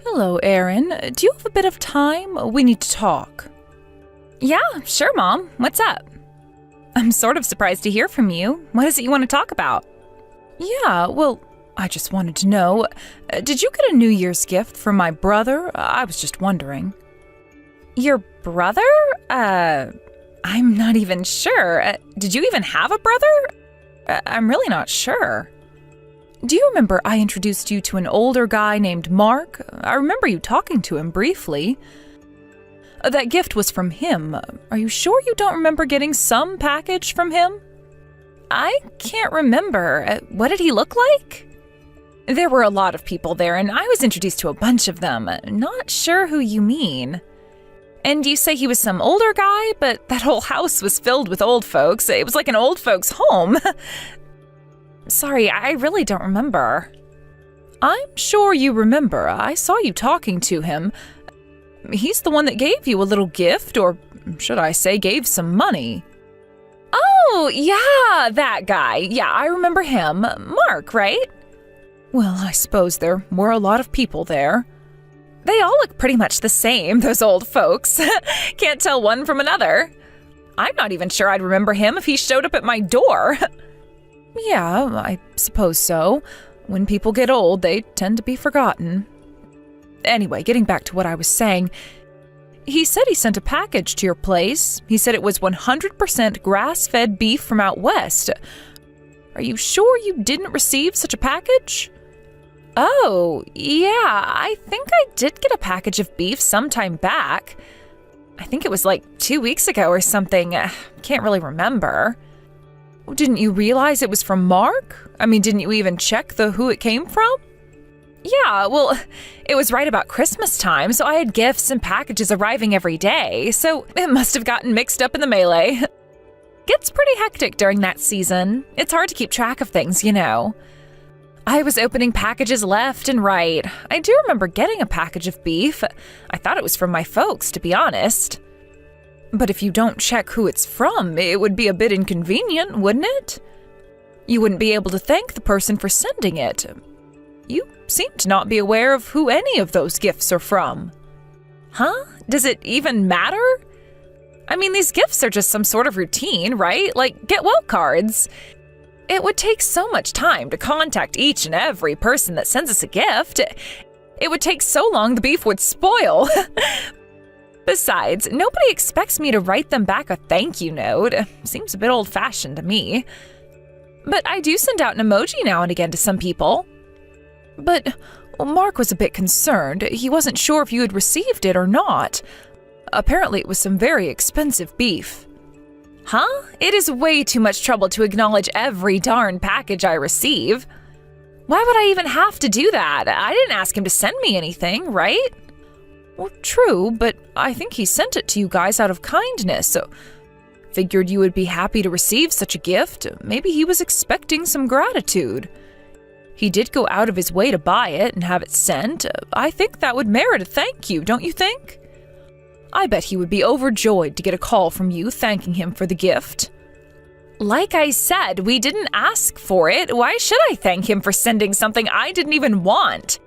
Hello, Erin. Do you have a bit of time? We need to talk. Yeah, sure, Mom. What's up? I'm sort of surprised to hear from you. What is it you want to talk about? Yeah, well, I just wanted to know, did you get a New Year's gift from my brother? I was just wondering. Your brother? I'm not even sure. Did you even have a brother? I'm really not sure. Do you remember I introduced you to an older guy named Mark? I remember you talking to him briefly. That gift was from him. Are you sure you don't remember getting some package from him? I can't remember. What did he look like? There were a lot of people there, and I was introduced to a bunch of them. Not sure who you mean. And you say he was some older guy, but that whole house was filled with old folks. It was like an old folks' home. Sorry, I really don't remember. I'm sure you remember. I saw you talking to him. He's the one that gave you a little gift, or should I say gave some money. Oh, yeah, that guy. Yeah, I remember him. Mark, right? Well, I suppose there were a lot of people there. They all look pretty much the same, those old folks. Can't tell one from another. I'm not even sure I'd remember him if he showed up at my door. Yeah, I suppose so. When people get old, they tend to be forgotten. Anyway, getting back to what I was saying, he said he sent a package to your place. He said it was 100% grass-fed beef from out west. Are you sure you didn't receive such a package? Oh, yeah, I think I did get a package of beef sometime back. I think it was like 2 weeks ago or something. Can't really remember. Didn't you realize it was from Mark? I mean, didn't you even check who it came from? Yeah, well, it was right about Christmas time, so I had gifts and packages arriving every day, so it must have gotten mixed up in the melee. Gets pretty hectic during that season. It's hard to keep track of things, you know. I was opening packages left and right. I do remember getting a package of beef. I thought it was from my folks, to be honest. But if you don't check who it's from, it would be a bit inconvenient, wouldn't it? You wouldn't be able to thank the person for sending it. You seem to not be aware of who any of those gifts are from. Huh? Does it even matter? I mean, these gifts are just some sort of routine, right? Like get well cards. It would take so much time to contact each and every person that sends us a gift. It would take so long the beef would spoil. Besides, nobody expects me to write them back a thank you note. Seems a bit old-fashioned to me. But I do send out an emoji now and again to some people. But Mark was a bit concerned. He wasn't sure if you had received it or not. Apparently it was some very expensive beef. Huh? It is way too much trouble to acknowledge every darn package I receive. Why would I even have to do that? I didn't ask him to send me anything, right? Well, true, but I think he sent it to you guys out of kindness, so figured you would be happy to receive such a gift. Maybe he was expecting some gratitude. He did go out of his way to buy it and have it sent. I think that would merit a thank you, don't you think? I bet he would be overjoyed to get a call from you thanking him for the gift. Like I said, we didn't ask for it. Why should I thank him for sending something I didn't even want?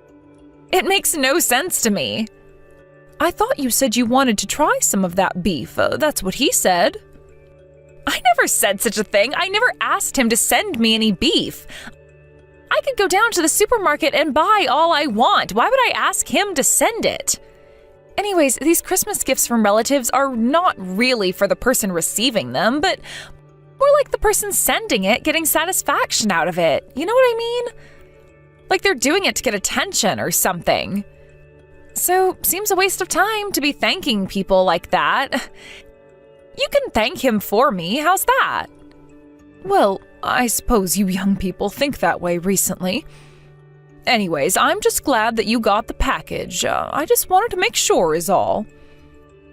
It makes no sense to me. I thought you said you wanted to try some of that beef. That's what he said. I never said such a thing. I never asked him to send me any beef. I could go down to the supermarket and buy all I want. Why would I ask him to send it? Anyways, these Christmas gifts from relatives are not really for the person receiving them, but more like the person sending it getting satisfaction out of it. You know what I mean? Like they're doing it to get attention or something. So, seems a waste of time to be thanking people like that. You can thank him for me. How's that? Well, I suppose you young people think that way recently. Anyways, I'm just glad that you got the package. I just wanted to make sure is all.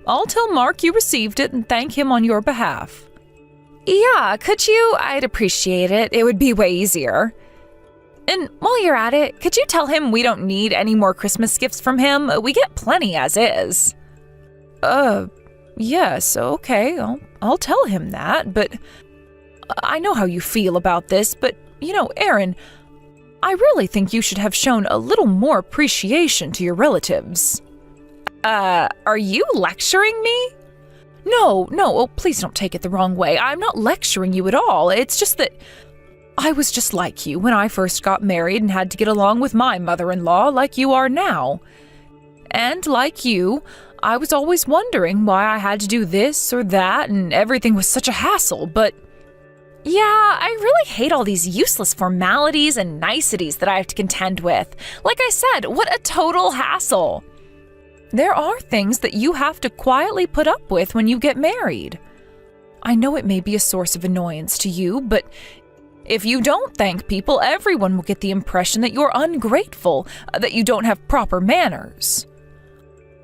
I'll tell Mark you received it and thank him on your behalf. Yeah, could you? I'd appreciate it. It would be way easier. And while you're at it, could you tell him we don't need any more Christmas gifts from him? We get plenty as is. Yes, okay, I'll tell him that, but I know how you feel about this, but, you know, Erin, I really think you should have shown a little more appreciation to your relatives. Are you lecturing me? No, oh, please don't take it the wrong way. I'm not lecturing you at all. It's just that I was just like you when I first got married and had to get along with my mother-in-law like you are now. And like you, I was always wondering why I had to do this or that and everything was such a hassle, but yeah, I really hate all these useless formalities and niceties that I have to contend with. Like I said, what a total hassle. there are things that you have to quietly put up with when you get married. I know it may be a source of annoyance to you, but if you don't thank people, everyone will get the impression that you're ungrateful, that you don't have proper manners.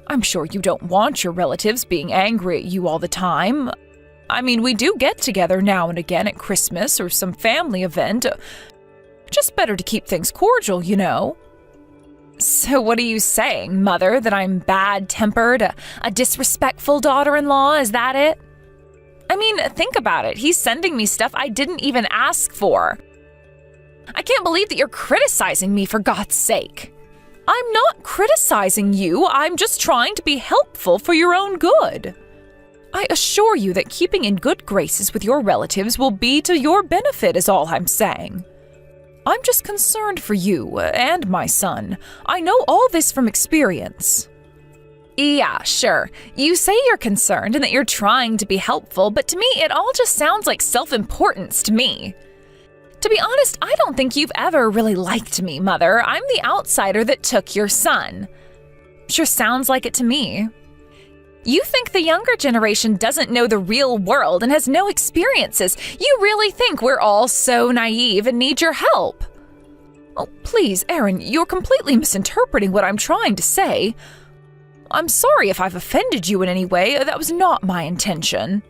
I'm sure you don't want your relatives being angry at you all the time. I mean, we do get together now and again at Christmas or some family event. Just better to keep things cordial, you know. So what are you saying, Mother, that I'm bad-tempered, a disrespectful daughter-in-law, is that it? I mean, think about it. He's sending me stuff I didn't even ask for. I can't believe that you're criticizing me, for God's sake. I'm not criticizing you. I'm just trying to be helpful for your own good. I assure you that keeping in good graces with your relatives will be to your benefit, is all I'm saying. I'm just concerned for you and my son. I know all this from experience. Yeah, sure. You say you're concerned and that you're trying to be helpful, but to me, it all just sounds like self-importance to me. To be honest, I don't think you've ever really liked me, Mother. I'm the outsider that took your son. Sure sounds like it to me. You think the younger generation doesn't know the real world and has no experiences. You really think we're all so naive and need your help. Oh, please, Erin, you're completely misinterpreting what I'm trying to say. I'm sorry if I've offended you in any way. That was not my intention.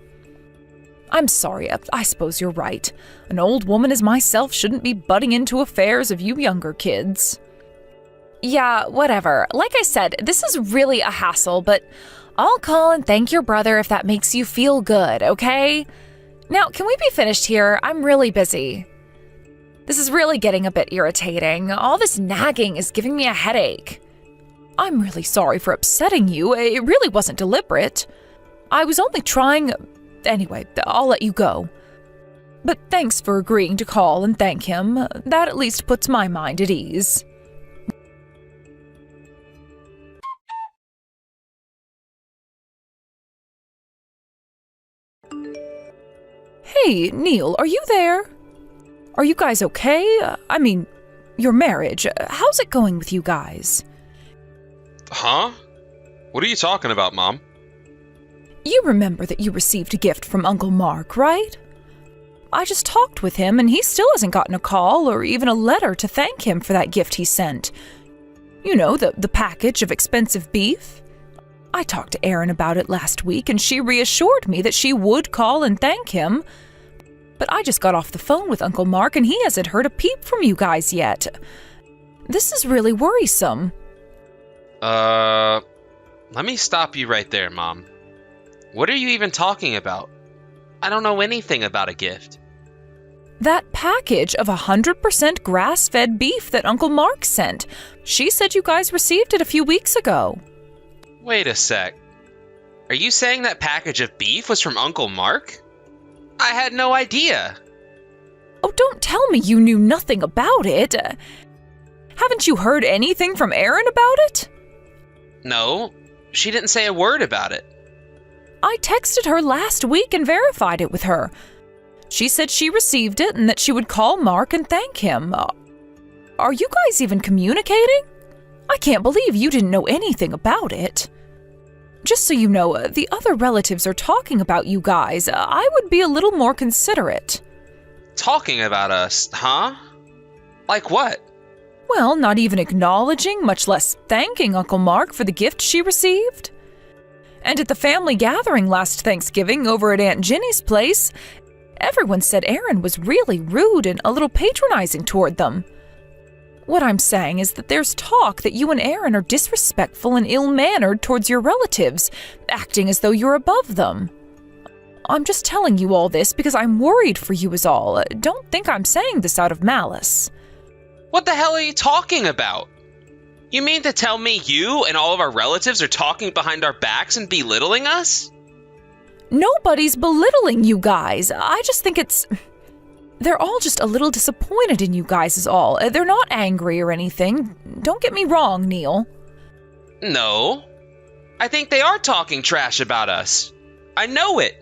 I'm sorry. I suppose you're right. An old woman as myself shouldn't be butting into affairs of you younger kids. Yeah, whatever. Like I said, this is really a hassle, but I'll call and thank your brother if that makes you feel good, okay? Now, can we be finished here? I'm really busy. This is really getting a bit irritating. All this nagging is giving me a headache. I'm really sorry for upsetting you. It really wasn't deliberate. I was only trying... Anyway, I'll let you go. But thanks for agreeing to call and thank him. That at least puts my mind at ease. Hey, Neil, are you there? Are you guys okay? I mean, your marriage. How's it going with you guys? Huh? What are you talking about, Mom? You remember that you received a gift from Uncle Mark, right? I just talked with him, and he still hasn't gotten a call or even a letter to thank him for that gift he sent. You know, the package of expensive beef. I talked to Erin about it last week, and she reassured me that she would call and thank him. But I just got off the phone with Uncle Mark, and he hasn't heard a peep from you guys yet. This is really worrisome. Let me stop you right there, Mom. What are you even talking about? I don't know anything about a gift. That package of 100% grass-fed beef that Uncle Mark sent. She said you guys received it a few weeks ago. Wait a sec. Are you saying that package of beef was from Uncle Mark? I had no idea. Oh, don't tell me you knew nothing about it. Haven't you heard anything from Erin about it? No, she didn't say a word about it. I texted her last week and verified it with her. She said she received it and that she would call Mark and thank him. Are you guys even communicating? I can't believe you didn't know anything about it. Just so you know, the other relatives are talking about you guys. I would be a little more considerate. Talking about us, huh? Like what? Well, not even acknowledging, much less thanking Uncle Mark for the gift she received. And at the family gathering last Thanksgiving over at Aunt Ginny's place, everyone said Erin was really rude and a little patronizing toward them. What I'm saying is that there's talk that you and Erin are disrespectful and ill-mannered towards your relatives, acting as though you're above them. I'm just telling you all this because I'm worried for you is all. Don't think I'm saying this out of malice. What the hell are you talking about? You mean to tell me you and all of our relatives are talking behind our backs and belittling us? Nobody's belittling you guys. I just think they're all just a little disappointed in you guys is all. They're not angry or anything. Don't get me wrong, Neil. No. I think they are talking trash about us. I know it.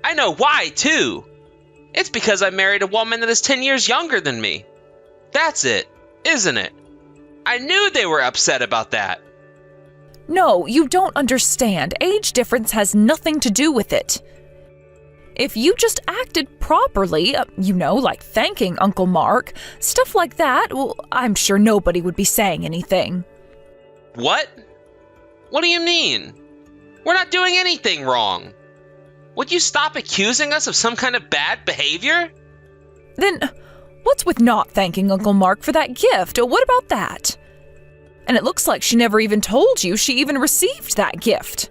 I know why, too. It's because I married a woman that is 10 years younger than me. That's it, isn't it? I knew they were upset about that. No, you don't understand. Age difference has nothing to do with it. If you just acted properly, like thanking Uncle Mark, stuff like that, well, I'm sure nobody would be saying anything. What? What do you mean? We're not doing anything wrong. Would you stop accusing us of some kind of bad behavior? Then, what's with not thanking Uncle Mark for that gift? What about that? And it looks like she never even told you she even received that gift.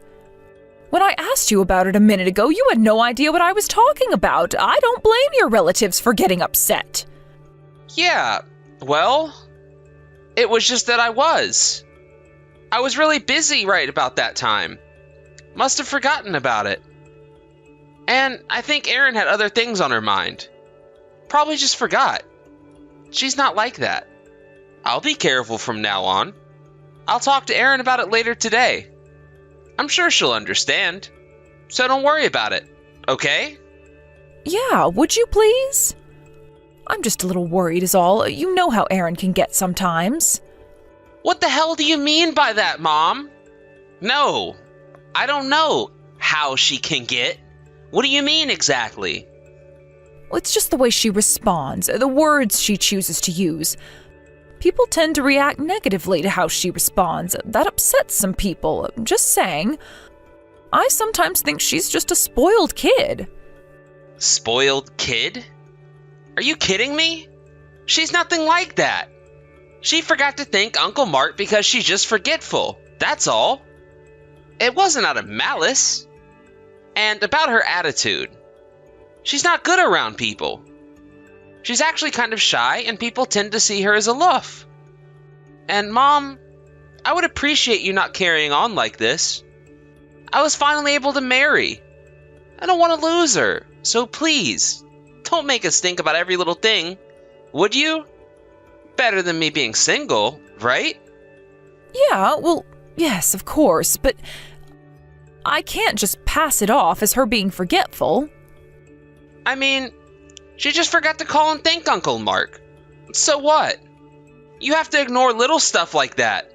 When I asked you about it a minute ago, you had no idea what I was talking about. I don't blame your relatives for getting upset. Yeah, well, it was just that I was really busy right about that time. Must have forgotten about it. And I think Erin had other things on her mind. Probably just forgot. She's not like that. I'll be careful from now on. I'll talk to Erin about it later today. I'm sure she'll understand. So don't worry about it, okay? Yeah, would you please? I'm just a little worried is all. You know how Erin can get sometimes. What the hell do you mean by that, Mom? No, I don't know how she can get. What do you mean exactly? Well, it's just the way she responds, the words she chooses to use. People tend to react negatively to how she responds. That upsets some people. Just saying. I sometimes think she's just a spoiled kid. Spoiled kid? Are you kidding me? She's nothing like that. She forgot to thank Uncle Mark because she's just forgetful. That's all. It wasn't out of malice. And about her attitude. She's not good around people. She's actually kind of shy, and people tend to see her as aloof. And Mom, I would appreciate you not carrying on like this. I was finally able to marry. I don't want to lose her, so please, don't make us think about every little thing, would you? Better than me being single, right? Yeah, well, yes, of course, but I can't just pass it off as her being forgetful. I mean, she just forgot to call and thank Uncle Mark. So what? You have to ignore little stuff like that.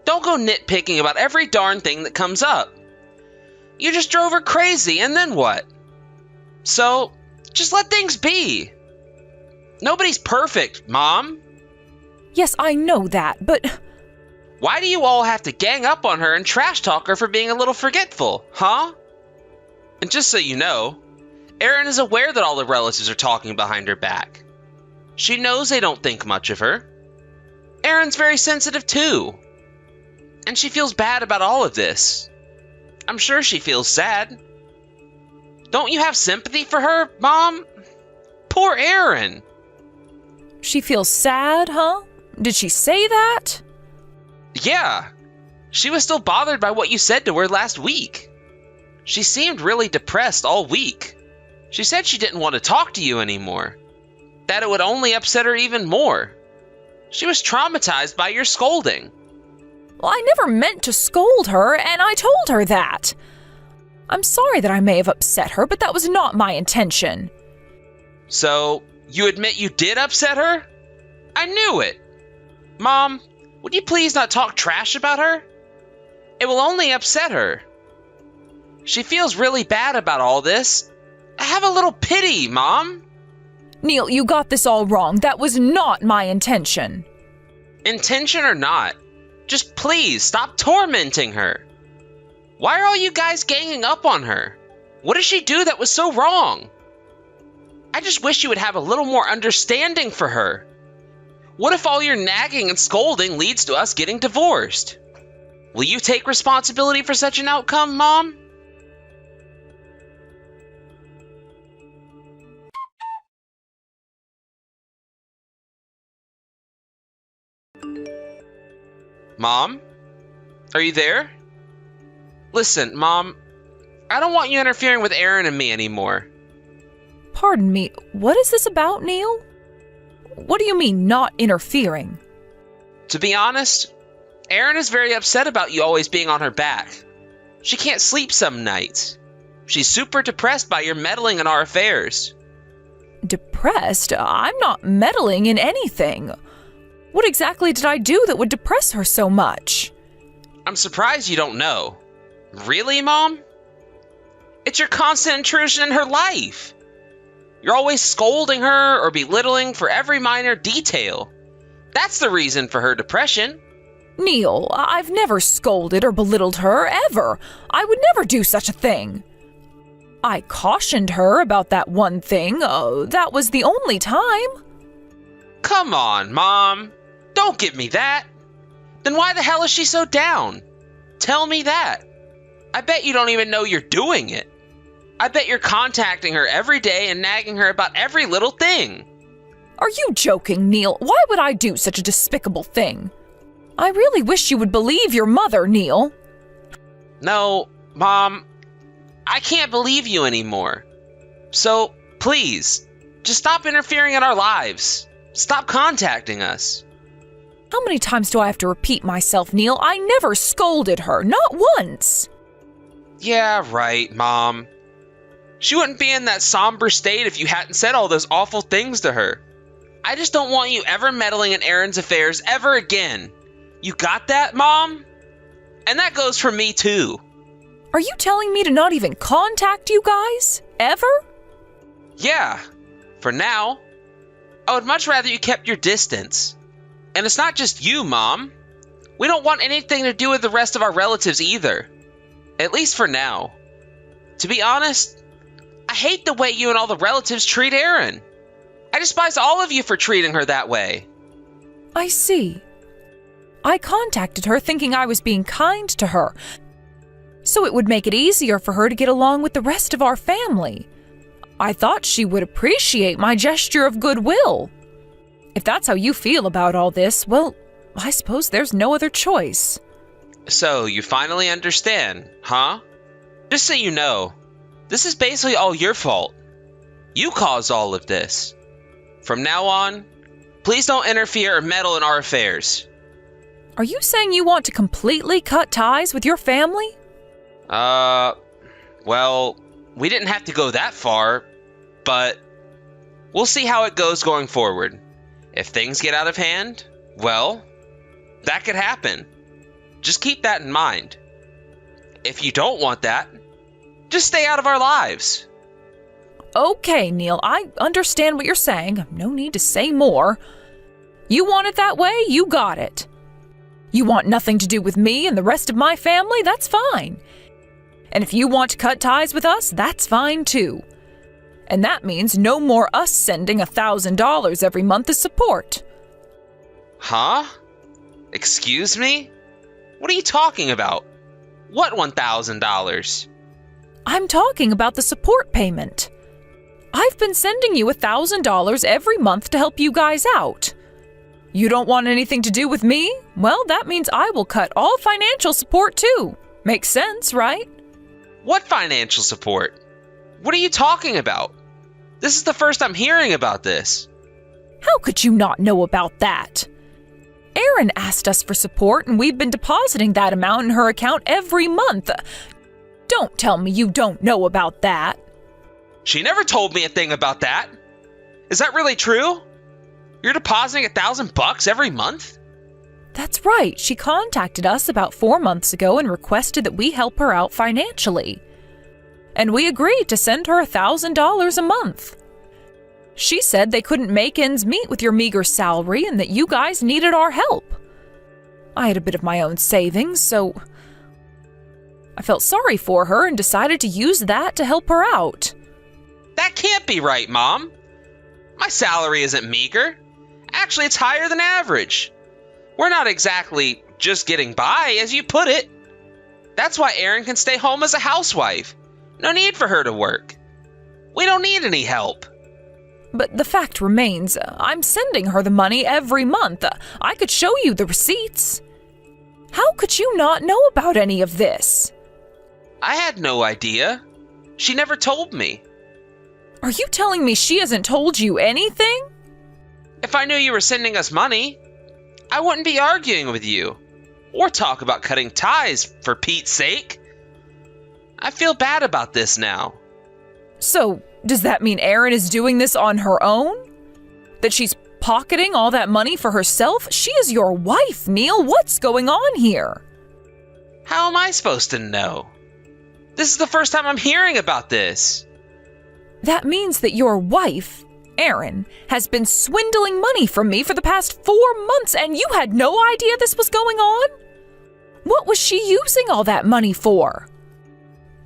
Don't go nitpicking about every darn thing that comes up. You just drove her crazy, and then what? So, just let things be. Nobody's perfect, Mom. Yes, I know that, but... Why do you all have to gang up on her and trash talk her for being a little forgetful, huh? And just so you know, Erin is aware that all the relatives are talking behind her back. She knows they don't think much of her. Erin's very sensitive too. And she feels bad about all of this. I'm sure she feels sad. Don't you have sympathy for her, Mom? Poor Erin. She feels sad, huh? Did she say that? Yeah. She was still bothered by what you said to her last week. She seemed really depressed all week. She said she didn't want to talk to you anymore. That it would only upset her even more. She was traumatized by your scolding. Well, I never meant to scold her, and I told her that. I'm sorry that I may have upset her, but that was not my intention. So, you admit you did upset her? I knew it. Mom, would you please not talk trash about her? It will only upset her. She feels really bad about all this. Have a little pity, Mom. Neil, you got this all wrong. That was not my intention. Intention or not, just please stop tormenting her. Why are all you guys ganging up on her? What did she do that was so wrong? I just wish you would have a little more understanding for her. What if all your nagging and scolding leads to us getting divorced? Will you take responsibility for such an outcome, Mom? Mom? Are you there? Listen, Mom, I don't want you interfering with Aaron and me anymore. Pardon me, what is this about, Neil? What do you mean, not interfering? To be honest, Aaron is very upset about you always being on her back. She can't sleep some nights. She's super depressed by your meddling in our affairs. Depressed? I'm not meddling in anything. What exactly did I do that would depress her so much? I'm surprised you don't know. Really, Mom? It's your constant intrusion in her life. You're always scolding her or belittling for every minor detail. That's the reason for her depression. Neil, I've never scolded or belittled her, ever. I would never do such a thing. I cautioned her about that one thing. That was the only time. Come on, Mom. Don't give me that. Then why the hell is she so down? Tell me that. I bet you don't even know you're doing it. I bet you're contacting her every day and nagging her about every little thing. Are you joking, Neil? Why would I do such a despicable thing? I really wish you would believe your mother, Neil. No, Mom, I can't believe you anymore. So, please, just stop interfering in our lives. Stop contacting us. How many times do I have to repeat myself, Neil? I never scolded her, not once. Yeah, right, Mom. She wouldn't be in that somber state if you hadn't said all those awful things to her. I just don't want you ever meddling in Aaron's affairs ever again. You got that, Mom? And that goes for me, too. Are you telling me to not even contact you guys? Ever? Yeah, for now. I would much rather you kept your distance. And it's not just you, Mom. We don't want anything to do with the rest of our relatives either. At least for now. To be honest, I hate the way you and all the relatives treat Erin. I despise all of you for treating her that way. I see. I contacted her thinking I was being kind to her, so it would make it easier for her to get along with the rest of our family. I thought she would appreciate my gesture of goodwill. If that's how you feel about all this, well, I suppose there's no other choice. So, you finally understand, huh? Just so you know, this is basically all your fault. You caused all of this. From now on, please don't interfere or meddle in our affairs. Are you saying you want to completely cut ties with your family? Well, we didn't have to go that far, but we'll see how it goes going forward. If things get out of hand, well, that could happen. Just keep that in mind. If you don't want that, just stay out of our lives. Okay, Neil, I understand what you're saying. No need to say more. You want it that way, you got it. You want nothing to do with me and the rest of my family, that's fine. And if you want to cut ties with us, that's fine too. And that means no more us sending $1,000 every month as support. Huh? Excuse me? What are you talking about? What $1,000? I'm talking about the support payment. I've been sending you $1,000 every month to help you guys out. You don't want anything to do with me? Well, that means I will cut all financial support too. Makes sense, right? What financial support? What are you talking about? This is the first I'm hearing about this. How could you not know about that? Erin asked us for support and we've been depositing that amount in her account every month. Don't tell me you don't know about that. She never told me a thing about that. Is that really true? You're depositing $1,000 every month? That's right. She contacted us about 4 months ago and requested that we help her out financially. And we agreed to send her $1,000 a month. She said they couldn't make ends meet with your meager salary and that you guys needed our help. I had a bit of my own savings, so I felt sorry for her and decided to use that to help her out. That can't be right, Mom. My salary isn't meager. Actually, it's higher than average. We're not exactly just getting by, as you put it. That's why Erin can stay home as a housewife. No need for her to work. We don't need any help. But the fact remains, I'm sending her the money every month. I could show you the receipts. could you not know about any of this? I had no idea. She never told me. Are you telling me she hasn't told you anything? If I knew you were sending us money, I wouldn't be arguing with you. Or talk about cutting ties, for Pete's sake. I feel bad about this now. So, does that mean Erin is doing this on her own? That she's pocketing all that money for herself? She is your wife, Neil. What's going on here? How am I supposed to know? This is the first time I'm hearing about this. That means that your wife, Erin, has been swindling money from me for the past 4 months and you had no idea this was going on? What was she using all that money for?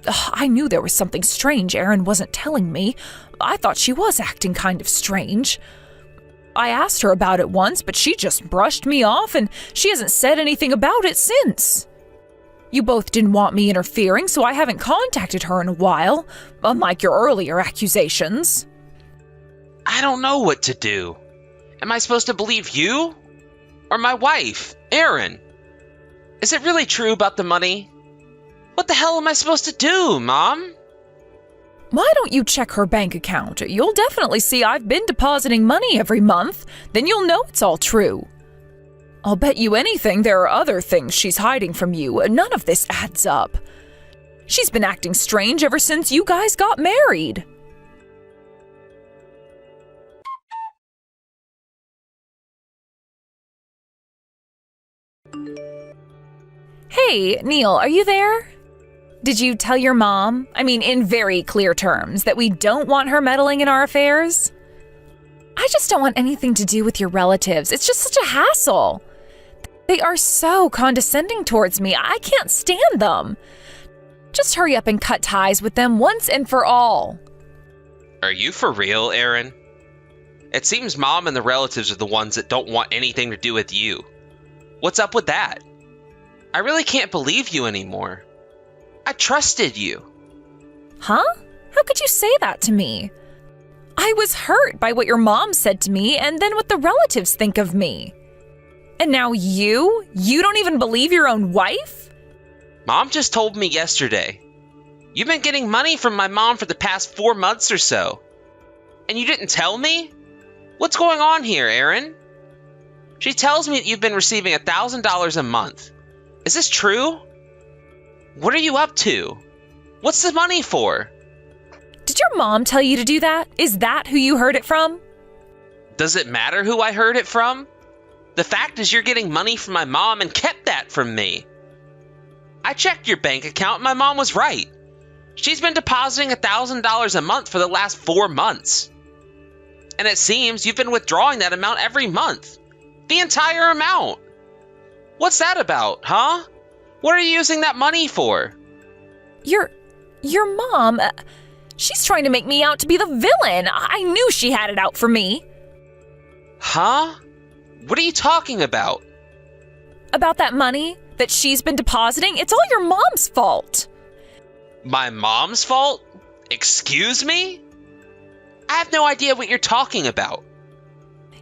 Ugh, I knew there was something strange Erin wasn't telling me. I thought she was acting kind of strange. I asked her about it once, but she just brushed me off and she hasn't said anything about it since. You both didn't want me interfering, so I haven't contacted her in a while, unlike your earlier accusations. I don't know what to do. Am I supposed to believe you? Or my wife, Erin? Is it really true about the money? What the hell am I supposed to do, Mom? Why don't you check her bank account? You'll definitely see I've been depositing money every month. Then you'll know it's all true. I'll bet you anything there are other things she's hiding from you. None of this adds up. She's been acting strange ever since you guys got married. Hey, Neil, are you there? Did you tell your mom, in very clear terms, that we don't want her meddling in our affairs? I just don't want anything to do with your relatives. It's just such a hassle. They are so condescending towards me. I can't stand them. Just hurry up and cut ties with them once and for all. Are you for real, Erin? It seems Mom and the relatives are the ones that don't want anything to do with you. What's up with that? I really can't believe you anymore. I trusted you. Huh? How could you say that to me? I was hurt by what your mom said to me and then what the relatives think of me. And now you don't even believe your own wife? Mom just told me yesterday. You've been getting money from my mom for the past 4 months or so. And you didn't tell me? What's going on here, Erin? She tells me that you've been receiving $1,000 a month. Is this true? What are you up to? What's the money for? Did your mom tell you to do that? Is that who you heard it from? Does it matter who I heard it from? The fact is you're getting money from my mom and kept that from me. I checked your bank account and my mom was right. She's been depositing $1,000 a month for the last 4 months. And it seems you've been withdrawing that amount every month. The entire amount. What's that about, huh? What are you using that money for? Your mom, she's trying to make me out to be the villain. I knew she had it out for me. Huh? What are you talking about? About that money that she's been depositing? It's all your mom's fault. My mom's fault? Excuse me? I have no idea what you're talking about.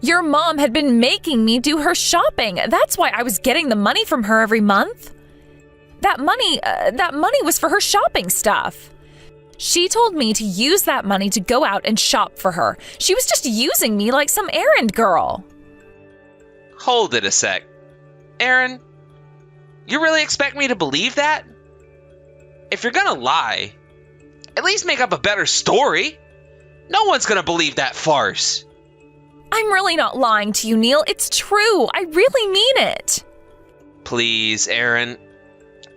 Your mom had been making me do her shopping. That's why I was getting the money from her every month. That money was for her shopping stuff. She told me to use that money to go out and shop for her. She was just using me like some errand girl. Hold it a sec. Erin, you really expect me to believe that? If you're gonna lie, at least make up a better story. No one's gonna believe that farce. I'm really not lying to you, Neil. It's true. I really mean it. Please, Erin.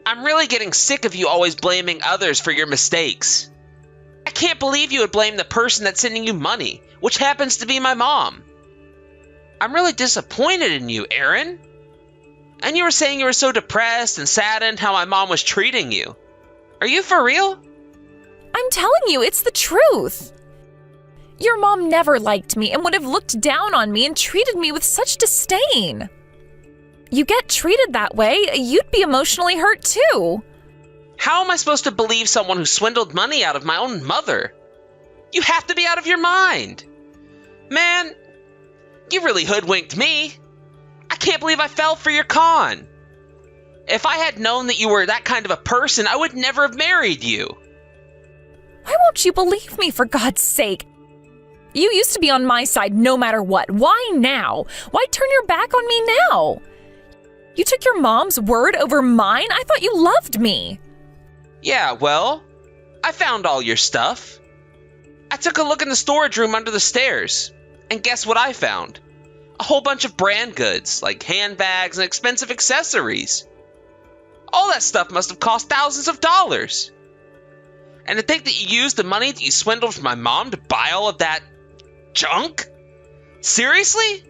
I'm really getting sick of you always blaming others for your mistakes. I can't believe you would blame the person that's sending you money, which happens to be my mom. I'm really disappointed in you, Erin. And you were saying you were so depressed and saddened how my mom was treating you. Are you for real? I'm telling you, it's the truth. Your mom never liked me and would have looked down on me and treated me with such disdain. You get treated that way, you'd be emotionally hurt too. How am I supposed to believe someone who swindled money out of my own mother? You have to be out of your mind. Man, you really hoodwinked me. I can't believe I fell for your con. If I had known that you were that kind of a person, I would never have married you. Why won't you believe me, for God's sake? You used to be on my side no matter what. Why now? Why turn your back on me now? You took your mom's word over mine? I thought you loved me. Yeah, well, I found all your stuff. I took a look in the storage room under the stairs, and guess what I found? A whole bunch of brand goods, like handbags and expensive accessories. All that stuff must have cost thousands of dollars. And to think that you used the money that you swindled from my mom to buy all of that junk? Seriously?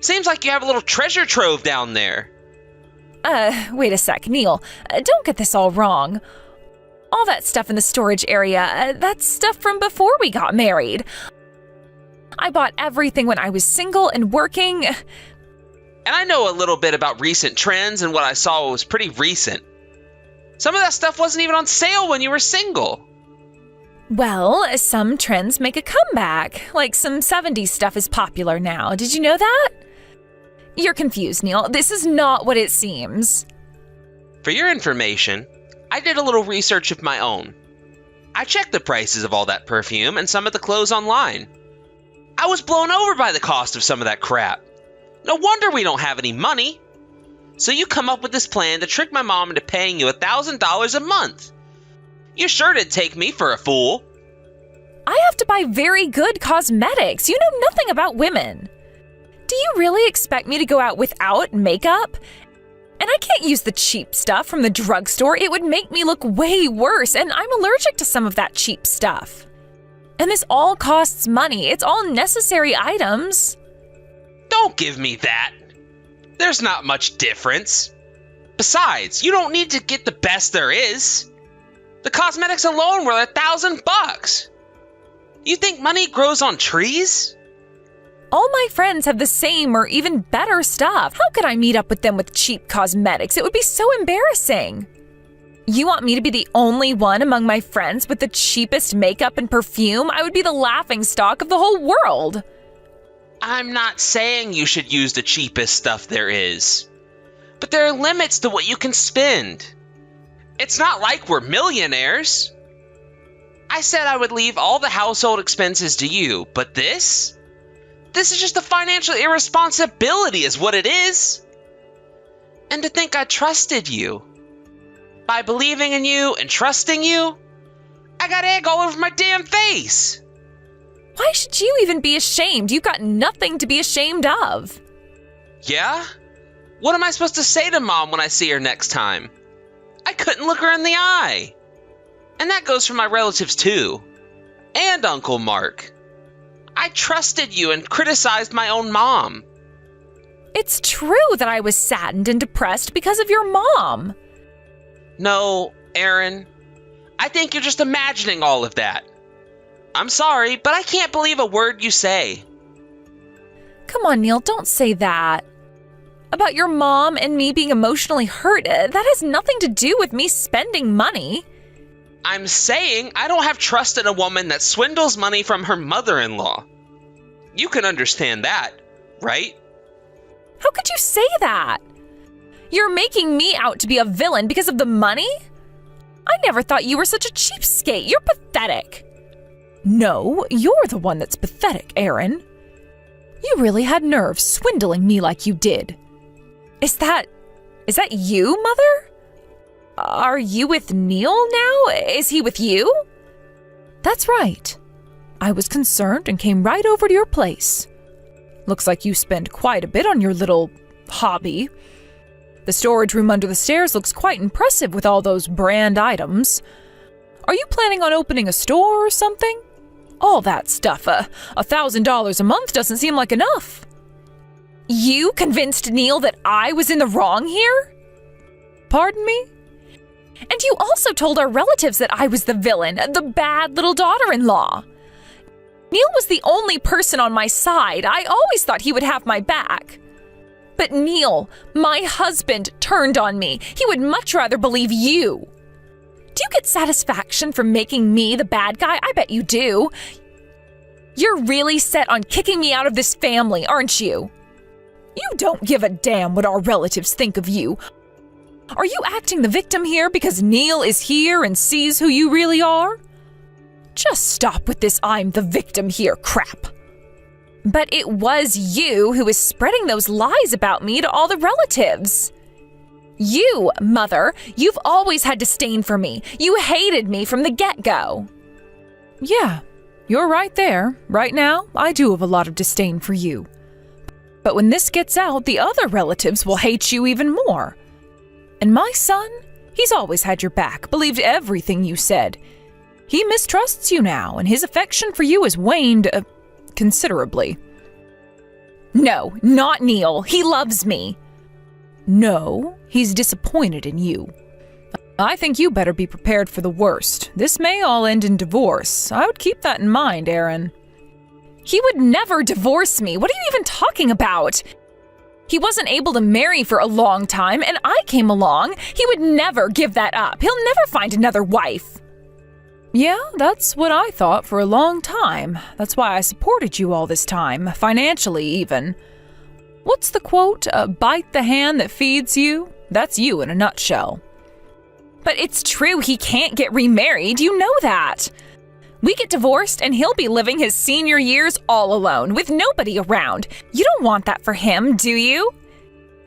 Seems like you have a little treasure trove down there. Wait a sec, Neil. Don't get this all wrong. All that stuff in the storage area, that's stuff from before we got married. I bought everything when I was single and working. And I know a little bit about recent trends, and what I saw was pretty recent. Some of that stuff wasn't even on sale when you were single. Well, some trends make a comeback. Like some 70s stuff is popular now. Did you know that? You're confused, Neil. This is not what it seems. For your information, I did a little research of my own. I checked the prices of all that perfume and some of the clothes online. I was blown over by the cost of some of that crap. No wonder we don't have any money. So you come up with this plan to trick my mom into paying you $1,000 a month. You sure did take me for a fool. I have to buy very good cosmetics. You know nothing about women. Do you really expect me to go out without makeup? And I can't use the cheap stuff from the drugstore. It would make me look way worse, and I'm allergic to some of that cheap stuff. And this all costs money. It's all necessary items. Don't give me that. There's not much difference. Besides, you don't need to get the best there is. The cosmetics alone were $1,000. You think money grows on trees? All my friends have the same or even better stuff. How could I meet up with them with cheap cosmetics? It would be so embarrassing. You want me to be the only one among my friends with the cheapest makeup and perfume? I would be the laughingstock of the whole world. I'm not saying you should use the cheapest stuff there is. But there are limits to what you can spend. It's not like we're millionaires. I said I would leave all the household expenses to you, but this is just a financial irresponsibility is what it is. And to think I trusted you. By believing in you and trusting you, I got egg all over my damn face. Why should you even be ashamed? You've got nothing to be ashamed of. Yeah? What am I supposed to say to Mom when I see her next time? I couldn't look her in the eye. And that goes for my relatives too. And Uncle Mark. I trusted you and criticized my own mom. It's true that I was saddened and depressed because of your mom. No, Aaron. I think you're just imagining all of that. I'm sorry, but I can't believe a word you say. Come on, Neil, don't say that. About your mom and me being emotionally hurt, that has nothing to do with me spending money. I'm saying I don't have trust in a woman that swindles money from her mother-in-law. You can understand that, right? How could you say that? You're making me out to be a villain because of the money? I never thought you were such a cheapskate. You're pathetic. No, you're the one that's pathetic, Aaron. You really had nerve swindling me like you did. Is that you, Mother? Are you with Neil now? Is he with you? That's right. I was concerned and came right over to your place. Looks like you spend quite a bit on your little hobby. The storage room under the stairs looks quite impressive with all those brand items. Are you planning on opening a store or something? All that stuff, $1,000 a month doesn't seem like enough. You convinced Neil that I was in the wrong here? Pardon me? And you also told our relatives that I was the villain, the bad little daughter-in-law. Neil was the only person on my side. I always thought he would have my back. But Neil, my husband, turned on me. He would much rather believe you. Do you get satisfaction from making me the bad guy? I bet you do. You're really set on kicking me out of this family, aren't you? You don't give a damn what our relatives think of you. Are you acting the victim here because Neil is here and sees who you really are? Just stop with this I'm the victim here crap. But it was you who was spreading those lies about me to all the relatives. You, Mother, you've always had disdain for me. You hated me from the get-go. Yeah, you're right there. Right now, I do have a lot of disdain for you. But when this gets out, the other relatives will hate you even more. And my son, he's always had your back, believed everything you said. He mistrusts you now, and his affection for you has waned considerably. No, not Neil. He loves me. No, he's disappointed in you. I think you better be prepared for the worst. This may all end in divorce. I would keep that in mind, Aaron. He would never divorce me. What are you even talking about? He wasn't able to marry for a long time, and I came along. He would never give that up. He'll never find another wife. Yeah, that's what I thought for a long time. That's why I supported you all this time, financially even. What's the quote? Bite the hand that feeds you? That's you in a nutshell. But it's true, he can't get remarried. You know that. We get divorced and he'll be living his senior years all alone, with nobody around. You don't want that for him, do you?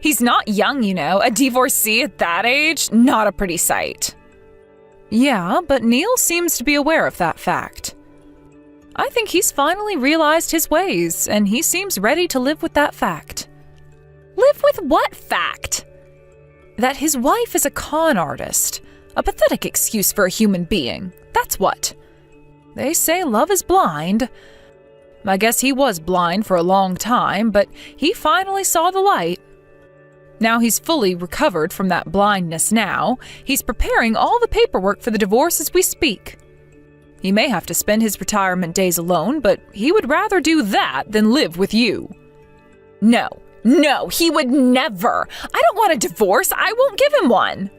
He's not young, you know. A divorcee at that age, not a pretty sight. Yeah, but Neil seems to be aware of that fact. I think he's finally realized his ways, and he seems ready to live with that fact. Live with what fact? That his wife is a con artist. A pathetic excuse for a human being. That's what. They say love is blind. I guess he was blind for a long time, but he finally saw the light. Now he's fully recovered from that blindness now. He's preparing all the paperwork for the divorce as we speak. He may have to spend his retirement days alone, but he would rather do that than live with you. No, he would never. I don't want a divorce. I won't give him one.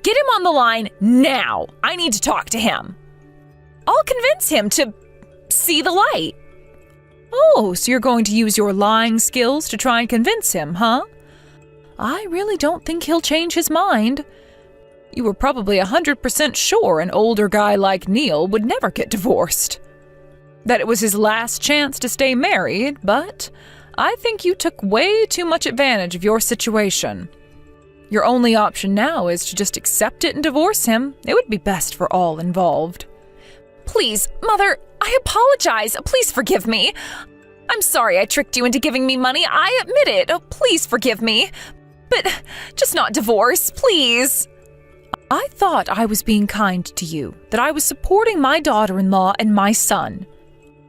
Get him on the line now. I need to talk to him. I'll convince him to see the light. Oh, so you're going to use your lying skills to try and convince him, huh? I really don't think he'll change his mind. You were probably 100% sure an older guy like Neil would never get divorced. That it was his last chance to stay married, but I think you took way too much advantage of your situation. Your only option now is to just accept it and divorce him. It would be best for all involved. Please, Mother, I apologize. Please forgive me. I'm sorry I tricked you into giving me money. I admit it. Oh, please forgive me. But just not divorce, please. I thought I was being kind to you, that I was supporting my daughter-in-law and my son.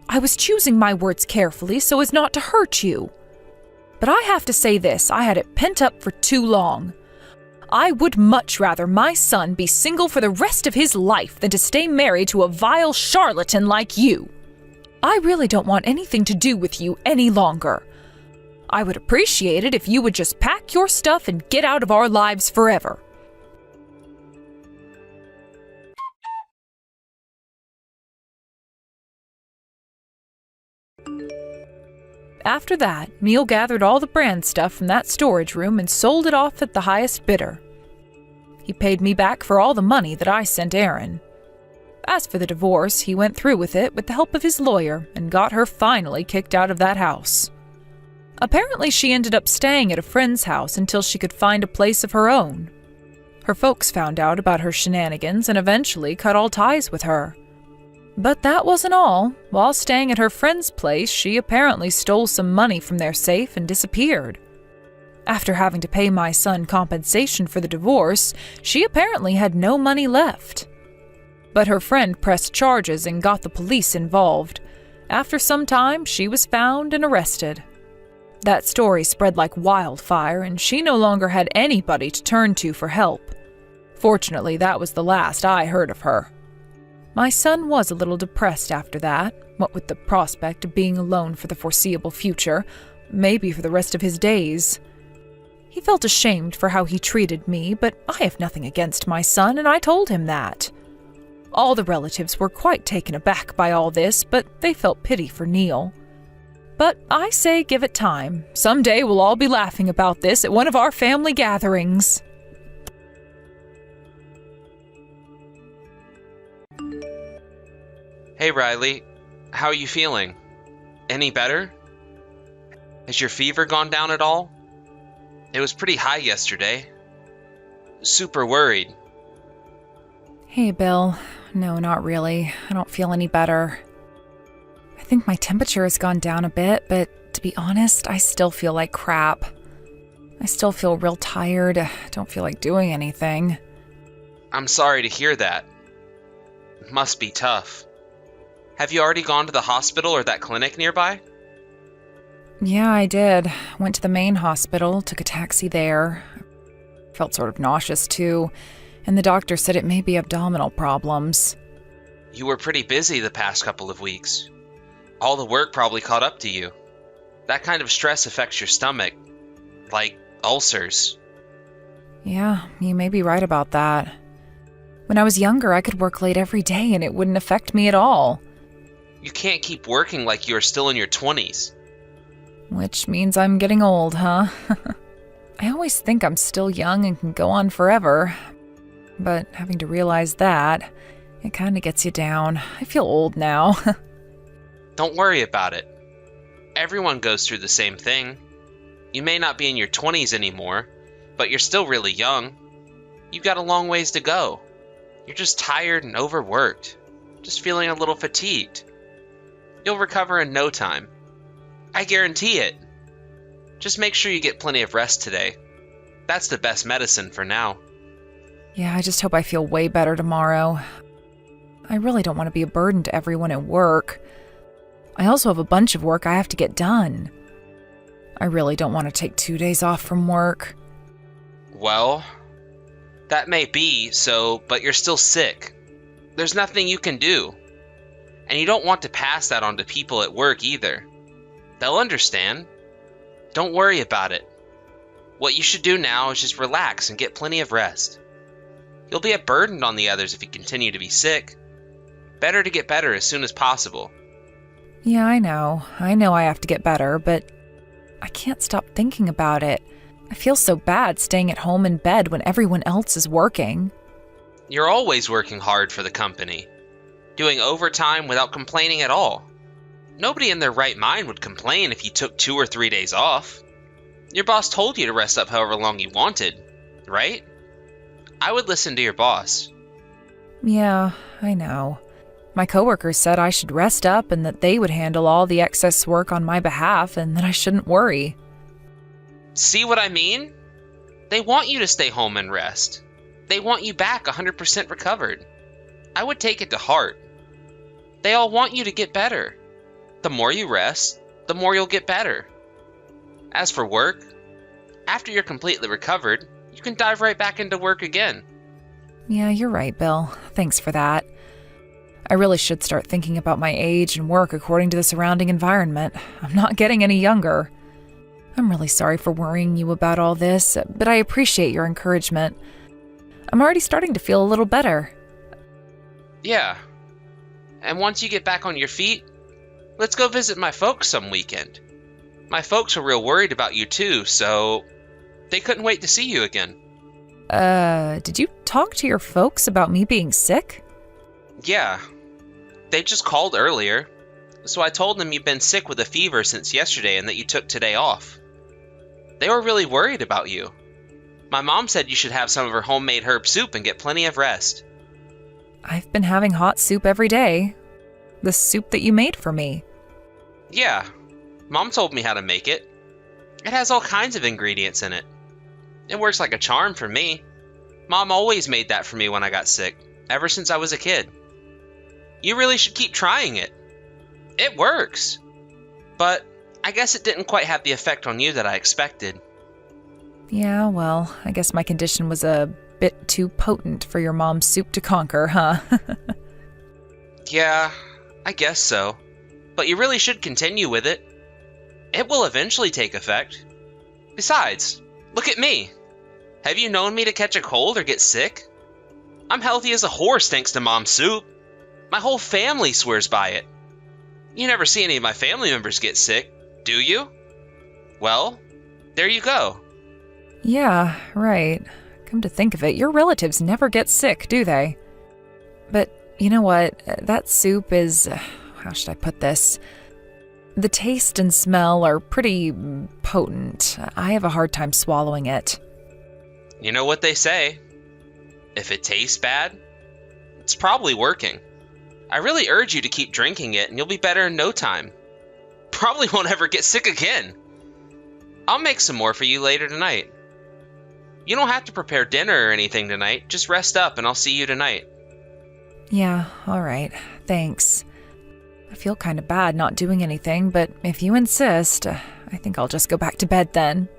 I was choosing my words carefully so as not to hurt you. But I have to say this, I had it pent up for too long. I would much rather my son be single for the rest of his life than to stay married to a vile charlatan like you. I really don't want anything to do with you any longer. I would appreciate it if you would just pack your stuff and get out of our lives forever. After that, Neil gathered all the brand stuff from that storage room and sold it off at the highest bidder. He paid me back for all the money that I sent Aaron. As for the divorce, he went through with it with the help of his lawyer and got her finally kicked out of that house. Apparently, she ended up staying at a friend's house until she could find a place of her own. Her folks found out about her shenanigans and eventually cut all ties with her. But that wasn't all. While staying at her friend's place, she apparently stole some money from their safe and disappeared. After having to pay my son compensation for the divorce, she apparently had no money left. But her friend pressed charges and got the police involved. After some time, she was found and arrested. That story spread like wildfire, and she no longer had anybody to turn to for help. Fortunately, that was the last I heard of her. My son was a little depressed after that, what with the prospect of being alone for the foreseeable future, maybe for the rest of his days. He felt ashamed for how he treated me, but I have nothing against my son, and I told him that. All the relatives were quite taken aback by all this, but they felt pity for Neil. But I say give it time. Someday we'll all be laughing about this at one of our family gatherings. Hey Riley, how are you feeling? Any better? Has your fever gone down at all? It was pretty high yesterday. Super worried. Hey, Bill. No, not really. I don't feel any better. I think my temperature has gone down a bit, but to be honest, I still feel like crap. I still feel real tired. Don't feel like doing anything. I'm sorry to hear that. It must be tough. Have you already gone to the hospital or that clinic nearby? Yeah, I did. Went to the main hospital, took a taxi there. Felt sort of nauseous too, and the doctor said it may be abdominal problems. You were pretty busy the past couple of weeks. All the work probably caught up to you. That kind of stress affects your stomach, like ulcers. Yeah, you may be right about that. When I was younger, I could work late every day and it wouldn't affect me at all. You can't keep working like you are still in your 20s. Which means I'm getting old, huh? I always think I'm still young and can go on forever. But having to realize that, it kind of gets you down. I feel old now. Don't worry about it. Everyone goes through the same thing. You may not be in your 20s anymore, but you're still really young. You've got a long ways to go. You're just tired and overworked. Just feeling a little fatigued. You'll recover in no time. I guarantee it. Just make sure you get plenty of rest today. That's the best medicine for now. Yeah, I just hope I feel way better tomorrow. I really don't want to be a burden to everyone at work. I also have a bunch of work I have to get done. I really don't want to take 2 days off from work. Well, that may be so, but you're still sick. There's nothing you can do. And you don't want to pass that on to people at work either. They'll understand. Don't worry about it. What you should do now is just relax and get plenty of rest. You'll be a burden on the others if you continue to be sick. Better to get better as soon as possible. Yeah, I know. I know I have to get better, but I can't stop thinking about it. I feel so bad staying at home in bed when everyone else is working. You're always working hard for the company, doing overtime without complaining at all. Nobody in their right mind would complain if you took 2 or 3 days off. Your boss told you to rest up however long you wanted, right? I would listen to your boss. Yeah, I know. My coworkers said I should rest up and that they would handle all the excess work on my behalf and that I shouldn't worry. See what I mean? They want you to stay home and rest. They want you back 100% recovered. I would take it to heart. They all want you to get better. The more you rest, the more you'll get better. As for work, after you're completely recovered, you can dive right back into work again. Yeah, you're right, Bill. Thanks for that. I really should start thinking about my age and work according to the surrounding environment. I'm not getting any younger. I'm really sorry for worrying you about all this, but I appreciate your encouragement. I'm already starting to feel a little better. Yeah. And once you get back on your feet, let's go visit my folks some weekend. My folks were real worried about you too, so they couldn't wait to see you again. Did you talk to your folks about me being sick? Yeah. They just called earlier, so I told them you've been sick with a fever since yesterday and that you took today off. They were really worried about you. My mom said you should have some of her homemade herb soup and get plenty of rest. I've been having hot soup every day. The soup that you made for me. Yeah, Mom told me how to make it. It has all kinds of ingredients in it. It works like a charm for me. Mom always made that for me when I got sick, ever since I was a kid. You really should keep trying it. It works. But I guess it didn't quite have the effect on you that I expected. Yeah, well, I guess my condition was a bit too potent for your mom's soup to conquer, huh? Yeah, I guess so. But you really should continue with it. It will eventually take effect. Besides, look at me. Have you known me to catch a cold or get sick? I'm healthy as a horse thanks to Mom's soup. My whole family swears by it. You never see any of my family members get sick, do you? Well, there you go. Yeah, right. Come to think of it, your relatives never get sick, do they? But You know what? That soup is... how should I put this? The taste and smell are pretty potent. I have a hard time swallowing it. You know what they say? If it tastes bad, it's probably working. I really urge you to keep drinking it and you'll be better in no time. Probably won't ever get sick again. I'll make some more for you later tonight. You don't have to prepare dinner or anything tonight. Just rest up and I'll see you tonight. Yeah, all right. Thanks. I feel kind of bad not doing anything, but if you insist, I think I'll just go back to bed then.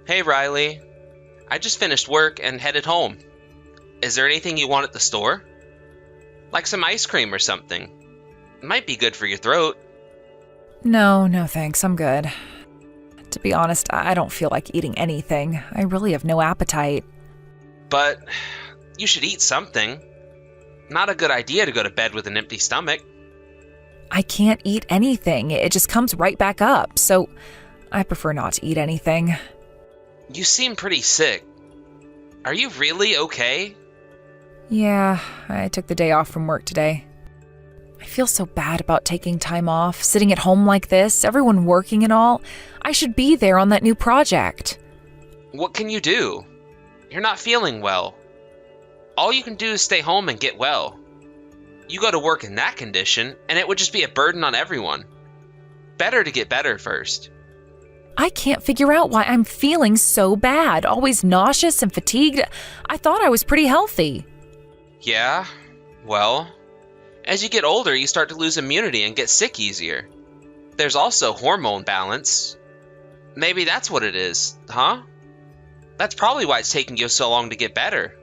Hey Riley, I just finished work and headed home. Is there anything you want at the store? Like some ice cream or something. It might be good for your throat. No, thanks. I'm good. To be honest, I don't feel like eating anything. I really have no appetite. But you should eat something. Not a good idea to go to bed with an empty stomach. I can't eat anything. It just comes right back up, so I prefer not to eat anything. You seem pretty sick. Are you really okay? Yeah, I took the day off from work today. I feel so bad about taking time off, sitting at home like this, everyone working and all. I should be there on that new project. What can you do? You're not feeling well. All you can do is stay home and get well. You go to work in that condition, and it would just be a burden on everyone. Better to get better first. I can't figure out why I'm feeling so bad, always nauseous and fatigued. I thought I was pretty healthy. Yeah, well, as you get older, you start to lose immunity and get sick easier. There's also hormone balance. Maybe that's what it is, huh? That's probably why it's taking you so long to get better.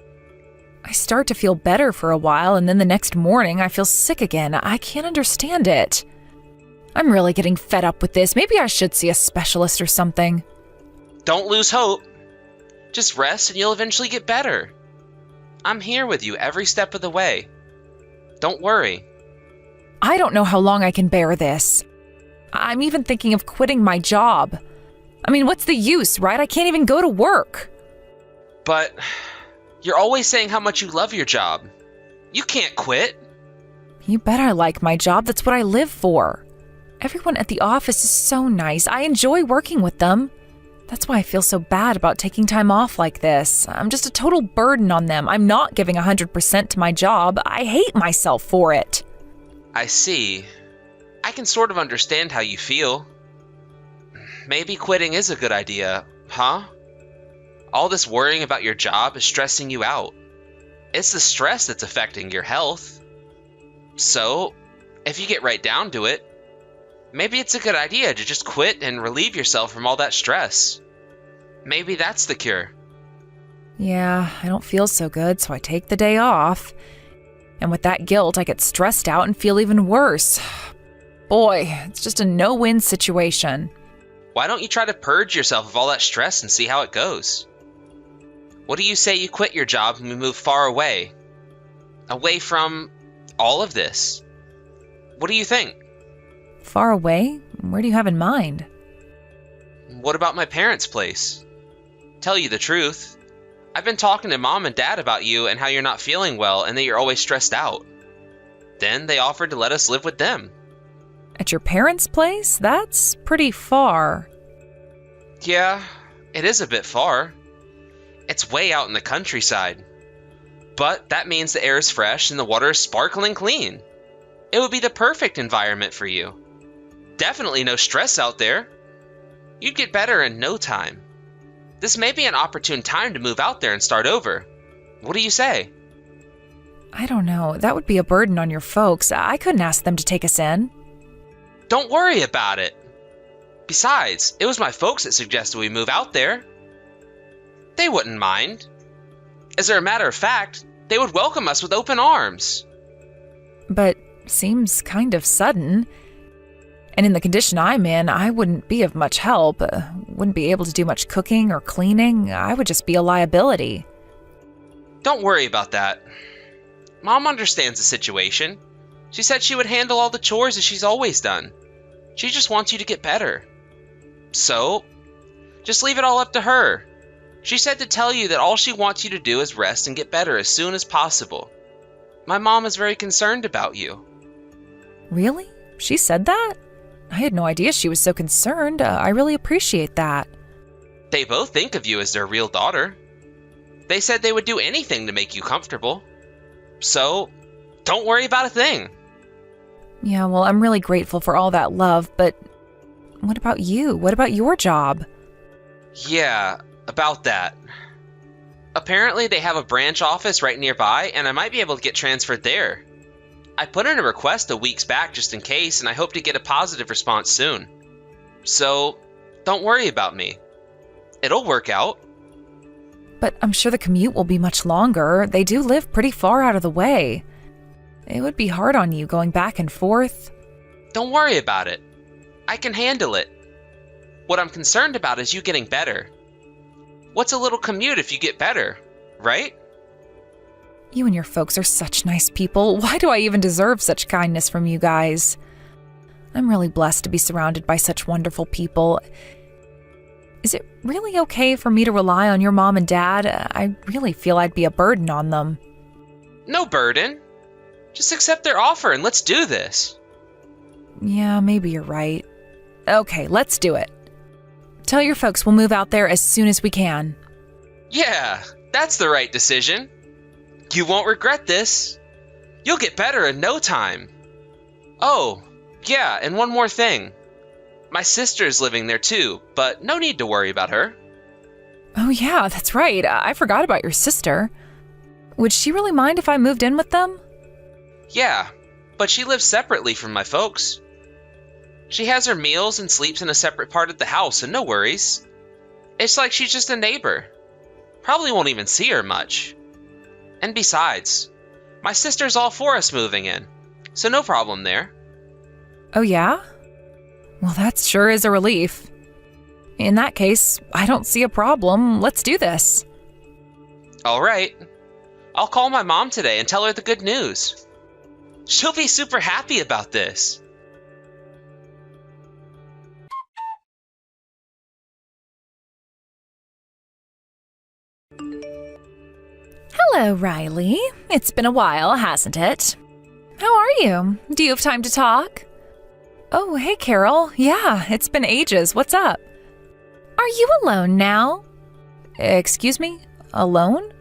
I start to feel better for a while, and then the next morning I feel sick again. I can't understand it. I'm really getting fed up with this. Maybe I should see a specialist or something. Don't lose hope. Just rest and you'll eventually get better. I'm here with you every step of the way. Don't worry. I don't know how long I can bear this. I'm even thinking of quitting my job. I mean, what's the use, right? I can't even go to work. But you're always saying how much you love your job. You can't quit. You bet I like my job. That's what I live for. Everyone at the office is so nice. I enjoy working with them. That's why I feel so bad about taking time off like this. I'm just a total burden on them. I'm not giving 100% to my job. I hate myself for it. I see. I can sort of understand how you feel. Maybe quitting is a good idea, huh? All this worrying about your job is stressing you out. It's the stress that's affecting your health. So, if you get right down to it, maybe it's a good idea to just quit and relieve yourself from all that stress. Maybe that's the cure. Yeah, I don't feel so good, so I take the day off. And with that guilt, I get stressed out and feel even worse. Boy, it's just a no-win situation. Why don't you try to purge yourself of all that stress and see how it goes? What do you say you quit your job and we move far away? Away from all of this? What do you think? Far away? Where do you have in mind? What about my parents' place? Tell you the truth, I've been talking to Mom and Dad about you and how you're not feeling well and that you're always stressed out. Then they offered to let us live with them. At your parents' place? That's pretty far. Yeah, it is a bit far. It's way out in the countryside. But that means the air is fresh and the water is sparkling clean. It would be the perfect environment for you. Definitely no stress out there. You'd get better in no time. This may be an opportune time to move out there and start over. What do you say? I don't know. That would be a burden on your folks. I couldn't ask them to take us in. Don't worry about it. Besides, it was my folks that suggested we move out there. They wouldn't mind. As a matter of fact, they would welcome us with open arms. But seems kind of sudden. And in the condition I'm in, I wouldn't be of much help. Wouldn't be able to do much cooking or cleaning. I would just be a liability. Don't worry about that. Mom understands the situation. She said she would handle all the chores as she's always done. She just wants you to get better. So, just leave it all up to her. She said to tell you that all she wants you to do is rest and get better as soon as possible. My mom is very concerned about you. Really? She said that? I had no idea she was so concerned. I really appreciate that. They both think of you as their real daughter. They said they would do anything to make you comfortable. So, don't worry about a thing. Yeah, well, I'm really grateful for all that love, but what about you? What about your job? Yeah, about that. Apparently they have a branch office right nearby, and I might be able to get transferred there. I put in a request a weeks back just in case, and I hope to get a positive response soon. So, don't worry about me. It'll work out. But I'm sure the commute will be much longer. They do live pretty far out of the way. It would be hard on you going back and forth. Don't worry about it. I can handle it. What I'm concerned about is you getting better. What's a little commute if you get better, right? You and your folks are such nice people. Why do I even deserve such kindness from you guys? I'm really blessed to be surrounded by such wonderful people. Is it really okay for me to rely on your mom and dad? I really feel I'd be a burden on them. No burden. Just accept their offer and let's do this. Yeah, maybe you're right. Okay, let's do it. Tell your folks we'll move out there as soon as we can. Yeah, that's the right decision. You won't regret this. You'll get better in no time. Oh, yeah, and one more thing. My sister's living there too, but no need to worry about her. Oh yeah, that's right. I forgot about your sister. Would she really mind if I moved in with them? Yeah, but she lives separately from my folks. She has her meals and sleeps in a separate part of the house, and no worries. It's like she's just a neighbor. Probably won't even see her much. And besides, my sister's all for us moving in, so no problem there. Oh yeah? Well, that sure is a relief. In that case, I don't see a problem. Let's do this. All right. I'll call my mom today and tell her the good news. She'll be super happy about this. Hello, Riley. It's been a while, hasn't it? How are you? Do you have time to talk? Oh, hey, Carol. Yeah, it's been ages. What's up? Are you alone now? Excuse me? Alone?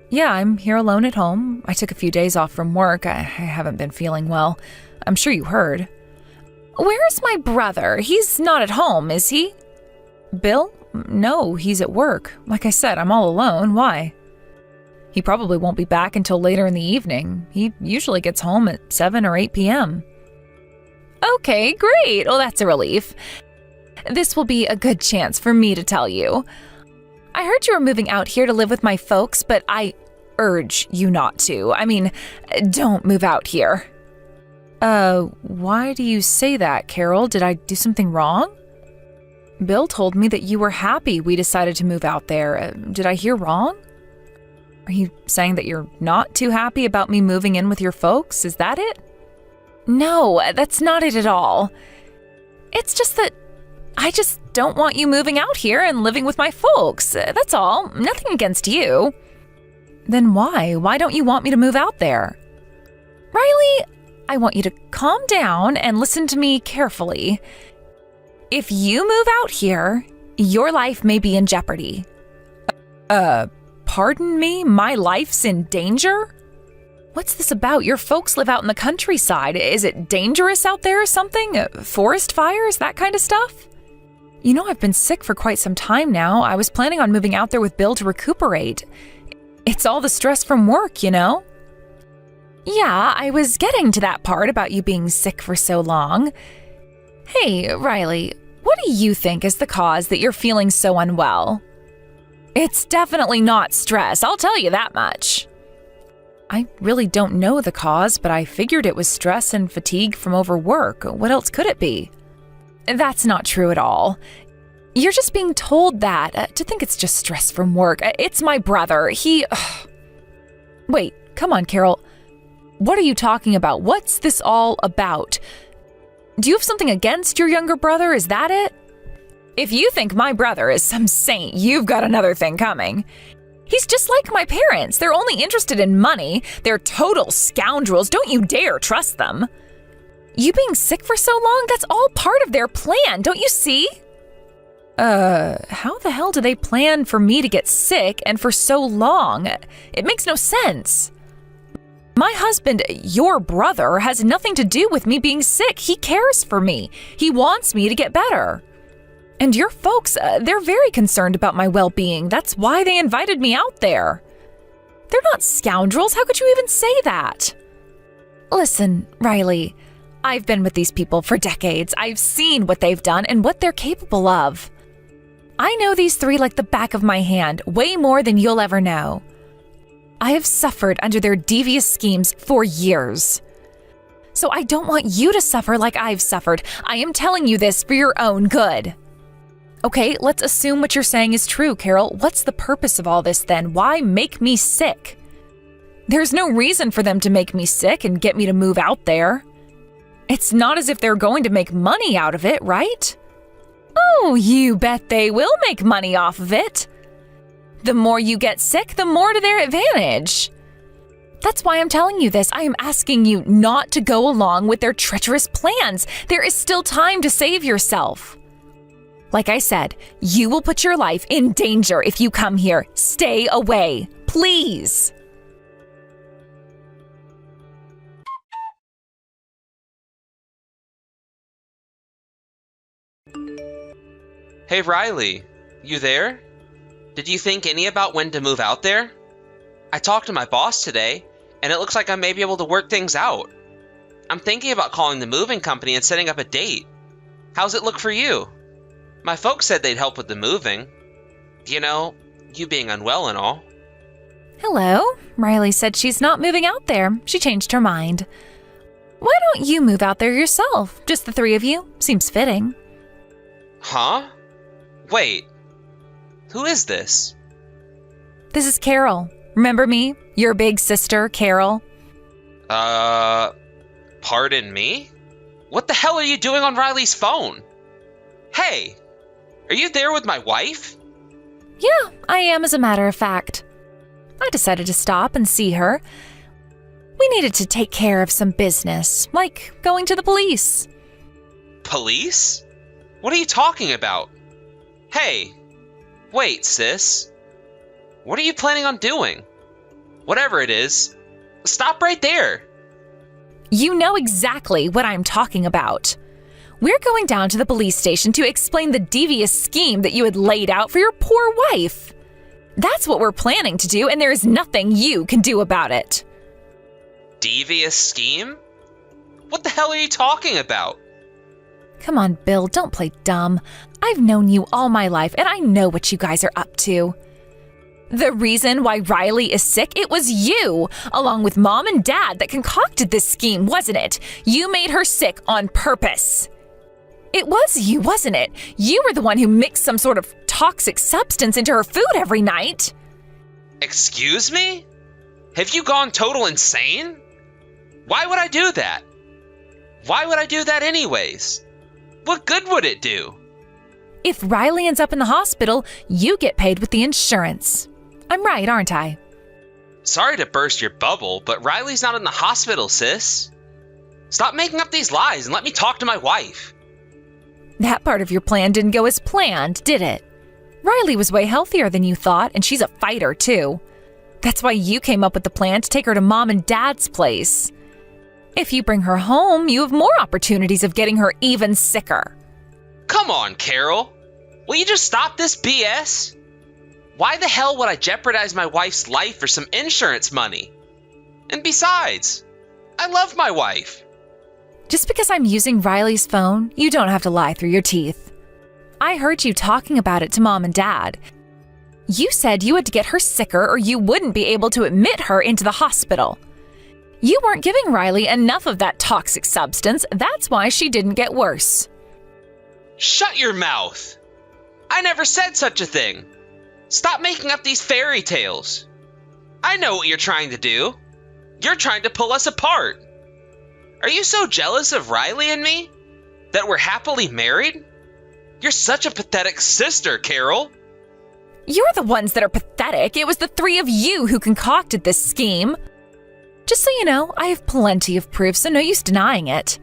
Yeah, I'm here alone at home. I took a few days off from work. I haven't been feeling well. I'm sure you heard. Where's my brother? He's not at home, is he? Bill? No, he's at work. Like I said, I'm all alone. Why? He probably won't be back until later in the evening. He usually gets home at 7 or 8 p.m. Okay, great. Well, that's a relief. This will be a good chance for me to tell you. I heard you were moving out here to live with my folks, but I urge you not to. I mean, don't move out here. Why do you say that, Carol? Did I do something wrong? Bill told me that you were happy we decided to move out there. Did I hear wrong? Are you saying that you're not too happy about me moving in with your folks? Is that it? No, that's not it at all. It's just that I just don't want you moving out here and living with my folks. That's all. Nothing against you. Then why? Why don't you want me to move out there? Riley, I want you to calm down and listen to me carefully. If you move out here, your life may be in jeopardy. Pardon me? My life's in danger? What's this about? Your folks live out in the countryside. Is it dangerous out there or something? Forest fires? That kind of stuff? You know, I've been sick for quite some time now. I was planning on moving out there with Bill to recuperate. It's all the stress from work, you know? Yeah, I was getting to that part about you being sick for so long. Hey, Riley, what do you think is the cause that you're feeling so unwell? It's definitely not stress, I'll tell you that much. I really don't know the cause, but I figured it was stress and fatigue from overwork. What else could it be? That's not true at all. You're just being told that, to think it's just stress from work. It's my brother. Wait, come on, Carol. What are you talking about? What's this all about? Do you have something against your younger brother? Is that it? If you think my brother is some saint, you've got another thing coming. He's just like my parents. They're only interested in money. They're total scoundrels. Don't you dare trust them. You being sick for so long, that's all part of their plan, don't you see? How the hell do they plan for me to get sick and for so long? It makes no sense. My husband, your brother, has nothing to do with me being sick. He cares for me. He wants me to get better. And your folks, they're very concerned about my well-being. That's why they invited me out there. They're not scoundrels. How could you even say that? Listen, Riley, I've been with these people for decades. I've seen what they've done and what they're capable of. I know these three like the back of my hand, way more than you'll ever know. I have suffered under their devious schemes for years. So I don't want you to suffer like I've suffered. I am telling you this for your own good. Okay, let's assume what you're saying is true, Carol. What's the purpose of all this then? Why make me sick? There's no reason for them to make me sick and get me to move out there. It's not as if they're going to make money out of it, right? Oh, you bet they will make money off of it. The more you get sick, the more to their advantage. That's why I'm telling you this. I am asking you not to go along with their treacherous plans. There is still time to save yourself. Like I said, you will put your life in danger if you come here. Stay away, please. Hey Riley, you there? Did you think any about when to move out there? I talked to my boss today, and it looks like I may be able to work things out. I'm thinking about calling the moving company and setting up a date. How's it look for you? My folks said they'd help with the moving. You know, you being unwell and all. Hello. Riley said she's not moving out there. She changed her mind. Why don't you move out there yourself? Just the three of you? Seems fitting. Huh? Wait. Who is this? This is Carol. Remember me? Your big sister, Carol. Pardon me? What the hell are you doing on Riley's phone? Hey, are you there with my wife? Yeah, I am, as a matter of fact. I decided to stop and see her. We needed to take care of some business, like going to the police. Police? What are you talking about? Hey, wait, sis. What are you planning on doing? Whatever it is, stop right there. You know exactly what I'm talking about. We're going down to the police station to explain the devious scheme that you had laid out for your poor wife. That's what we're planning to do, and there is nothing you can do about it. Devious scheme? What the hell are you talking about? Come on, Bill, don't play dumb. I've known you all my life, and I know what you guys are up to. The reason why Riley is sick, it was you, along with Mom and Dad, that concocted this scheme, wasn't it? You made her sick on purpose. It was you, wasn't it? You were the one who mixed some sort of toxic substance into her food every night. Excuse me? Have you gone total insane? Why would I do that? Why would I do that anyways? What good would it do? If Riley ends up in the hospital, you get paid with the insurance. I'm right, aren't I? Sorry to burst your bubble, but Riley's not in the hospital, sis. Stop making up these lies and let me talk to my wife. That part of your plan didn't go as planned, did it? Riley was way healthier than you thought, and she's a fighter, too. That's why you came up with the plan to take her to Mom and Dad's place. If you bring her home, you have more opportunities of getting her even sicker. Come on, Carol. Will you just stop this BS? Why the hell would I jeopardize my wife's life for some insurance money? And besides, I love my wife. Just because I'm using Riley's phone, you don't have to lie through your teeth. I heard you talking about it to Mom and Dad. You said you had to get her sicker or you wouldn't be able to admit her into the hospital. You weren't giving Riley enough of that toxic substance. That's why she didn't get worse. Shut your mouth. I never said such a thing. Stop making up these fairy tales. I know what you're trying to do. You're trying to pull us apart. Are you so jealous of Riley and me that we're happily married? You're such a pathetic sister, Carol. You're the ones that are pathetic. It was the three of you who concocted this scheme. Just so you know, I have plenty of proof, so no use denying it.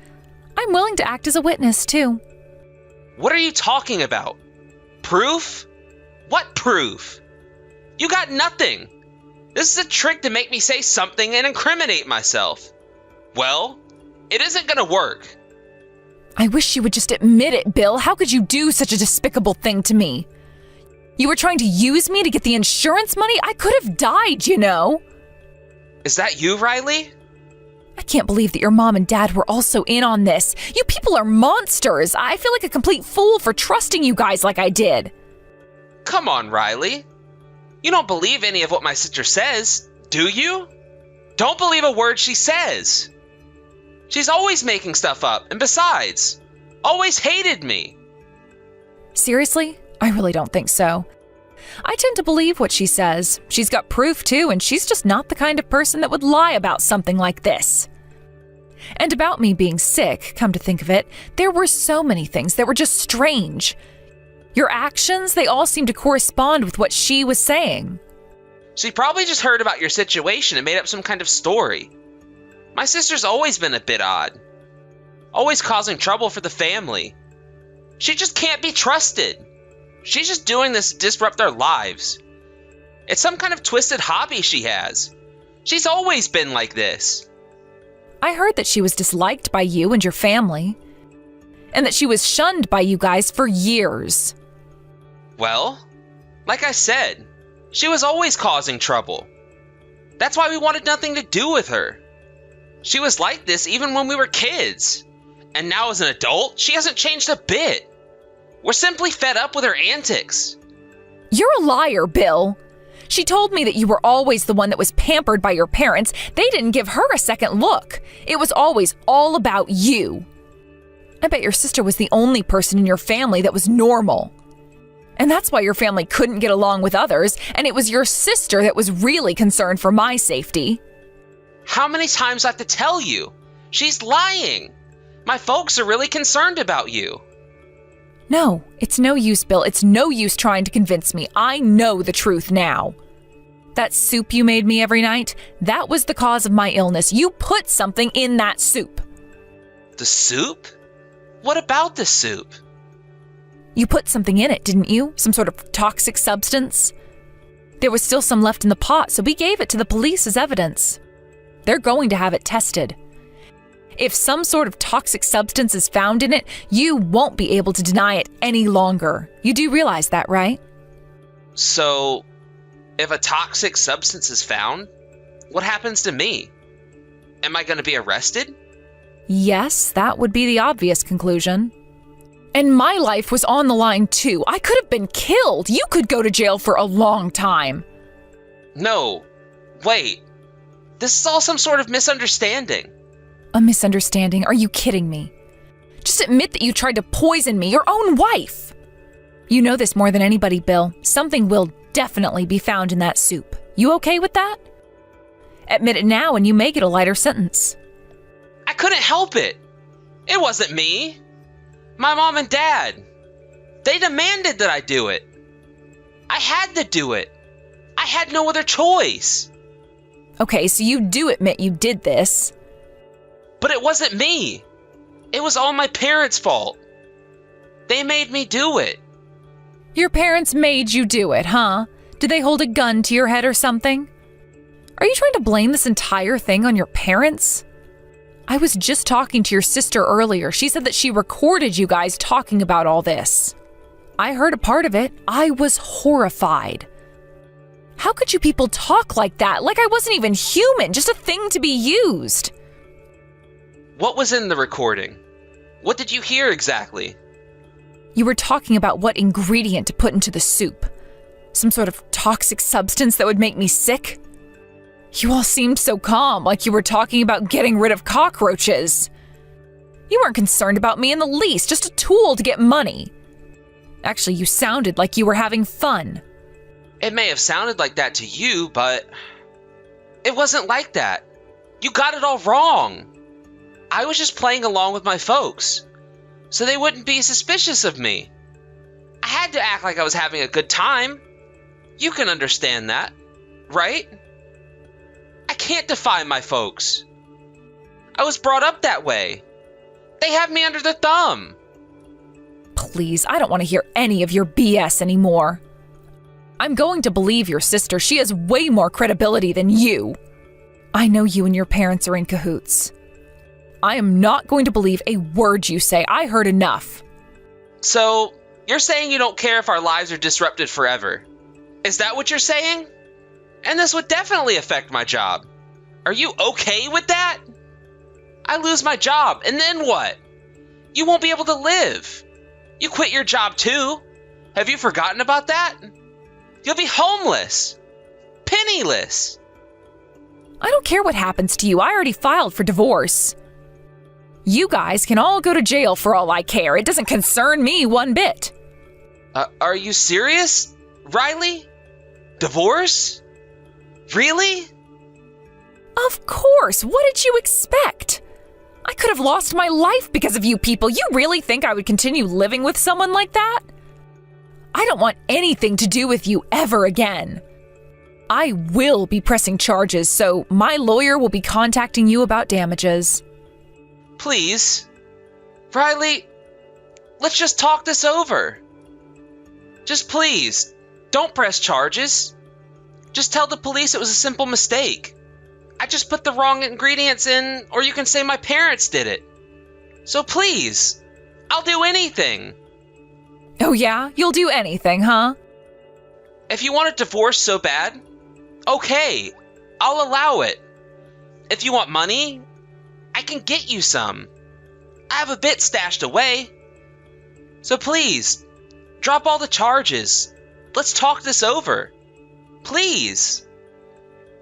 I'm willing to act as a witness, too. What are you talking about? Proof? What proof? You got nothing. This is a trick to make me say something and incriminate myself. Well, it isn't gonna work. I wish you would just admit it, Bill. How could you do such a despicable thing to me? You were trying to use me to get the insurance money? I could have died, you know. Is that you, Riley? I can't believe that your mom and dad were also in on this. You people are monsters. I feel like a complete fool for trusting you guys like I did. Come on, Riley. You don't believe any of what my sister says, do you? Don't believe a word she says. She's always making stuff up, and besides, always hated me. Seriously? I really don't think so. I tend to believe what she says. She's got proof too, and she's just not the kind of person that would lie about something like this. And about me being sick, come to think of it, there were so many things that were just strange. Your actions, they all seem to correspond with what she was saying. She probably just heard about your situation and made up some kind of story. My sister's always been a bit odd. Always causing trouble for the family. She just can't be trusted. She's just doing this to disrupt our lives. It's some kind of twisted hobby she has. She's always been like this. I heard that she was disliked by you and your family, and that she was shunned by you guys for years. Well, like I said, she was always causing trouble. That's why we wanted nothing to do with her. She was like this even when we were kids. And now as an adult, she hasn't changed a bit. We're simply fed up with her antics. You're a liar, Bill. She told me that you were always the one that was pampered by your parents. They didn't give her a second look. It was always all about you. I bet your sister was the only person in your family that was normal. And that's why your family couldn't get along with others, and it was your sister that was really concerned for my safety. How many times do I have to tell you? She's lying. My folks are really concerned about you. No, it's no use, Bill. It's no use trying to convince me. I know the truth now. That soup you made me every night, that was the cause of my illness. You put something in that soup. The soup? What about the soup? You put something in it, didn't you? Some sort of toxic substance? There was still some left in the pot, so we gave it to the police as evidence. They're going to have it tested. If some sort of toxic substance is found in it, you won't be able to deny it any longer. You do realize that, right? So, if a toxic substance is found, what happens to me? Am I going to be arrested? Yes, that would be the obvious conclusion. And my life was on the line too. I could have been killed. You could go to jail for a long time. No, wait. This is all some sort of misunderstanding. A misunderstanding? Are you kidding me? Just admit that you tried to poison me, your own wife. You know this more than anybody, Bill. Something will definitely be found in that soup. You okay with that? Admit it now and you may get a lighter sentence. I couldn't help it. It wasn't me. My mom and dad. They demanded that I do it. I had to do it. I had no other choice. Okay, so you do admit you did this. But it wasn't me. It was all my parents' fault. They made me do it. Your parents made you do it, huh? Did they hold a gun to your head or something? Are you trying to blame this entire thing on your parents? I was just talking to your sister earlier. She said that she recorded you guys talking about all this. I heard a part of it. I was horrified. How could you people talk like that? Like I wasn't even human, just a thing to be used. What was in the recording? What did you hear exactly? You were talking about what ingredient to put into the soup. Some sort of toxic substance that would make me sick? You all seemed so calm, like you were talking about getting rid of cockroaches. You weren't concerned about me in the least, just a tool to get money. Actually, you sounded like you were having fun. It may have sounded like that to you, but it wasn't like that. You got it all wrong. I was just playing along with my folks, so they wouldn't be suspicious of me. had to act like I was having a good time. You can understand that, right? I can't defy my folks. I was brought up that way. They have me under their thumb. Please, I don't want to hear any of your BS anymore. I'm going to believe your sister. She has way more credibility than you. I know you and your parents are in cahoots. I am not going to believe a word you say. I heard enough. So, you're saying you don't care if our lives are disrupted forever? Is that what you're saying? And this would definitely affect my job. Are you okay with that? I lose my job, and then what? You won't be able to live. You quit your job too. Have you forgotten about that? You'll be homeless. Penniless. I don't care what happens to you. I already filed for divorce. You guys can all go to jail for all I care. It doesn't concern me one bit. Are you serious, Riley? Divorce? Really? Of course. What did you expect? I could have lost my life because of you people. You really think I would continue living with someone like that? I don't want anything to do with you ever again. I will be pressing charges, so my lawyer will be contacting you about damages. Please. Riley, let's just talk this over. Just please, don't press charges. Just tell the police it was a simple mistake. I just put the wrong ingredients in, or you can say my parents did it. So please, I'll do anything. Oh yeah? You'll do anything, huh? If you want a divorce so bad, okay, I'll allow it. If you want money, I can get you some. I have a bit stashed away. So please, drop all the charges. Let's talk this over. Please.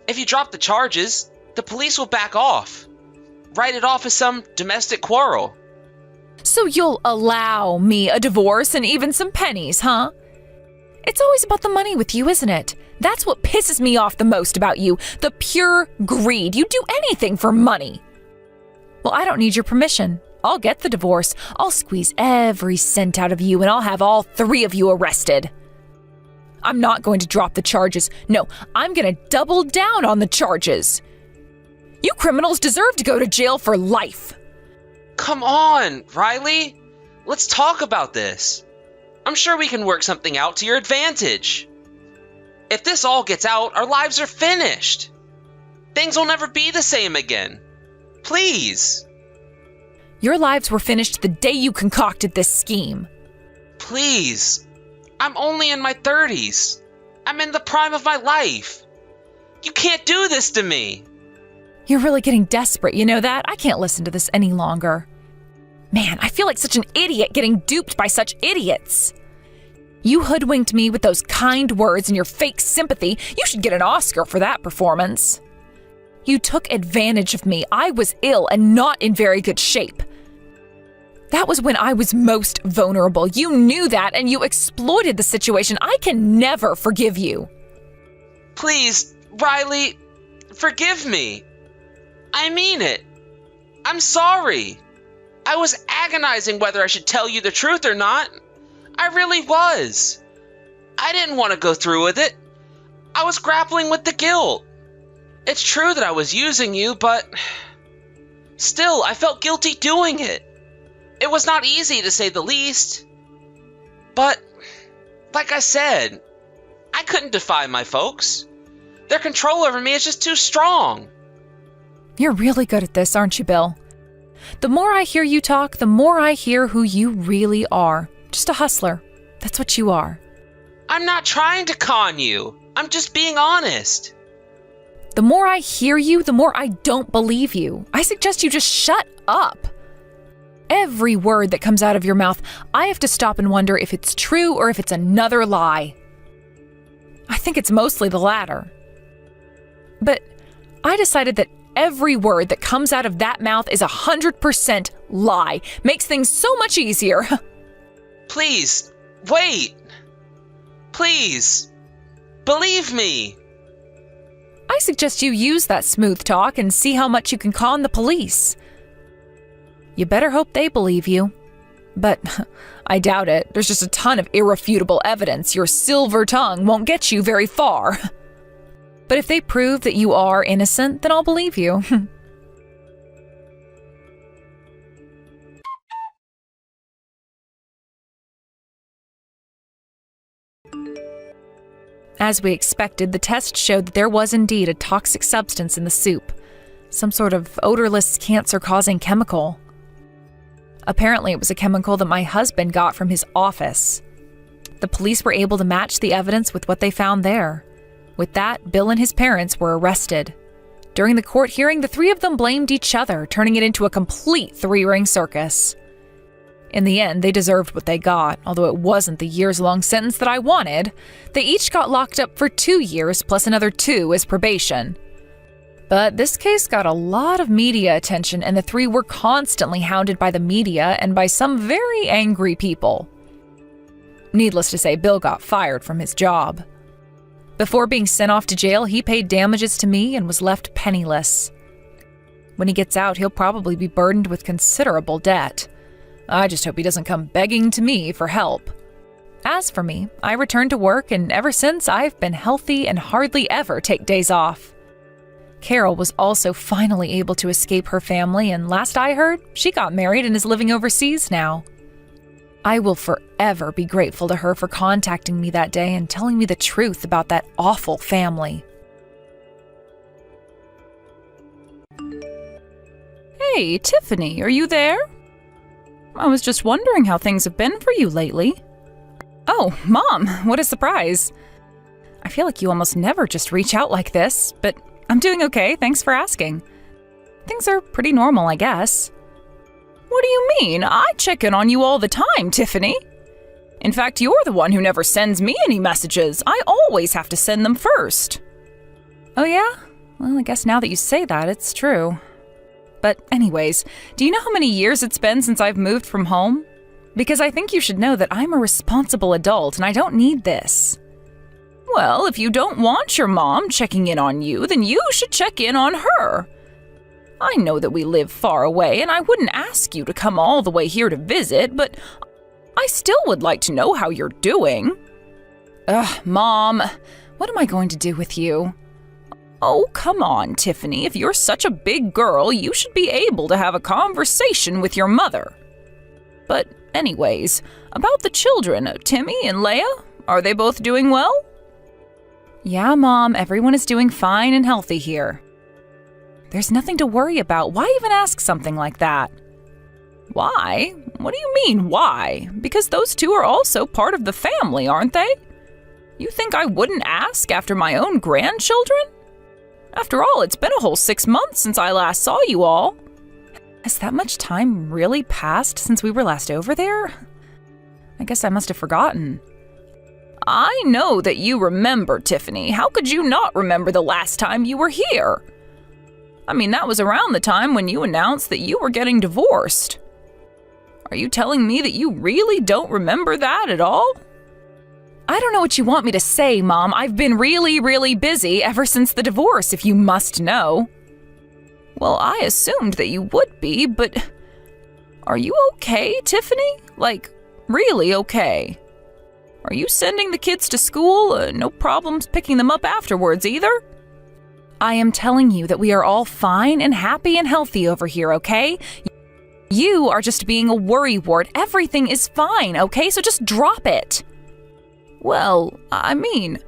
If you drop the charges, the police will back off. Write it off as some domestic quarrel. So you'll allow me a divorce and even some pennies, huh? It's always about the money with you, isn't it? That's what pisses me off the most about you, the pure greed. You do anything for money. Well, I don't need your permission. I'll get the divorce. I'll squeeze every cent out of you and I'll have all 3 of you arrested. I'm not going to drop the charges. No, I'm going to double down on the charges. You criminals deserve to go to jail for life. Come on, Riley. Let's talk about this. I'm sure we can work something out to your advantage. If this all gets out, our lives are finished. Things will never be the same again. Please. Your lives were finished the day you concocted this scheme. Please. I'm only in my 30s. I'm in the prime of my life. You can't do this to me. You're really getting desperate, you know that? I can't listen to this any longer. Man, I feel like such an idiot getting duped by such idiots. You hoodwinked me with those kind words and your fake sympathy. You should get an Oscar for that performance. You took advantage of me. I was ill and not in very good shape. That was when I was most vulnerable. You knew that and you exploited the situation. I can never forgive you. Please, Riley, forgive me. I mean it. I'm sorry. I was agonizing whether I should tell you the truth or not. I really was. I didn't want to go through with it. I was grappling with the guilt. It's true that I was using you, but still, I felt guilty doing it. It was not easy, to say the least. But, like I said, I couldn't defy my folks. Their control over me is just too strong. You're really good at this, aren't you, Bill? The more I hear you talk, the more I hear who you really are. Just a hustler. That's what you are. I'm not trying to con you. I'm just being honest. The more I hear you, the more I don't believe you. I suggest you just shut up. Every word that comes out of your mouth, I have to stop and wonder if it's true or if it's another lie. I think it's mostly the latter. But I decided that every word that comes out of that mouth is 100% lie. Makes things so much easier. Please, wait. Please, believe me. I suggest you use that smooth talk and see how much you can con the police. You better hope they believe you. But I doubt it. There's just a ton of irrefutable evidence. Your silver tongue won't get you very far. But if they prove that you are innocent, then I'll believe you. As we expected, the test showed that there was indeed a toxic substance in the soup, some sort of odorless, cancer-causing chemical. Apparently, it was a chemical that my husband got from his office. The police were able to match the evidence with what they found there. With that, Bill and his parents were arrested. During the court hearing, the three of them blamed each other, turning it into a complete three-ring circus. In the end, they deserved what they got, although it wasn't the years-long sentence that I wanted. They each got locked up for 2 years plus another 2 as probation. But this case got a lot of media attention, and the three were constantly hounded by the media and by some very angry people. Needless to say, Bill got fired from his job. Before being sent off to jail, he paid damages to me and was left penniless. When he gets out, he'll probably be burdened with considerable debt. I just hope he doesn't come begging to me for help. As for me, I returned to work, and ever since I've been healthy and hardly ever take days off. Carol was also finally able to escape her family, and last I heard, she got married and is living overseas now. I will forever be grateful to her for contacting me that day and telling me the truth about that awful family. Hey, Tiffany, are you there? I was just wondering how things have been for you lately. Oh, Mom, what a surprise. I feel like you almost never just reach out like this, but I'm doing okay, thanks for asking. Things are pretty normal, I guess. What do you mean? I check in on you all the time, Tiffany. In fact, you're the one who never sends me any messages. I always have to send them first. Oh yeah? Well, I guess now that you say that, it's true. But anyways, do you know how many years it's been since I've moved from home? Because I think you should know that I'm a responsible adult and I don't need this. Well, if you don't want your mom checking in on you, then you should check in on her. I know that we live far away and I wouldn't ask you to come all the way here to visit, but I still would like to know how you're doing. Ugh, Mom, what am I going to do with you? Oh, come on, Tiffany. If you're such a big girl, you should be able to have a conversation with your mother. But anyways, about the children, Timmy and Leia, are they both doing well? Yeah, Mom, everyone is doing fine and healthy here. There's nothing to worry about. Why even ask something like that? Why? What do you mean, why? Because those two are also part of the family, aren't they? You think I wouldn't ask after my own grandchildren? After all, it's been a whole 6 months since I last saw you all. Has that much time really passed since we were last over there? I guess I must have forgotten. I know that you remember, Tiffany. How could you not remember the last time you were here? I mean, that was around the time when you announced that you were getting divorced. Are you telling me that you really don't remember that at all? I don't know what you want me to say, Mom. I've been really, really busy ever since the divorce, if you must know. Well, I assumed that you would be, but are you okay, Tiffany? Like, really okay? Are you sending the kids to school? No problems picking them up afterwards either? I am telling you that we are all fine and happy and healthy over here, okay? You are just being a worrywart. Everything is fine, okay? So just drop it. Well, I mean,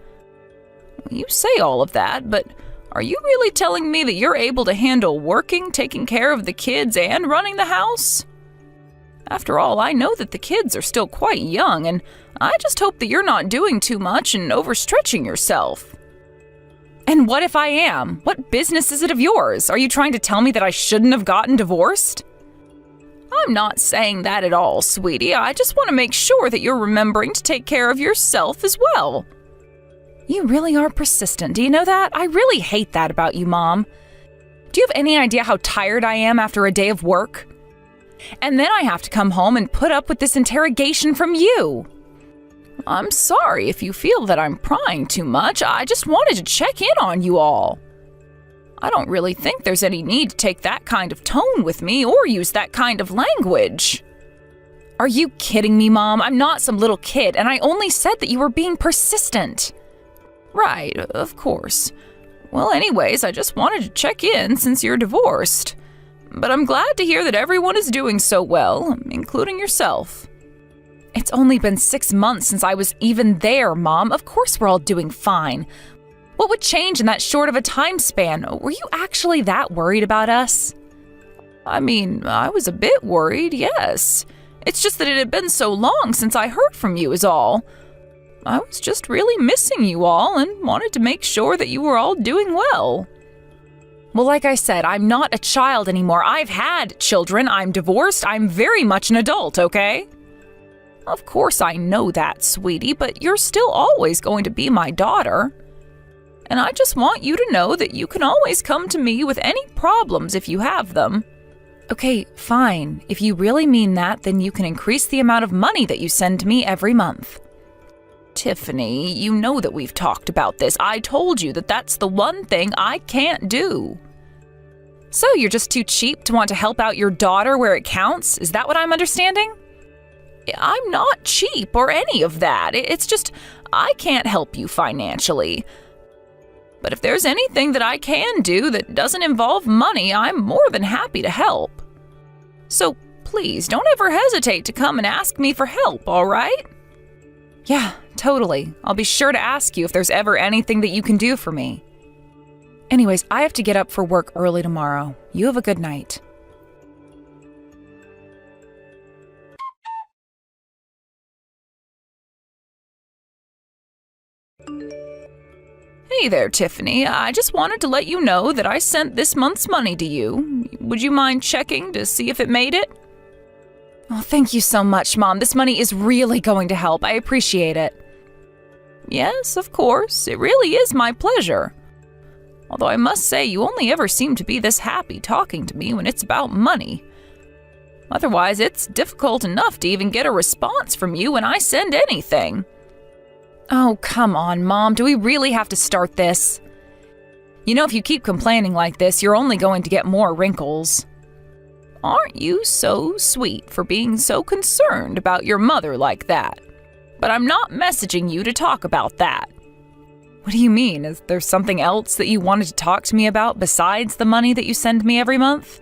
you say all of that, but are you really telling me that you're able to handle working, taking care of the kids, and running the house? After all, I know that the kids are still quite young, and I just hope that you're not doing too much and overstretching yourself. And what if I am? What business is it of yours? Are you trying to tell me that I shouldn't have gotten divorced? I'm not saying that at all, sweetie. I just want to make sure that you're remembering to take care of yourself as well. You really are persistent, do you know that? I really hate that about you, Mom. Do you have any idea how tired I am after a day of work? And then I have to come home and put up with this interrogation from you. I'm sorry if you feel that I'm prying too much. I just wanted to check in on you all. I don't really think there's any need to take that kind of tone with me or use that kind of language. Are you kidding me, Mom? I'm not some little kid, and I only said that you were being persistent. Right, of course. Well, anyways, I just wanted to check in since you're divorced. But I'm glad to hear that everyone is doing so well, including yourself. It's only been 6 months since I was even there, Mom. Of course we're all doing fine. What would change in that short of a time span? Were you actually that worried about us? I mean, I was a bit worried, yes. It's just that it had been so long since I heard from you is all. I was just really missing you all and wanted to make sure that you were all doing well. Well, like I said, I'm not a child anymore. I've had children. I'm divorced. I'm very much an adult, okay? Of course I know that, sweetie, but you're still always going to be my daughter. And I just want you to know that you can always come to me with any problems if you have them. Okay, fine. If you really mean that, then you can increase the amount of money that you send to me every month. Tiffany, you know that we've talked about this. I told you that that's the one thing I can't do. So you're just too cheap to want to help out your daughter where it counts? Is that what I'm understanding? I'm not cheap or any of that. It's just I can't help you financially. But if there's anything that I can do that doesn't involve money, I'm more than happy to help. So please don't ever hesitate to come and ask me for help, all right? Yeah, totally. I'll be sure to ask you if there's ever anything that you can do for me. Anyways, I have to get up for work early tomorrow. You have a good night. Hey there, Tiffany. I just wanted to let you know that I sent this month's money to you. Would you mind checking to see if it made it? Oh, thank you so much, Mom. This money is really going to help. I appreciate it. Yes, of course. It really is my pleasure. Although I must say, you only ever seem to be this happy talking to me when it's about money. Otherwise, it's difficult enough to even get a response from you when I send anything. Oh, come on, Mom. Do we really have to start this? You know, if you keep complaining like this, you're only going to get more wrinkles. Aren't you so sweet for being so concerned about your mother like that? But I'm not messaging you to talk about that. What do you mean? Is there something else that you wanted to talk to me about besides the money that you send me every month?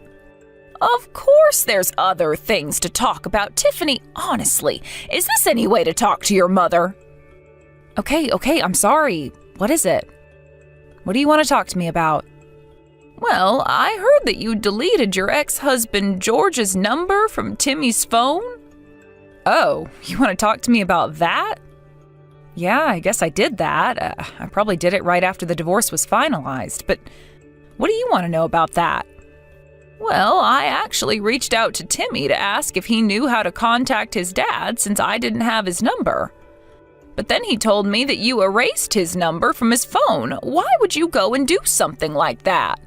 Of course there's other things to talk about, Tiffany. Honestly, is this any way to talk to your mother? Okay, I'm sorry. What is it? What do you want to talk to me about? Well, I heard that you deleted your ex-husband George's number from Timmy's phone. Oh, you want to talk to me about that? Yeah, I guess I did that. I probably did it right after the divorce was finalized, but what do you want to know about that? Well, I actually reached out to Timmy to ask if he knew how to contact his dad since I didn't have his number. But then he told me that you erased his number from his phone. Why would you go and do something like that?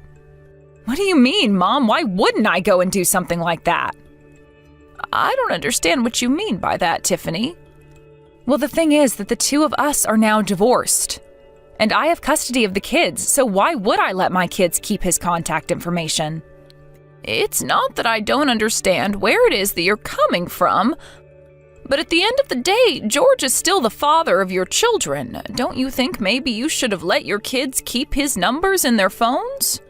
What do you mean, Mom? Why wouldn't I go and do something like that? I don't understand what you mean by that, Tiffany. Well, the thing is that the two of us are now divorced. And I have custody of the kids, so why would I let my kids keep his contact information? It's not that I don't understand where it is that you're coming from, but at the end of the day, George is still the father of your children. Don't you think maybe you should have let your kids keep his numbers in their phones?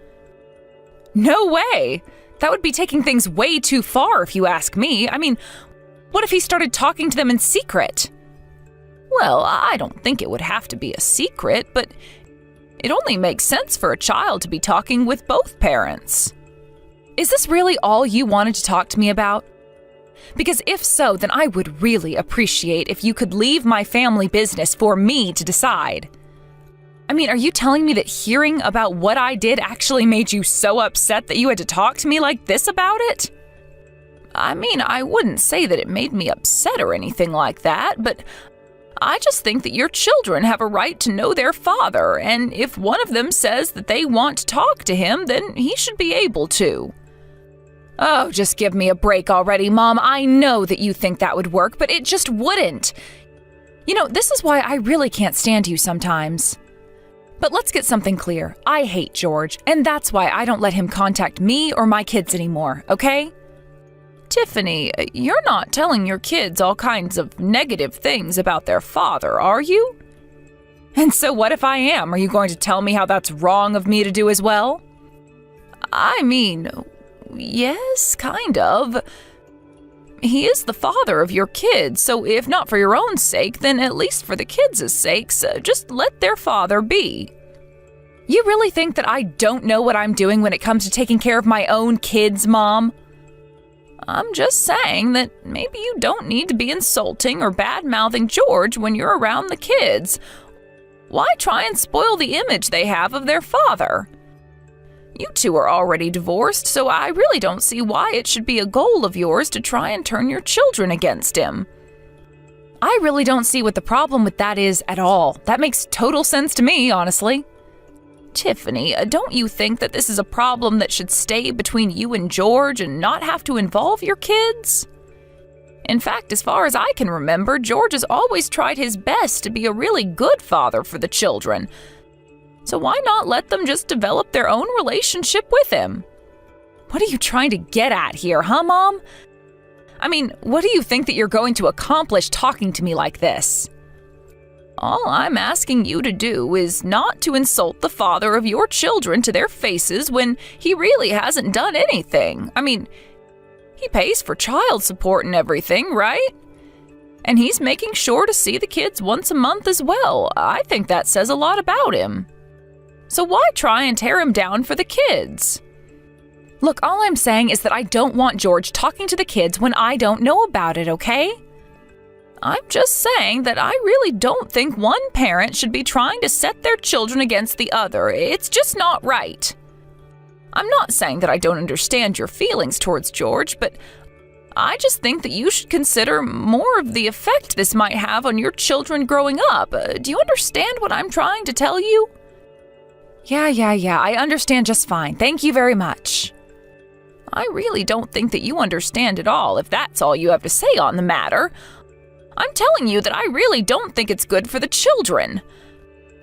No way! That would be taking things way too far if you ask me. I mean, what if he started talking to them in secret? Well, I don't think it would have to be a secret, but it only makes sense for a child to be talking with both parents. Is this really all you wanted to talk to me about? Because if so, then I would really appreciate if you could leave my family business for me to decide. I mean, are you telling me that hearing about what I did actually made you so upset that you had to talk to me like this about it? I mean, I wouldn't say that it made me upset or anything like that, but I just think that your children have a right to know their father, and if one of them says that they want to talk to him, then he should be able to. Oh, just give me a break already, Mom. I know that you think that would work, but it just wouldn't. You know, this is why I really can't stand you sometimes. But let's get something clear. I hate George, and that's why I don't let him contact me or my kids anymore, okay? Tiffany, you're not telling your kids all kinds of negative things about their father, are you? And so what if I am? Are you going to tell me how that's wrong of me to do as well? I mean, yes, kind of. He is the father of your kids, so if not for your own sake, then at least for the kids' sakes, just let their father be. You really think that I don't know what I'm doing when it comes to taking care of my own kids, Mom? I'm just saying that maybe you don't need to be insulting or bad-mouthing George when you're around the kids. Why try and spoil the image they have of their father? You two are already divorced, so I really don't see why it should be a goal of yours to try and turn your children against him. I really don't see what the problem with that is at all. That makes total sense to me, honestly. Tiffany, don't you think that this is a problem that should stay between you and George and not have to involve your kids? In fact, as far as I can remember, George has always tried his best to be a really good father for the children. So why not let them just develop their own relationship with him? What are you trying to get at here, huh, Mom? I mean, what do you think that you're going to accomplish talking to me like this? All I'm asking you to do is not to insult the father of your children to their faces when he really hasn't done anything. I mean, he pays for child support and everything, right? And he's making sure to see the kids once a month as well. I think that says a lot about him. So why try and tear him down for the kids? Look, all I'm saying is that I don't want George talking to the kids when I don't know about it, okay? I'm just saying that I really don't think one parent should be trying to set their children against the other. It's just not right. I'm not saying that I don't understand your feelings towards George, but I just think that you should consider more of the effect this might have on your children growing up. Do you understand what I'm trying to tell you? Yeah, I understand just fine. Thank you very much. I really don't think that you understand at all, if that's all you have to say on the matter. I'm telling you that I really don't think it's good for the children.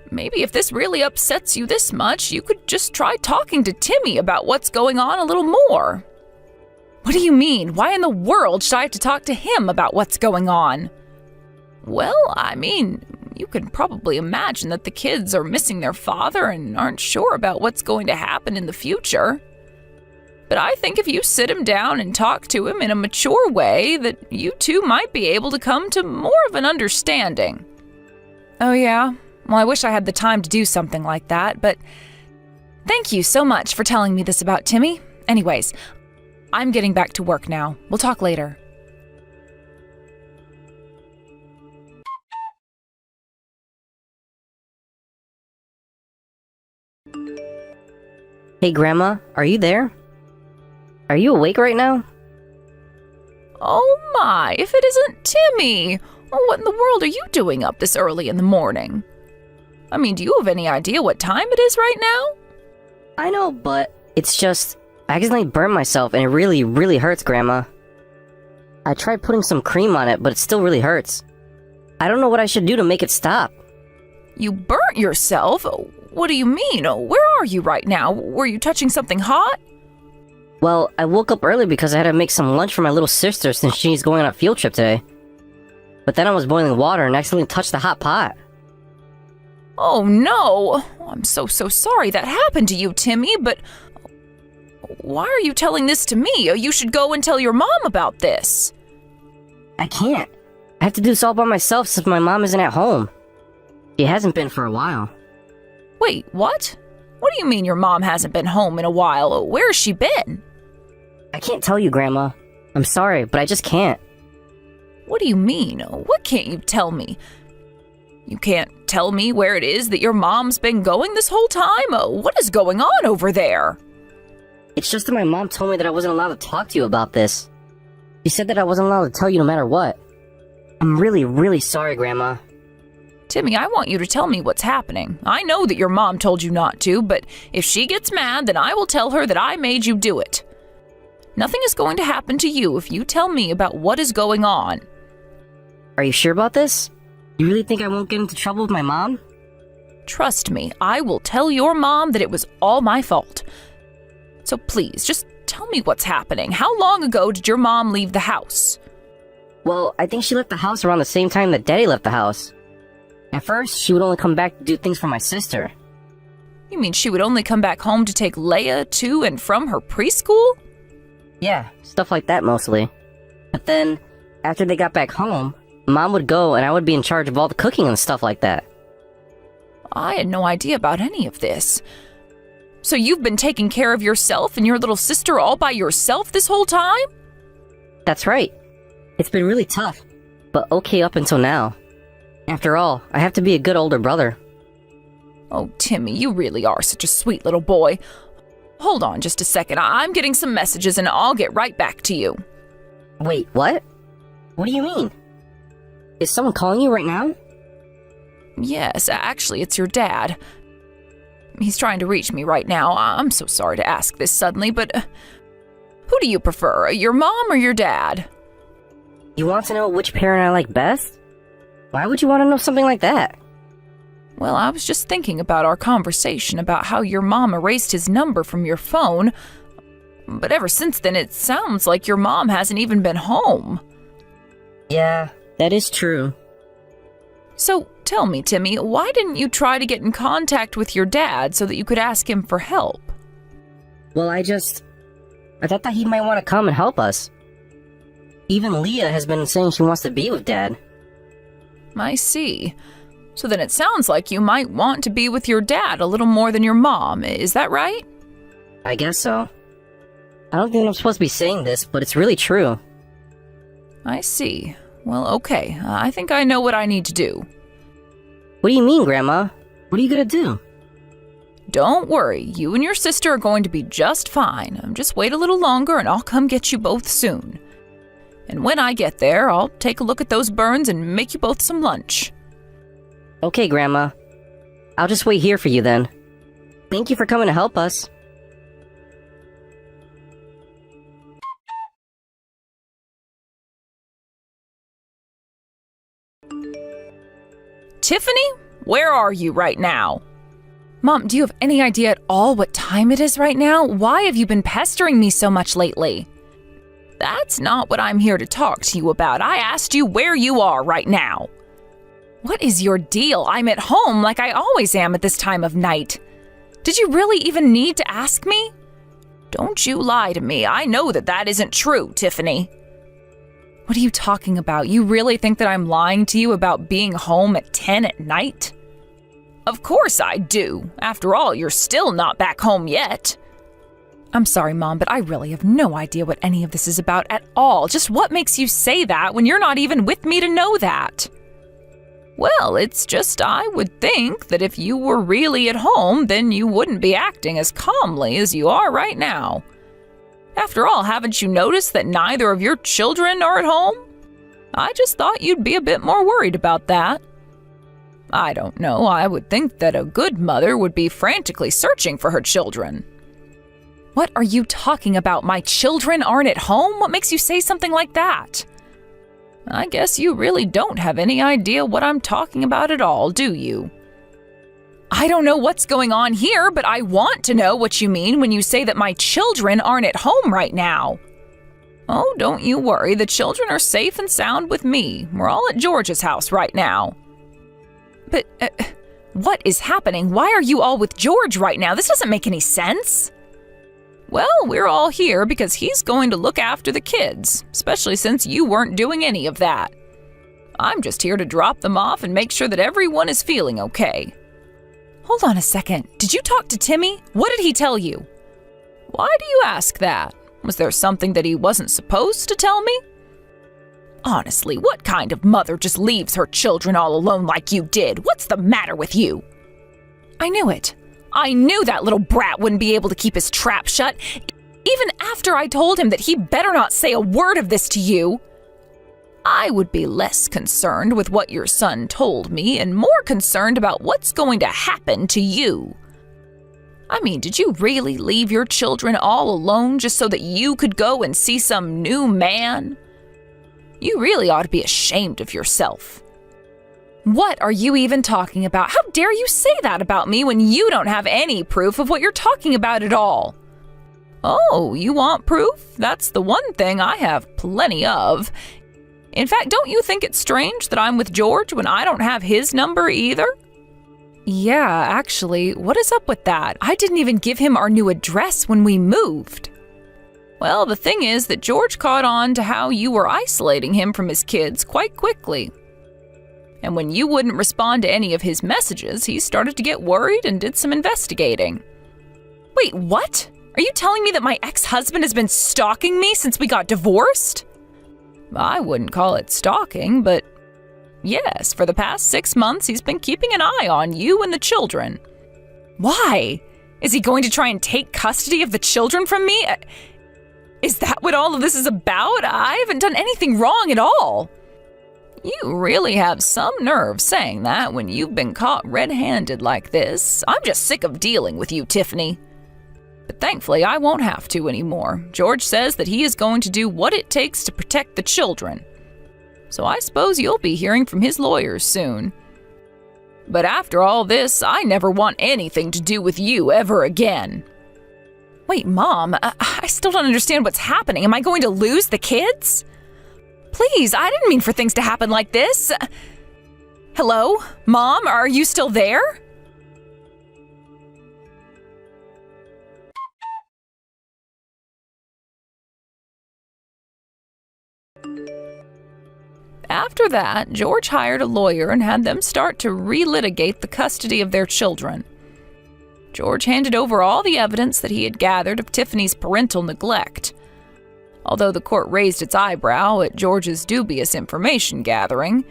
Maybe if this really upsets you this much, you could just try talking to Timmy about what's going on a little more. What do you mean? Why in the world should I have to talk to him about what's going on? Well, I mean, you can probably imagine that the kids are missing their father and aren't sure about what's going to happen in the future. But I think if you sit him down and talk to him in a mature way, that you two might be able to come to more of an understanding. Oh yeah? Well, I wish I had the time to do something like that, but thank you so much for telling me this about Timmy. Anyways, I'm getting back to work now. We'll talk later. Hey, Grandma, are you there? Are you awake right now? Oh my, if it isn't Timmy! What in the world are you doing up this early in the morning? I mean, do you have any idea what time it is right now? I know, but it's just, I accidentally burned myself and it really, really hurts, Grandma. I tried putting some cream on it, but it still really hurts. I don't know what I should do to make it stop. You burnt yourself? What do you mean? Where are you right now? Were you touching something hot? Well, I woke up early because I had to make some lunch for my little sister since she's going on a field trip today. But then I was boiling water and accidentally touched the hot pot. Oh no! I'm so sorry that happened to you, Timmy, but why are you telling this to me? You should go and tell your mom about this. I can't. I have to do this all by myself since my mom isn't at home. She hasn't been for a while. Wait, what? What do you mean your mom hasn't been home in a while? Where has she been? I can't tell you, Grandma. I'm sorry, but I just can't. What do you mean? What can't you tell me? You can't tell me where it is that your mom's been going this whole time? What is going on over there? It's just that my mom told me that I wasn't allowed to talk to you about this. She said that I wasn't allowed to tell you no matter what. I'm really, really sorry, Grandma. Timmy, I want you to tell me what's happening. I know that your mom told you not to, but if she gets mad, then I will tell her that I made you do it. Nothing is going to happen to you if you tell me about what is going on. Are you sure about this? You really think I won't get into trouble with my mom? Trust me, I will tell your mom that it was all my fault. So please, just tell me what's happening. How long ago did your mom leave the house? Well, I think she left the house around the same time that Daddy left the house. At first, she would only come back to do things for my sister. You mean she would only come back home to take Leia to and from her preschool? Yeah, stuff like that mostly. But then, after they got back home, Mom would go and I would be in charge of all the cooking and stuff like that. I had no idea about any of this. So you've been taking care of yourself and your little sister all by yourself this whole time? That's right. It's been really tough, but okay up until now. After all, I have to be a good older brother. Oh, Timmy, you really are such a sweet little boy. Hold on just a second. I'm getting some messages and I'll get right back to you. Wait, what? What do you mean? Is someone calling you right now? Yes, actually, it's your dad. He's trying to reach me right now. I'm so sorry to ask this suddenly, but who do you prefer, your mom or your dad? You want to know which parent I like best? Why would you want to know something like that? Well, I was just thinking about our conversation about how your mom erased his number from your phone, but ever since then it sounds like your mom hasn't even been home. Yeah, that is true. So, tell me, Timmy, why didn't you try to get in contact with your dad so that you could ask him for help? Well, I thought that he might want to come and help us. Even Leah has been saying she wants to be with Dad. I see. So then it sounds like you might want to be with your dad a little more than your mom, is that right? I guess so. I don't think I'm supposed to be saying this, but it's really true. I see. Well, okay. I think I know what I need to do. What do you mean, Grandma? What are you gonna do? Don't worry. You and your sister are going to be just fine. Just wait a little longer and I'll come get you both soon. And when I get there, I'll take a look at those burns and make you both some lunch. Okay, Grandma. I'll just wait here for you then. Thank you for coming to help us. Tiffany, where are you right now? Mom, do you have any idea at all what time it is right now? Why have you been pestering me so much lately? That's not what I'm here to talk to you about. I asked you where you are right now. What is your deal? I'm at home like I always am at this time of night. Did you really even need to ask me? Don't you lie to me. I know that isn't true, Tiffany. What are you talking about? You really think that I'm lying to you about being home at 10 at night? Of course I do. After all, you're still not back home yet. I'm sorry, Mom, but I really have no idea what any of this is about at all. Just what makes you say that when you're not even with me to know that? Well, it's just I would think that if you were really at home, then you wouldn't be acting as calmly as you are right now. After all, haven't you noticed that neither of your children are at home? I just thought you'd be a bit more worried about that. I don't know, I would think that a good mother would be frantically searching for her children. What are you talking about? My children aren't at home? What makes you say something like that? I guess you really don't have any idea what I'm talking about at all, do you? I don't know what's going on here, but I want to know what you mean when you say that my children aren't at home right now. Oh, don't you worry, the children are safe and sound with me. We're all at George's house right now. But, what is happening? Why are you all with George right now? This doesn't make any sense. Well, we're all here because he's going to look after the kids, especially since you weren't doing any of that. I'm just here to drop them off and make sure that everyone is feeling okay. Hold on a second. Did you talk to Timmy? What did he tell you? Why do you ask that? Was there something that he wasn't supposed to tell me? Honestly, what kind of mother just leaves her children all alone like you did? What's the matter with you? I knew it. I knew that little brat wouldn't be able to keep his trap shut, even after I told him that he better not say a word of this to you. I would be less concerned with what your son told me and more concerned about what's going to happen to you. I mean, did you really leave your children all alone just so that you could go and see some new man? You really ought to be ashamed of yourself. What are you even talking about? How dare you say that about me when you don't have any proof of what you're talking about at all? Oh, you want proof? That's the one thing I have plenty of. In fact, don't you think it's strange that I'm with George when I don't have his number either? Yeah, actually, what is up with that? I didn't even give him our new address when we moved. Well, the thing is that George caught on to how you were isolating him from his kids quite quickly. And when you wouldn't respond to any of his messages, he started to get worried and did some investigating. Wait, what? Are you telling me that my ex-husband has been stalking me since we got divorced? I wouldn't call it stalking, but yes, for the past 6 months he's been keeping an eye on you and the children. Why? Is he going to try and take custody of the children from me? Is that what all of this is about? I haven't done anything wrong at all. You really have some nerve saying that when you've been caught red-handed like this. I'm just sick of dealing with you, Tiffany. But thankfully, I won't have to anymore. George says that he is going to do what it takes to protect the children. So I suppose you'll be hearing from his lawyers soon. But after all this, I never want anything to do with you ever again. Wait, Mom, I still don't understand what's happening. Am I going to lose the kids? Please, I didn't mean for things to happen like this. Hello? Mom, are you still there? After that, George hired a lawyer and had them start to relitigate the custody of their children. George handed over all the evidence that he had gathered of Tiffany's parental neglect. Although the court raised its eyebrow at George's dubious information gathering,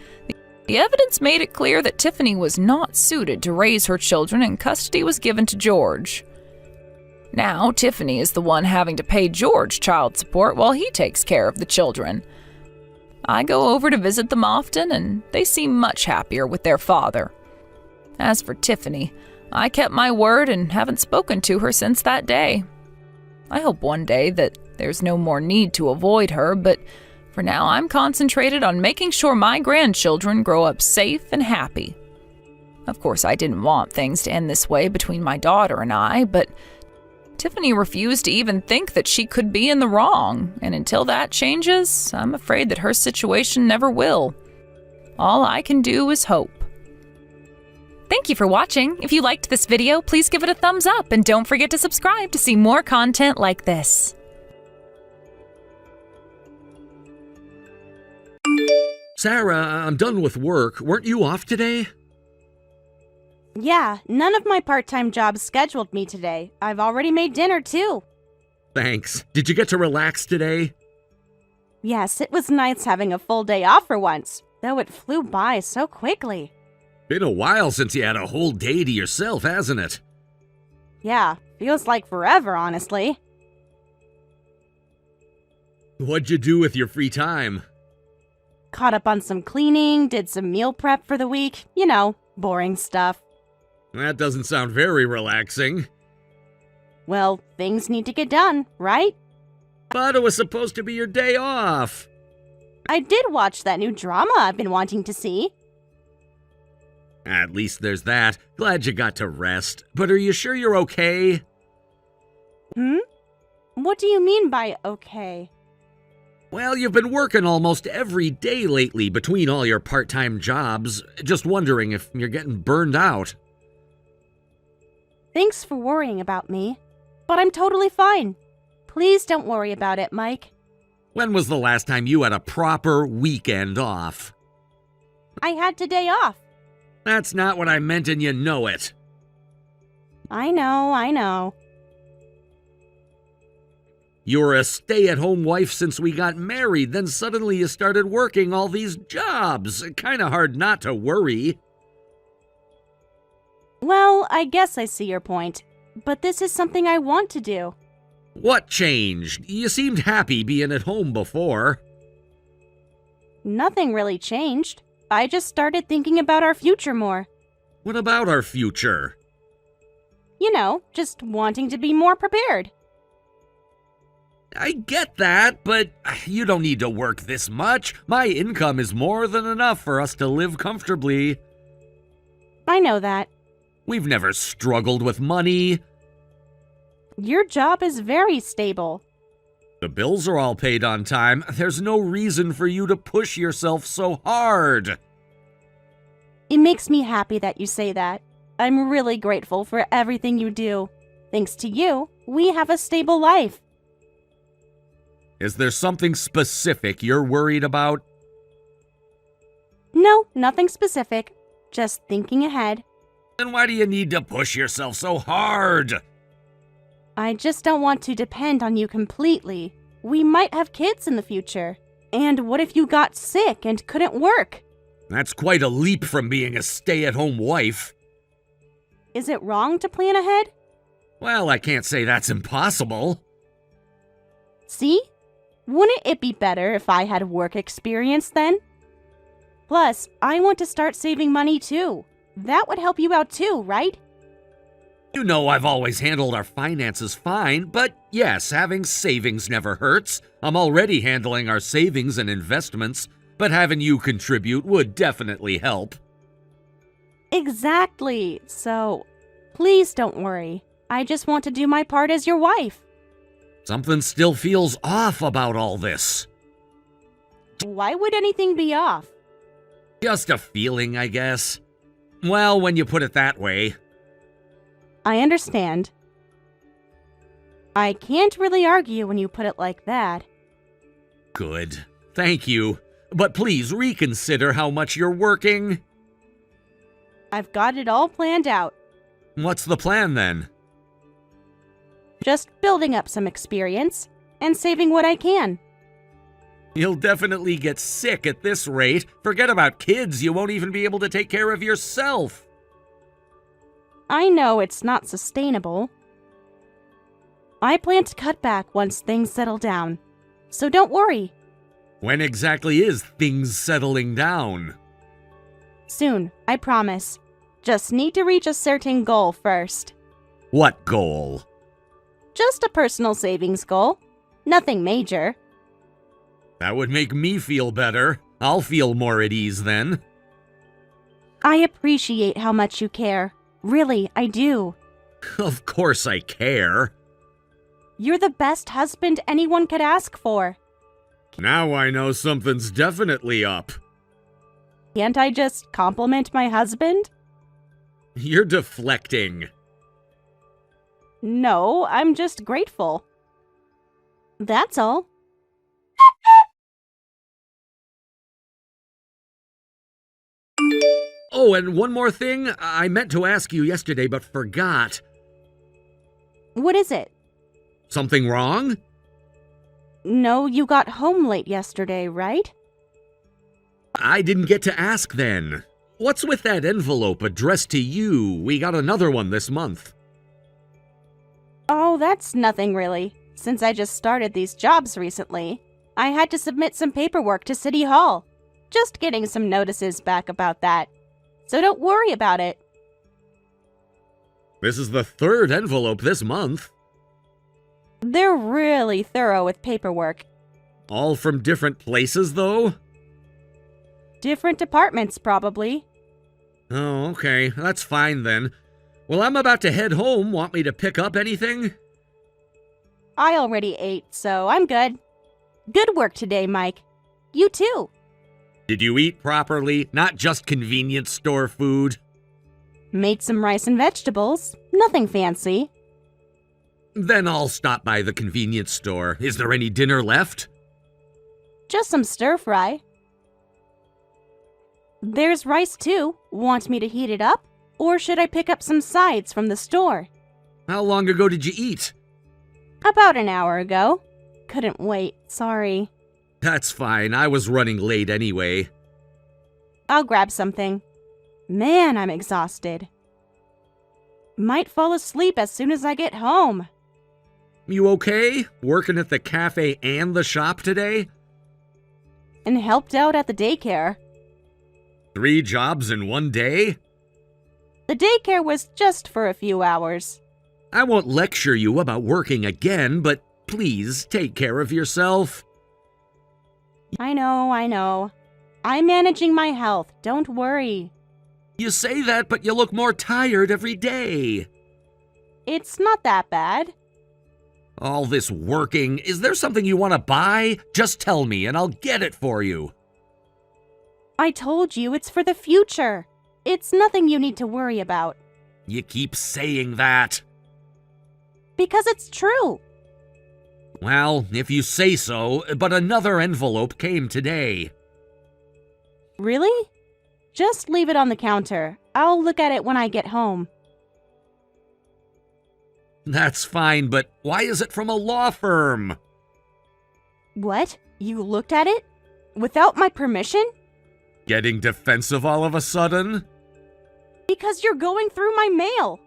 the evidence made it clear that Tiffany was not suited to raise her children and custody was given to George. Now, Tiffany is the one having to pay George child support while he takes care of the children. I go over to visit them often, and they seem much happier with their father. As for Tiffany, I kept my word and haven't spoken to her since that day. I hope one day that there's no more need to avoid her, but for now I'm concentrated on making sure my grandchildren grow up safe and happy. Of course, I didn't want things to end this way between my daughter and I, but Tiffany refused to even think that she could be in the wrong, and until that changes, I'm afraid that her situation never will. All I can do is hope. Thank you for watching. If you liked this video, please give it a thumbs up and don't forget to subscribe to see more content like this. Sarah, I'm done with work. Weren't you off today? Yeah, none of my part-time jobs scheduled me today. I've already made dinner, too. Thanks. Did you get to relax today? Yes, it was nice having a full day off for once, though it flew by so quickly. Been a while since you had a whole day to yourself, hasn't it? Yeah, feels like forever, honestly. What'd you do with your free time? Caught up on some cleaning, did some meal prep for the week. You know, boring stuff. That doesn't sound very relaxing. Well, things need to get done, right? But it was supposed to be your day off. I did watch that new drama I've been wanting to see. At least there's that. Glad you got to rest. But are you sure you're okay? What do you mean by okay? Well, you've been working almost every day lately between all your part-time jobs. Just wondering if you're getting burned out. Thanks for worrying about me, but I'm totally fine. Please don't worry about it, Mike. When was the last time you had a proper weekend off? I had today off. That's not what I meant, and you know it. I know. You were a stay-at-home wife since we got married, then suddenly you started working all these jobs. Kinda hard not to worry. Well, I guess I see your point, but this is something I want to do. What changed? You seemed happy being at home before. Nothing really changed. I just started thinking about our future more. What about our future? You know, just wanting to be more prepared. I get that, but you don't need to work this much. My income is more than enough for us to live comfortably. I know that. We've never struggled with money. Your job is very stable. The bills are all paid on time. There's no reason for you to push yourself so hard. It makes me happy that you say that. I'm really grateful for everything you do. Thanks to you, we have a stable life. Is there something specific you're worried about? No, nothing specific. Just thinking ahead. Then why do you need to push yourself so hard? I just don't want to depend on you completely. We might have kids in the future. And what if you got sick and couldn't work? That's quite a leap from being a stay-at-home wife. Is it wrong to plan ahead? Well, I can't say that's impossible. See? Wouldn't it be better if I had work experience then? Plus, I want to start saving money too. That would help you out too, right? You know I've always handled our finances fine, but yes, having savings never hurts. I'm already handling our savings and investments, but having you contribute would definitely help. Exactly. So, please don't worry. I just want to do my part as your wife. Something still feels off about all this. Why would anything be off? Just a feeling, I guess. Well, when you put it that way. I understand. I can't really argue when you put it like that. Good. Thank you. But please reconsider how much you're working. I've got it all planned out. What's the plan then? Just building up some experience and saving what I can. You'll definitely get sick at this rate. Forget about kids, you won't even be able to take care of yourself. I know it's not sustainable. I plan to cut back once things settle down, so don't worry. When exactly is things settling down? Soon, I promise. Just need to reach a certain goal first. What goal? Just a personal savings goal. Nothing major. That would make me feel better. I'll feel more at ease then. I appreciate how much you care. Really, I do. Of course I care. You're the best husband anyone could ask for. Now I know something's definitely up. Can't I just compliment my husband? You're deflecting. No, I'm just grateful. That's all. Oh, and one more thing. I meant to ask you yesterday, but forgot. What is it? Something wrong? No, you got home late yesterday, right? I didn't get to ask then. What's with that envelope addressed to you? We got another one this month. Oh, that's nothing really. Since I just started these jobs recently, I had to submit some paperwork to City Hall. Just getting some notices back about that. So don't worry about it. This is the third envelope this month. They're really thorough with paperwork. All from different places, though? Different departments, probably. Oh, okay. That's fine then. Well, I'm about to head home. Want me to pick up anything? I already ate, so I'm good. Good work today, Mike. You too. Did you eat properly? Not just convenience store food? Made some rice and vegetables. Nothing fancy. Then I'll stop by the convenience store. Is there any dinner left? Just some stir-fry. There's rice too. Want me to heat it up? Or should I pick up some sides from the store? How long ago did you eat? About an hour ago. Couldn't wait, sorry. That's fine. I was running late anyway. I'll grab something. Man, I'm exhausted. Might fall asleep as soon as I get home. You okay? Working at the cafe and the shop today? And helped out at the daycare. 3 jobs in one day? The daycare was just for a few hours. I won't lecture you about working again, but please take care of yourself. I know. I'm managing my health, don't worry. You say that, but you look more tired every day. It's not that bad. All this working, is there something you want to buy? Just tell me and I'll get it for you. I told you it's for the future. It's nothing you need to worry about. You keep saying that. Because it's true. Well, if you say so, but another envelope came today. Really? Just leave it on the counter. I'll look at it when I get home. That's fine, but why is it from a law firm? What? You looked at it? Without my permission? Getting defensive all of a sudden? Because you're going through my mail.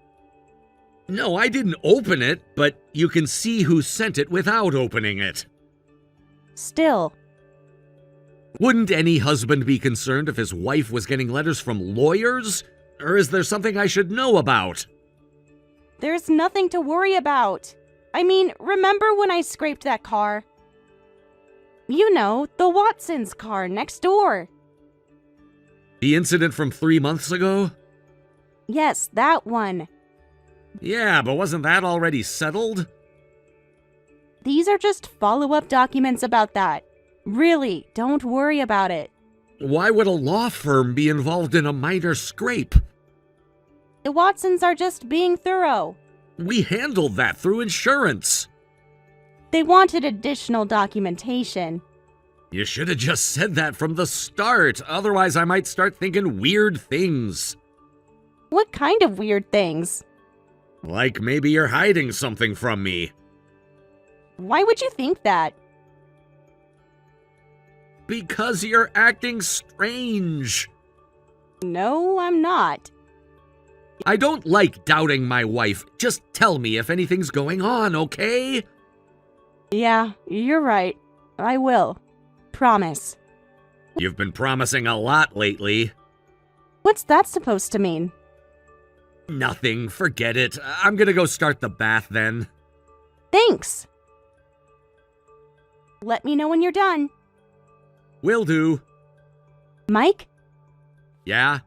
No, I didn't open it, but you can see who sent it without opening it. Still. Wouldn't any husband be concerned if his wife was getting letters from lawyers? Or is there something I should know about? There's nothing to worry about. I mean, remember when I scraped that car? You know, the Watsons' car next door. The incident from 3 months ago? Yes, that one. Yeah, but wasn't that already settled? These are just follow-up documents about that. Really, don't worry about it. Why would a law firm be involved in a minor scrape? The Watsons are just being thorough. We handled that through insurance. They wanted additional documentation. You should have just said that from the start, otherwise I might start thinking weird things. What kind of weird things? Like maybe you're hiding something from me. Why would you think that? Because you're acting strange. No, I'm not. I don't like doubting my wife. Just tell me if anything's going on, okay? Yeah, you're right. I will. Promise. You've been promising a lot lately. What's that supposed to mean? Nothing, forget it. I'm gonna go start the bath then. Thanks. Let me know when you're done. Will do. Mike, Yeah?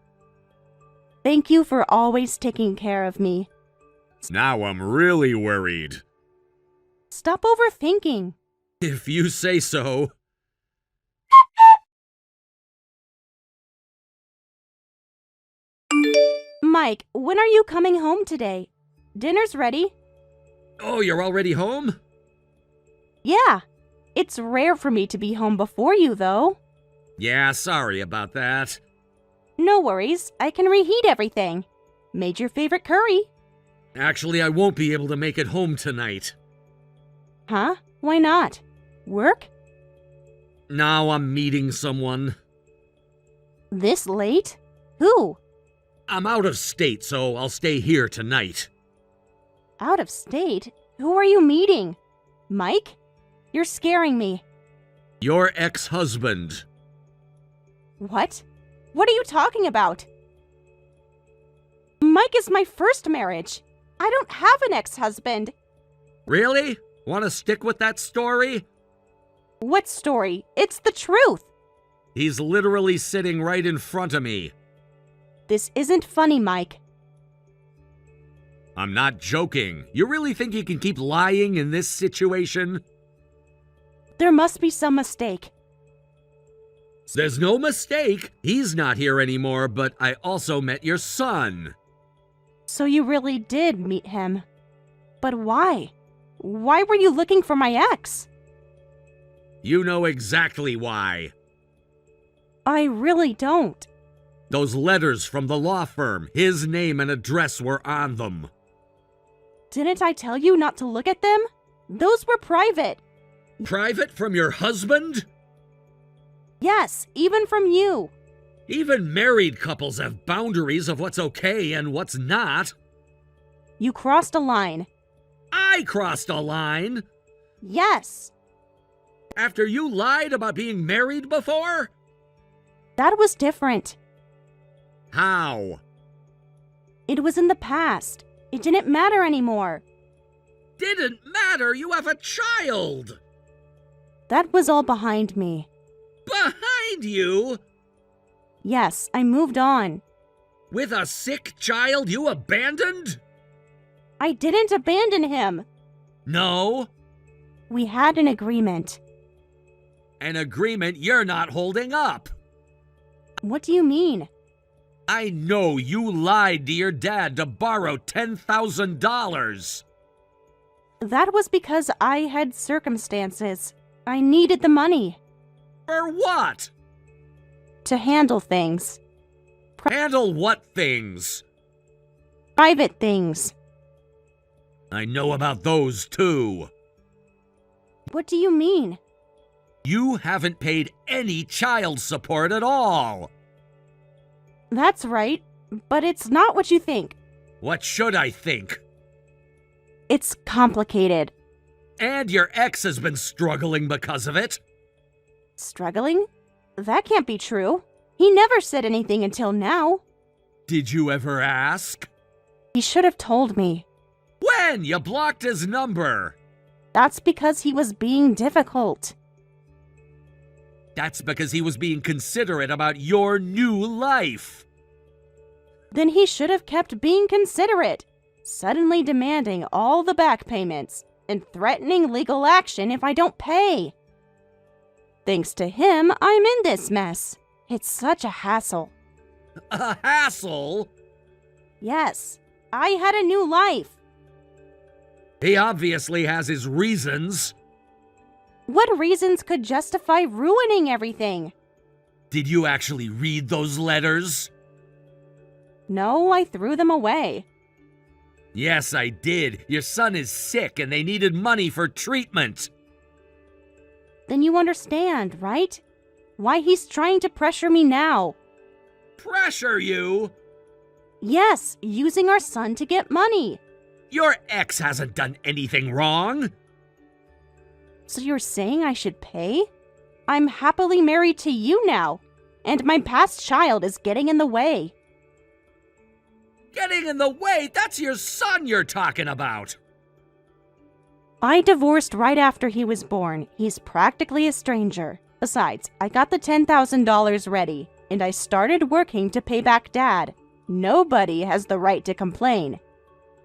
thank you for always taking care of me. Now I'm really worried. Stop overthinking. If you say so. Mike, when are you coming home today? Dinner's ready. Oh, you're already home? Yeah. It's rare for me to be home before you, though. Yeah, sorry about that. No worries. I can reheat everything. Made your favorite curry. Actually, I won't be able to make it home tonight. Huh? Why not? Work? Now I'm meeting someone. This late? Who? I'm out of state, so I'll stay here tonight. Out of state? Who are you meeting? Mike? You're scaring me. Your ex-husband. What? What are you talking about? Mike is my first marriage. I don't have an ex-husband. Really? Want to stick with that story? What story? It's the truth. He's literally sitting right in front of me. This isn't funny, Mike. I'm not joking. You really think you can keep lying in this situation? There must be some mistake. There's no mistake. He's not here anymore, but I also met your son. So you really did meet him. But why? Why were you looking for my ex? You know exactly why. I really don't. Those letters from the law firm, his name and address were on them. Didn't I tell you not to look at them? Those were private. Private from your husband? Yes, even from you. Even married couples have boundaries of what's okay and what's not. You crossed a line. I crossed a line? Yes. After you lied about being married before? That was different. How? It was in the past. It didn't matter anymore. Didn't matter, you have a child! That was all behind me. Behind you? Yes, I moved on. With a sick child you abandoned? I didn't abandon him. No? We had an agreement. An agreement you're not holding up. What do you mean? I know you lied to your dad to borrow $10,000. That was because I had circumstances. I needed the money For what? to handle things. Handle what things? Private things. I know about those too. What do you mean? You haven't paid any child support at all. That's right, but it's not what you think. What should I think? It's complicated. And your ex has been struggling because of it. Struggling? That can't be true. He never said anything until now. Did you ever ask? He should have told me. When? You blocked his number. That's because he was being difficult. That's because he was being considerate about your new life. Then he should have kept being considerate, suddenly demanding all the back payments and threatening legal action if I don't pay. Thanks to him, I'm in this mess. It's such a hassle. A hassle? Yes, I had a new life. He obviously has his reasons. What reasons could justify ruining everything? Did you actually read those letters? No, I threw them away. Yes, I did. Your son is sick and they needed money for treatment. Then you understand, right? Why he's trying to pressure me now. Pressure you? Yes, using our son to get money. Your ex hasn't done anything wrong. So you're saying I should pay? I'm happily married to you now, and my past child is getting in the way. Getting in the way? That's your son you're talking about. I divorced right after he was born. He's practically a stranger. Besides, I got the $10,000 ready, and I started working to pay back Dad. Nobody has the right to complain.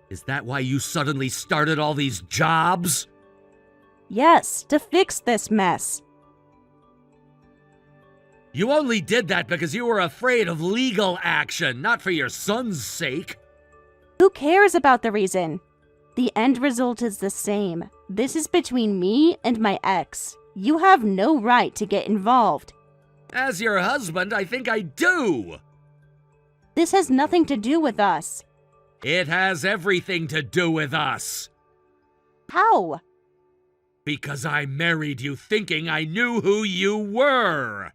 Is that why you suddenly started all these jobs? Yes, to fix this mess. You only did that because you were afraid of legal action, not for your son's sake. Who cares about the reason? The end result is the same. This is between me and my ex. You have no right to get involved. As your husband, I think I do. This has nothing to do with us. It has everything to do with us. How? Because I married you thinking I knew who you were.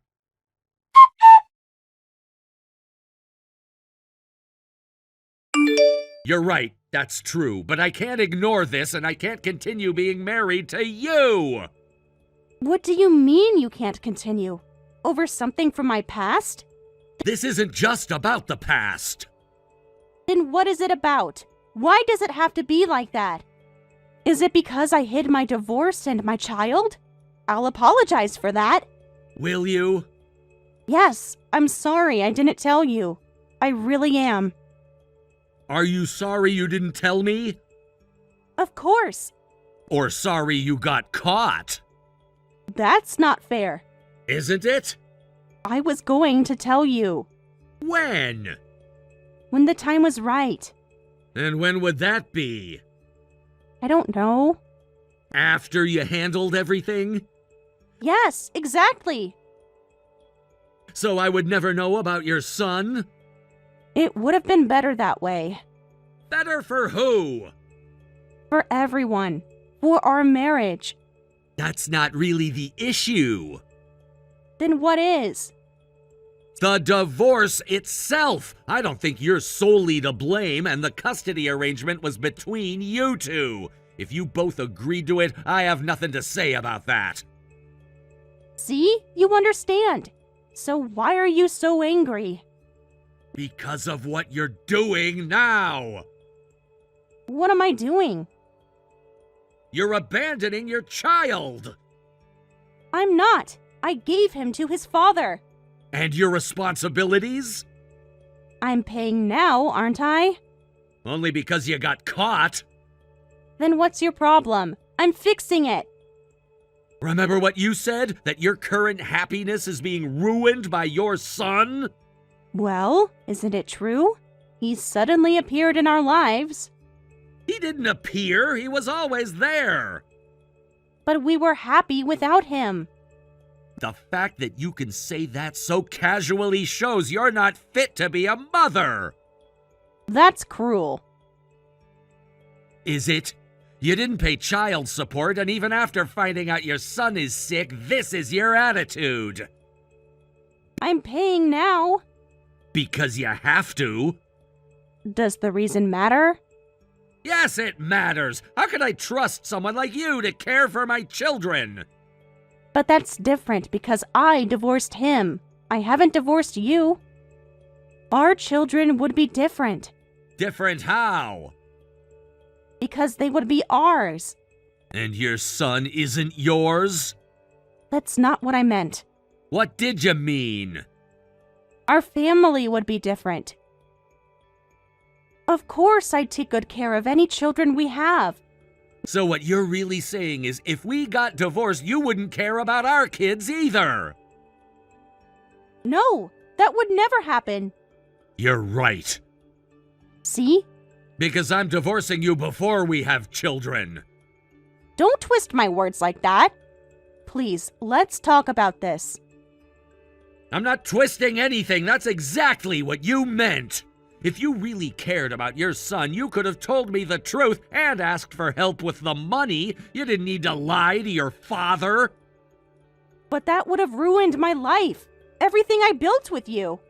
You're right, that's true, but I can't ignore this and I can't continue being married to you! What do you mean you can't continue? Over something from my past? This isn't just about the past. Then what is it about? Why does it have to be like that? Is it because I hid my divorce and my child? I'll apologize for that. Will you? Yes, I'm sorry I didn't tell you. I really am. Are you sorry you didn't tell me? Of course. Or sorry you got caught? That's not fair. Isn't it? I was going to tell you. When? When the time was right. And when would that be? I don't know. After you handled everything? Yes, exactly. So I would never know about your son? It would have been better that way. Better for who? For everyone. For our marriage. That's not really the issue. Then what is? The divorce itself! I don't think you're solely to blame, and the custody arrangement was between you two. If you both agreed to it, I have nothing to say about that. See? You understand. So why are you so angry? Because of what you're doing now! What am I doing? You're abandoning your child! I'm not. I gave him to his father. And your responsibilities? I'm paying now, aren't I? Only because you got caught. Then what's your problem? I'm fixing it. Remember what you said? That your current happiness is being ruined by your son? Well, isn't it true? He suddenly appeared in our lives. He didn't appear. He was always there. But we were happy without him. The fact that you can say that so casually shows you're not fit to be a mother. That's cruel. Is it? You didn't pay child support, and even after finding out your son is sick, this is your attitude. I'm paying now. Because you have to. Does the reason matter? Yes, it matters. How could I trust someone like you to care for my children? But that's different because I divorced him. I haven't divorced you. Our children would be different. Different how? Because they would be ours. And your son isn't yours? That's not what I meant. What did you mean? Our family would be different. Of course I'd take good care of any children we have. So what you're really saying is if we got divorced, you wouldn't care about our kids either. No, that would never happen. You're right. See? Because I'm divorcing you before we have children. Don't twist my words like that. Please, let's talk about this. I'm not twisting anything. That's exactly what you meant. If you really cared about your son, you could have told me the truth and asked for help with the money. You didn't need to lie to your father. But that would have ruined my life. Everything I built with you.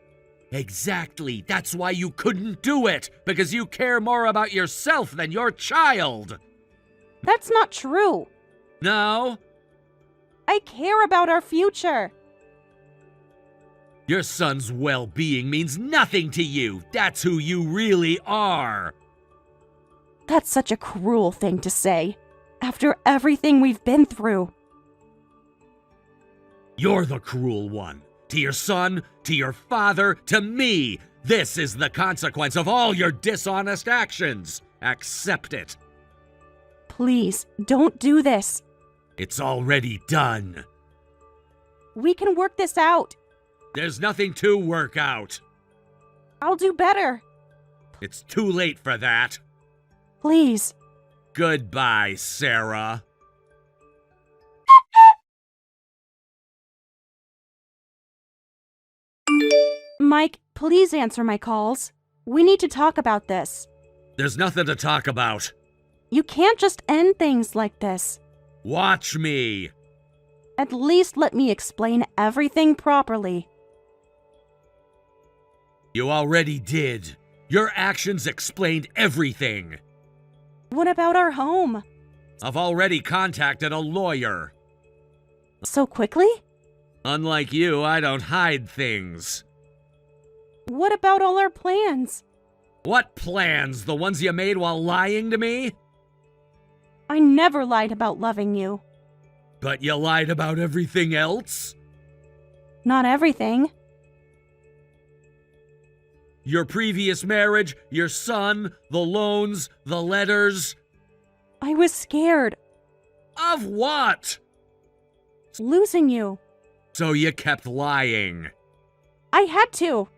Exactly. That's why you couldn't do it. Because you care more about yourself than your child. That's not true. No? I care about our future. Your son's well-being means nothing to you. That's who you really are. That's such a cruel thing to say. After everything we've been through. You're the cruel one. To your son, to your father, to me. This is the consequence of all your dishonest actions. Accept it. Please, don't do this. It's already done. We can work this out. There's nothing to work out. I'll do better. It's too late for that. Please. Goodbye, Sarah. Mike, please answer my calls. We need to talk about this. There's nothing to talk about. You can't just end things like this. Watch me. At least let me explain everything properly. You already did. Your actions explained everything. What about our home? I've already contacted a lawyer. So quickly? Unlike you, I don't hide things. What about all our plans? What plans? The ones you made while lying to me? I never lied about loving you. But you lied about everything else? Not everything. Your previous marriage, your son, the loans, the letters. I was scared. Of what? Losing you. So you kept lying. I had to.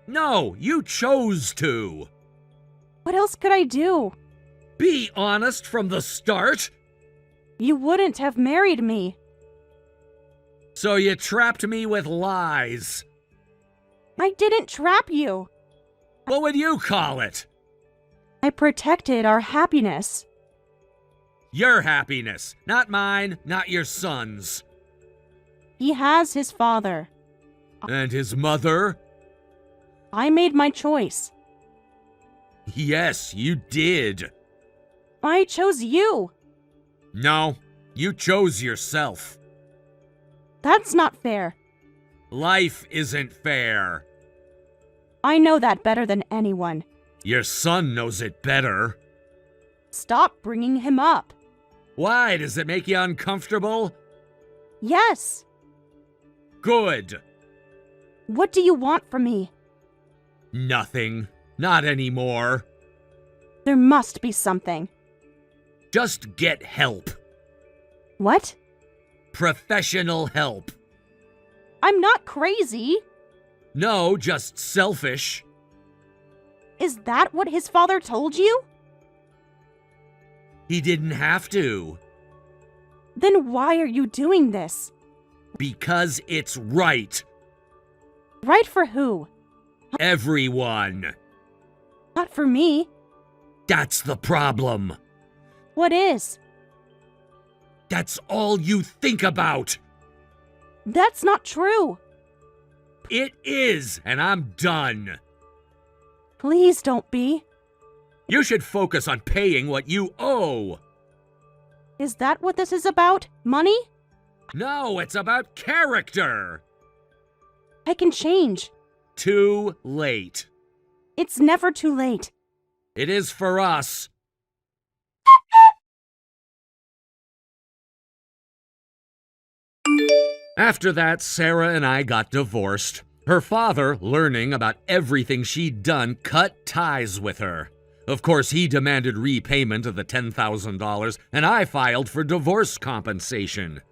No, you chose to. What else could I do? Be honest from the start. You wouldn't have married me. So you trapped me with lies. I didn't trap you. What would you call it? I protected our happiness. Your happiness, not mine, not your son's. He has his father. And his mother? I made my choice. Yes, you did. I chose you. No, you chose yourself. That's not fair. Life isn't fair. I know that better than anyone. Your son knows it better. Stop bringing him up. Why? Does it make you uncomfortable? Yes. Good. What do you want from me? Nothing. Not anymore. There must be something. Just get help. What? Professional help. I'm not crazy. No, just selfish. Is that what his father told you? He didn't have to. Then why are you doing this? Because it's right. Right for who? Everyone. Not for me. That's the problem. What is? That's all you think about. That's not true. It is, and I'm done. Please don't be. You should focus on paying what you owe. Is that what this is about? Money? No, it's about character. I can change. Too late. It's never too late. It is for us. After that, Sarah and I got divorced. Her father, learning about everything she'd done, cut ties with her. Of course, he demanded repayment of the $10,000, and I filed for divorce compensation.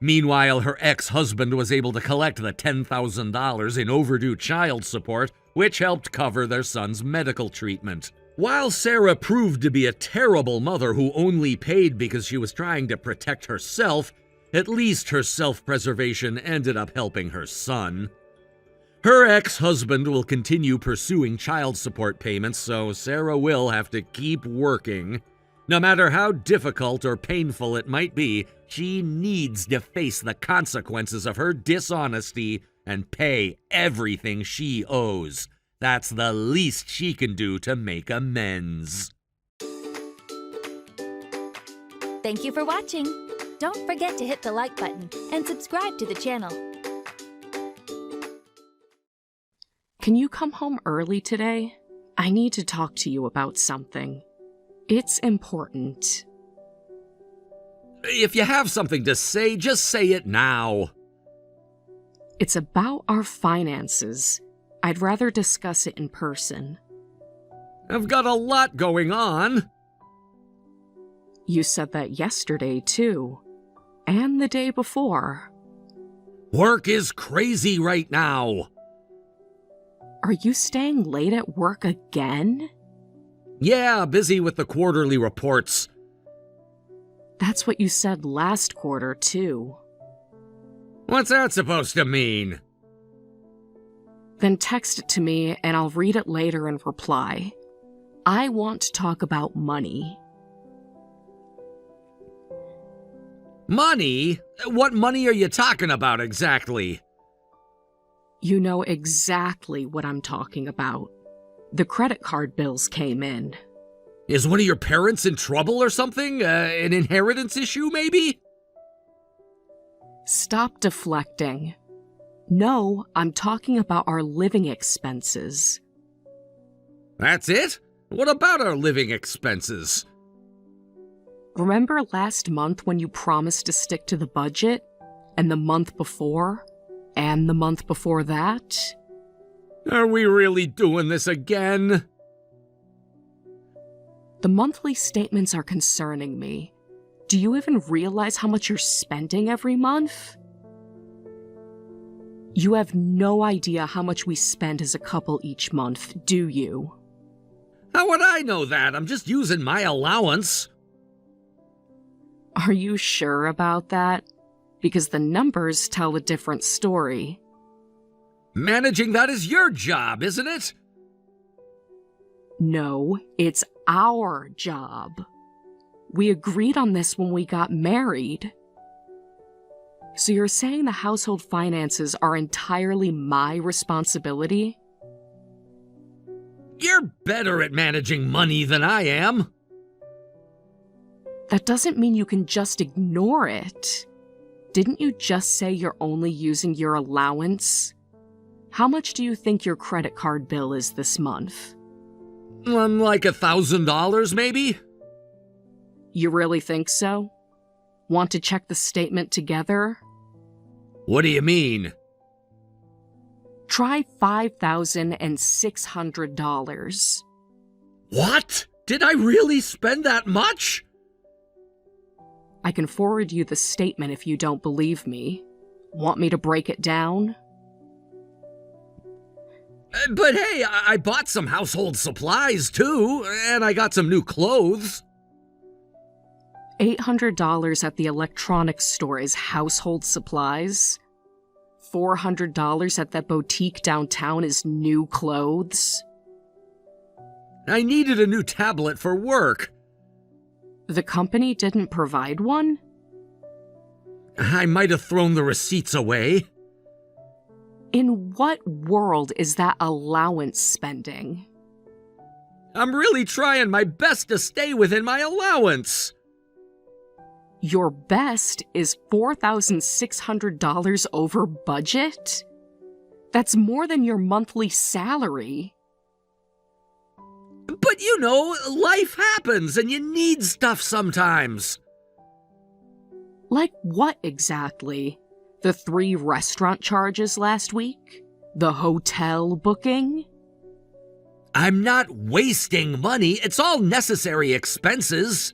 Meanwhile, her ex-husband was able to collect the $10,000 in overdue child support, which helped cover their son's medical treatment. While Sarah proved to be a terrible mother who only paid because she was trying to protect herself, at least her self-preservation ended up helping her son. Her ex-husband will continue pursuing child support payments, so Sarah will have to keep working. No matter how difficult or painful it might be, she needs to face the consequences of her dishonesty and pay everything she owes. That's the least she can do to make amends. Thank you for watching. Don't forget to hit the like button and subscribe to the channel. Can you come home early today? I need to talk to you about something. It's important. If you have something to say, just say it now. It's about our finances. I'd rather discuss it in person. I've got a lot going on. You said that yesterday, too. And the day before. Work is crazy right now. Are you staying late at work again? Yeah, busy with the quarterly reports. That's what you said last quarter, too. What's that supposed to mean? Then text it to me and I'll read it later and reply. I want to talk about money. Money? What money are you talking about exactly? You know exactly what I'm talking about. The credit card bills came in. Is one of your parents in trouble or something? An inheritance issue, maybe? Stop deflecting. No, I'm talking about our living expenses. That's it? What about our living expenses? Remember last month when you promised to stick to the budget? And the month before? And the month before that? Are we really doing this again? The monthly statements are concerning me. Do you even realize how much you're spending every month? You have no idea how much we spend as a couple each month, do you? How would I know that? I'm just using my allowance. Are you sure about that? Because the numbers tell a different story. Managing that is your job, isn't it? No, it's our job. We agreed on this when we got married. So you're saying the household finances are entirely my responsibility? You're better at managing money than I am. That doesn't mean you can just ignore it. Didn't you just say you're only using your allowance? How much do you think your credit card bill is this month? Like $1,000, maybe? You really think so? Want to check the statement together? What do you mean? Try $5,600. What? Did I really spend that much? I can forward you the statement if you don't believe me. Want me to break it down? But hey, I bought some household supplies too, and I got some new clothes. $800 at the electronics store is household supplies. $400 at that boutique downtown is new clothes. I needed a new tablet for work. The company didn't provide one? I might have thrown the receipts away. In what world is that allowance spending? I'm really trying my best to stay within my allowance. Your best is $4,600 over budget? That's more than your monthly salary. But you know, life happens and you need stuff sometimes. Like what exactly? The 3 restaurant charges last week? The hotel booking? I'm not wasting money. It's all necessary expenses.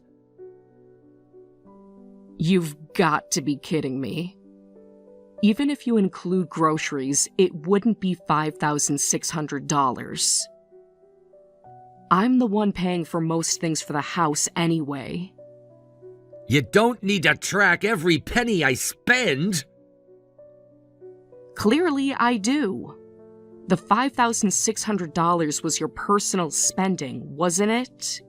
You've got to be kidding me. Even if you include groceries, it wouldn't be $5,600. I'm the one paying for most things for the house anyway. You don't need to track every penny I spend. Clearly, I do. The $5,600 was your personal spending, wasn't it?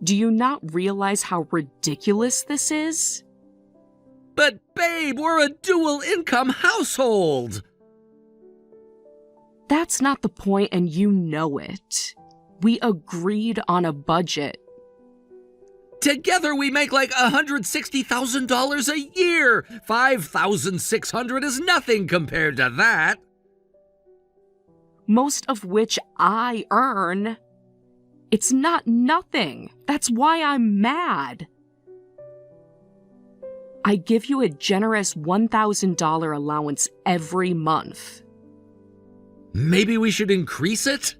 Do you not realize how ridiculous this is? But babe, we're a dual-income household. That's not the point, and you know it. We agreed on a budget. Together we make like $160,000 a year. $5,600 is nothing compared to that. Most of which I earn. It's not nothing. That's why I'm mad. I give you a generous $1,000 allowance every month. Maybe we should increase it?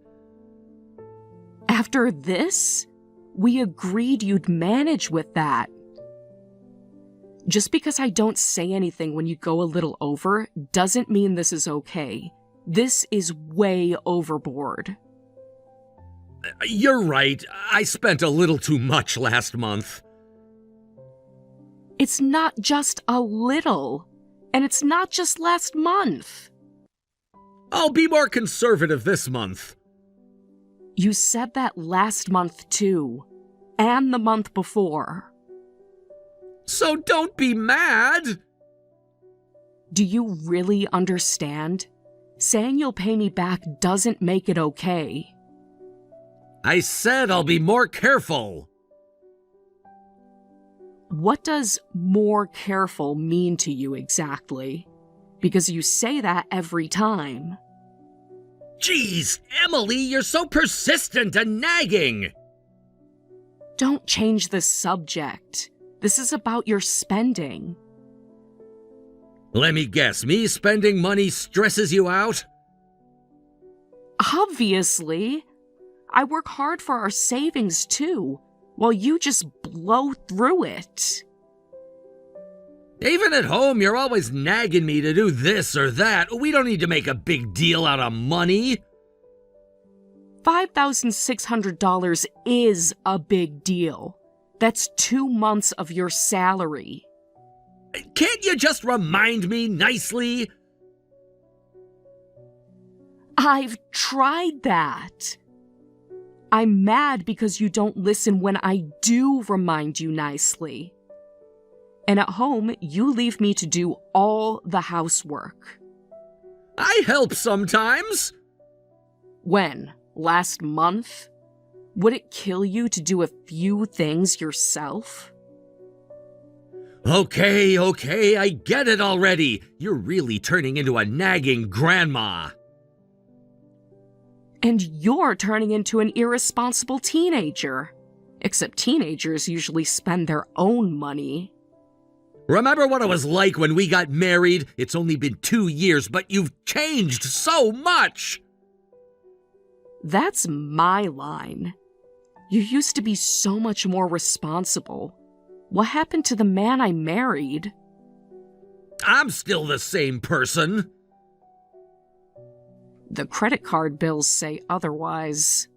After this, we agreed you'd manage with that. Just because I don't say anything when you go a little over doesn't mean this is okay. This is way overboard. You're right. I spent a little too much last month. It's not just a little, and it's not just last month. I'll be more conservative this month. You said that last month too, and the month before. So don't be mad. Do you really understand? Saying you'll pay me back doesn't make it okay. I said I'll be more careful. What does more careful mean to you exactly? Because you say that every time. Jeez, Emily, you're so persistent and nagging. Don't change the subject. This is about your spending. Let me guess, me spending money stresses you out? Obviously. I work hard for our savings too, while you just blow through it. Even at home, you're always nagging me to do this or that. We don't need to make a big deal out of money. $5,600 is a big deal. That's 2 months of your salary. Can't you just remind me nicely? I've tried that. I'm mad because you don't listen when I do remind you nicely. And at home, you leave me to do all the housework. I help sometimes. When? Last month? Would it kill you to do a few things yourself? Okay, I get it already. You're really turning into a nagging grandma. And you're turning into an irresponsible teenager. Except teenagers usually spend their own money. Remember what it was like when we got married? It's only been 2 years, but you've changed so much. That's my line. You used to be so much more responsible. What happened to the man I married? I'm still the same person. The credit card bills say otherwise.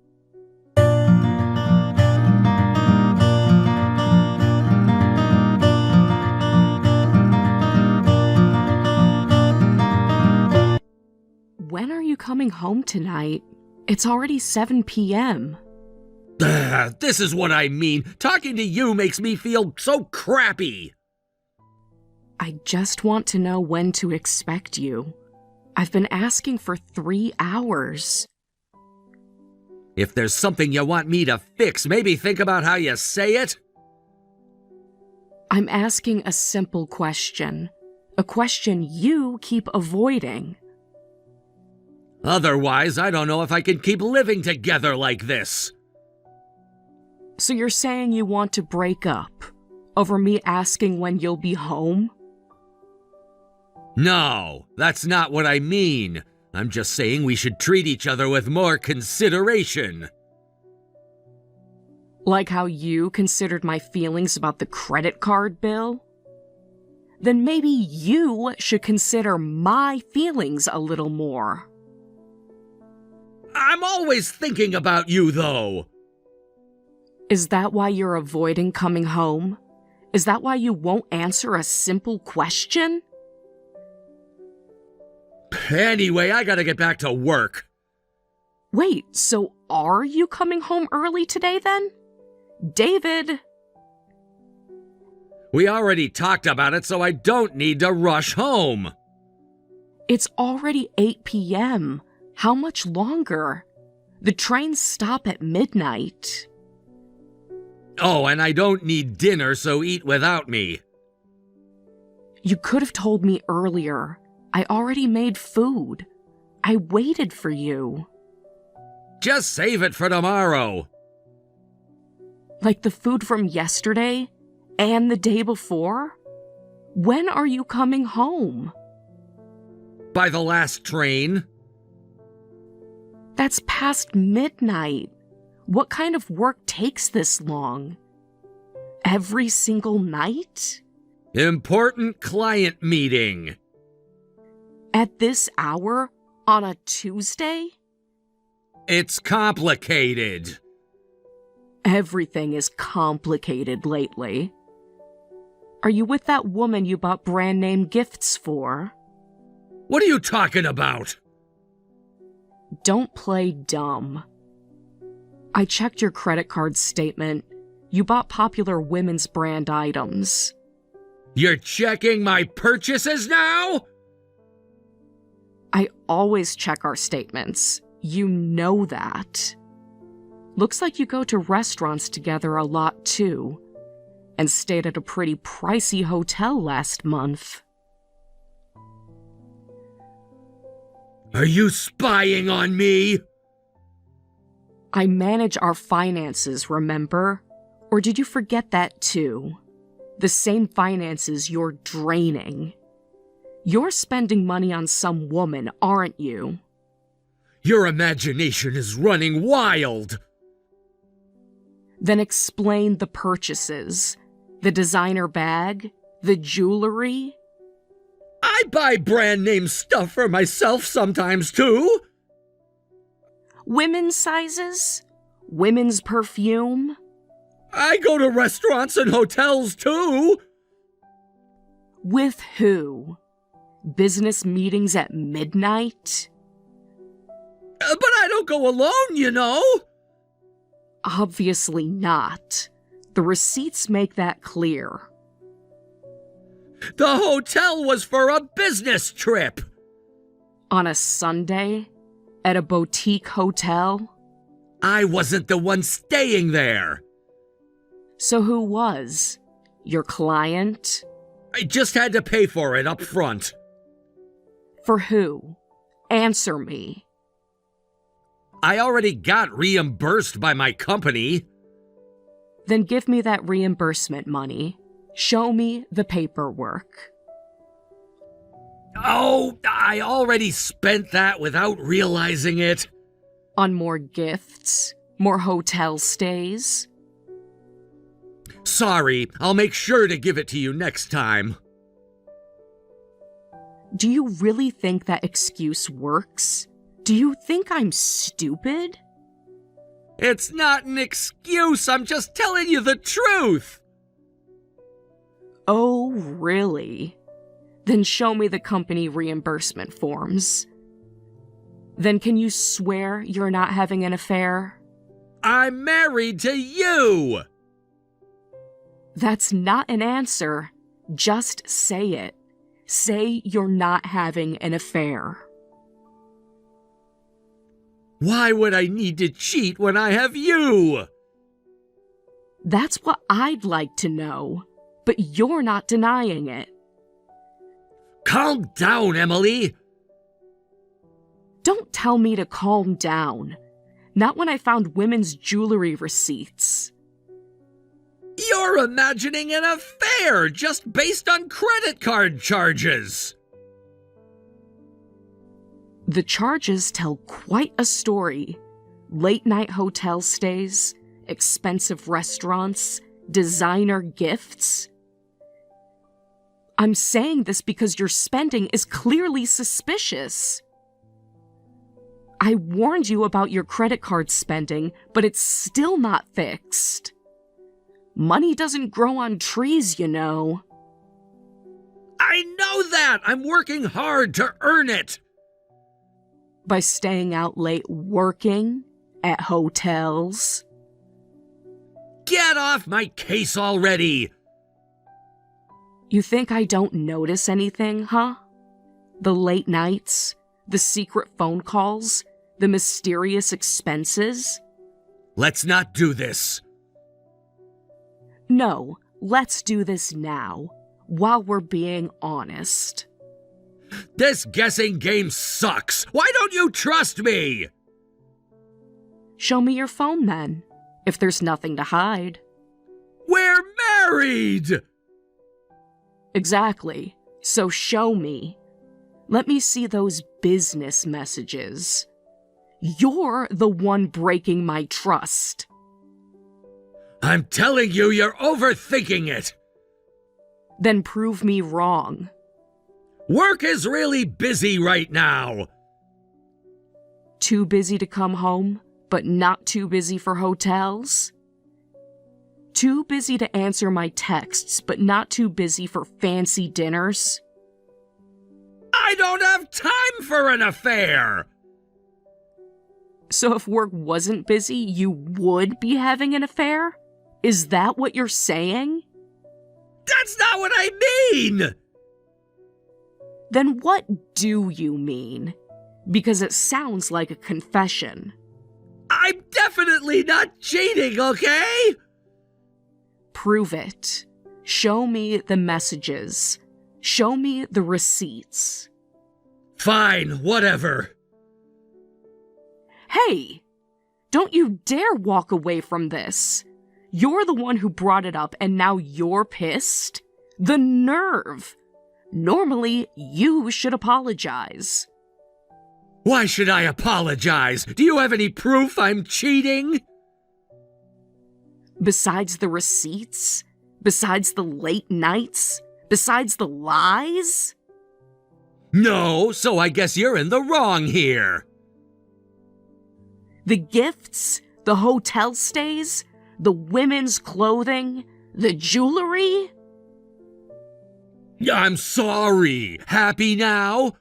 When are you coming home tonight? It's already 7 p.m. This is what I mean. Talking to you makes me feel so crappy. I just want to know when to expect you. I've been asking for 3 hours. If there's something you want me to fix, maybe think about how you say it. I'm asking a simple question. A question you keep avoiding. Otherwise, I don't know if I can keep living together like this. So you're saying you want to break up over me asking when you'll be home? No, that's not what I mean. I'm just saying we should treat each other with more consideration. Like how you considered my feelings about the credit card bill? Then maybe you should consider my feelings a little more. I'm always thinking about you, though. Is that why you're avoiding coming home? Is that why you won't answer a simple question? Anyway, I gotta get back to work. Wait, so are you coming home early today then? David! We already talked about it, so I don't need to rush home. It's already 8 p.m. How much longer? The trains stop at midnight. Oh, and I don't need dinner, so eat without me. You could have told me earlier. I already made food. I waited for you. Just save it for tomorrow. Like the food from yesterday and the day before? When are you coming home? By the last train. That's past midnight. What kind of work takes this long? Every single night? Important client meeting. At this hour? On a Tuesday? It's complicated. Everything is complicated lately. Are you with that woman you bought brand name gifts for? What are you talking about? Don't play dumb. I checked your credit card statement. You bought popular women's brand items. You're checking my purchases now? I always check our statements. You know that. Looks like you go to restaurants together a lot too, and stayed at a pretty pricey hotel last month. Are you spying on me? I manage our finances, remember? Or did you forget that too? The same finances you're draining. You're spending money on some woman, aren't you? Your imagination is running wild. Then explain the purchases. The designer bag? The jewelry? I buy brand name stuff for myself sometimes too. Women's sizes? Women's perfume? I go to restaurants and hotels too. With who? Business meetings at midnight? But I don't go alone, you know. Obviously not. The receipts make that clear. The hotel was for a business trip. On a Sunday? At a boutique hotel? I wasn't the one staying there. So who was? Your client? I just had to pay for it up front. For who? Answer me. I already got reimbursed by my company. Then give me that reimbursement money. Show me the paperwork. Oh, I already spent that without realizing it. On more gifts? More hotel stays? sorry. I'll make sure to give it to you next time. Do you really think that excuse works? Do you think I'm stupid? It's not an excuse. I'm just telling you the truth. Oh, really? Then show me the company reimbursement forms. Then can you swear you're not having an affair? I'm married to you! That's not an answer. Just say it. Say you're not having an affair. Why would I need to cheat when I have you? That's what I'd like to know, but you're not denying it. Calm down, Emily. Don't tell me to calm down. Not when I found women's jewelry receipts. You're imagining an affair just based on credit card charges. The charges tell quite a story. Late-night hotel stays, expensive restaurants, designer gifts. I'm saying this because your spending is clearly suspicious. I warned you about your credit card spending, but it's still not fixed. Money doesn't grow on trees, you know. I know that! I'm working hard to earn it! By staying out late working at hotels. Get off my case already! You think I don't notice anything, huh? The late nights, the secret phone calls, the mysterious expenses? Let's not do this. No, let's do this now, while we're being honest. This guessing game sucks. Why don't you trust me? Show me your phone then, if there's nothing to hide. We're married! Exactly. So show me. Let me see those business messages. You're the one breaking my trust. I'm telling you, you're overthinking it. Then prove me wrong. Work is really busy right now. Too busy to come home, but not too busy for hotels? Too busy to answer my texts, but not too busy for fancy dinners? I don't have time for an affair! So if work wasn't busy, you would be having an affair? Is that what you're saying? That's not what I mean! Then what do you mean? Because it sounds like a confession. I'm definitely not cheating, okay? Prove it. Show me the messages. Show me the receipts. Fine, whatever. Hey! Don't you dare walk away from this. You're the one who brought it up and now you're pissed? The nerve! Normally, you should apologize. Why should I apologize? Do you have any proof I'm cheating? Besides the receipts? Besides the late nights? Besides the lies? No, so I guess you're in the wrong here. The gifts? The hotel stays? The women's clothing? The jewelry? I'm sorry. Happy now?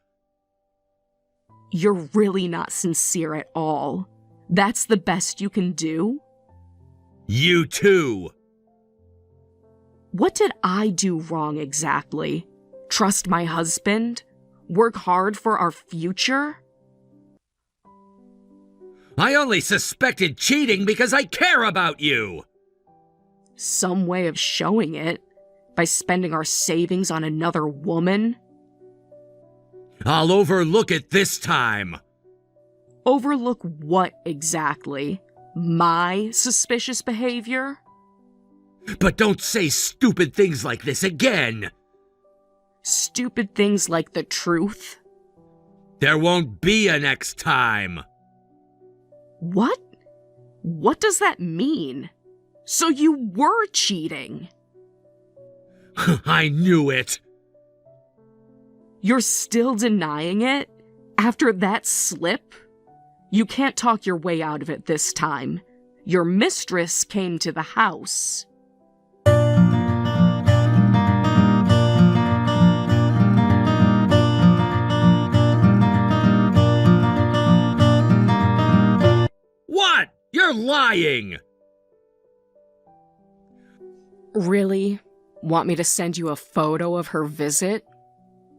You're really not sincere at all. That's the best you can do? You too. What did I do wrong exactly? Trust my husband? Work hard for our future? I only suspected cheating because I care about you. Some way of showing it. By spending our savings on another woman? I'll overlook it this time. Overlook what exactly? My suspicious behavior? But don't say stupid things like this again. Stupid things like the truth? There won't be a next time. What? What does that mean? So you were cheating. I knew it. You're still denying it? After that slip? You can't talk your way out of it this time. Your mistress came to the house. What? You're lying! Really? Want me to send you a photo of her visit?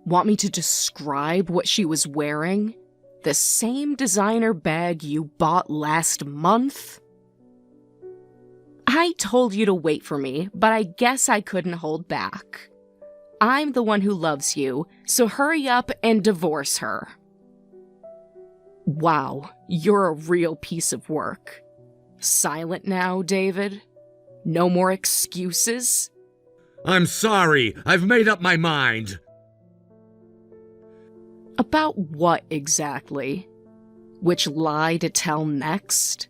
Want me to describe what she was wearing? The same designer bag you bought last month? I told you to wait for me, but I guess I couldn't hold back. I'm the one who loves you, so hurry up and divorce her. Wow, you're a real piece of work. Silent now, David? No more excuses? I'm sorry. I've made up my mind. About what exactly? Which lie to tell next?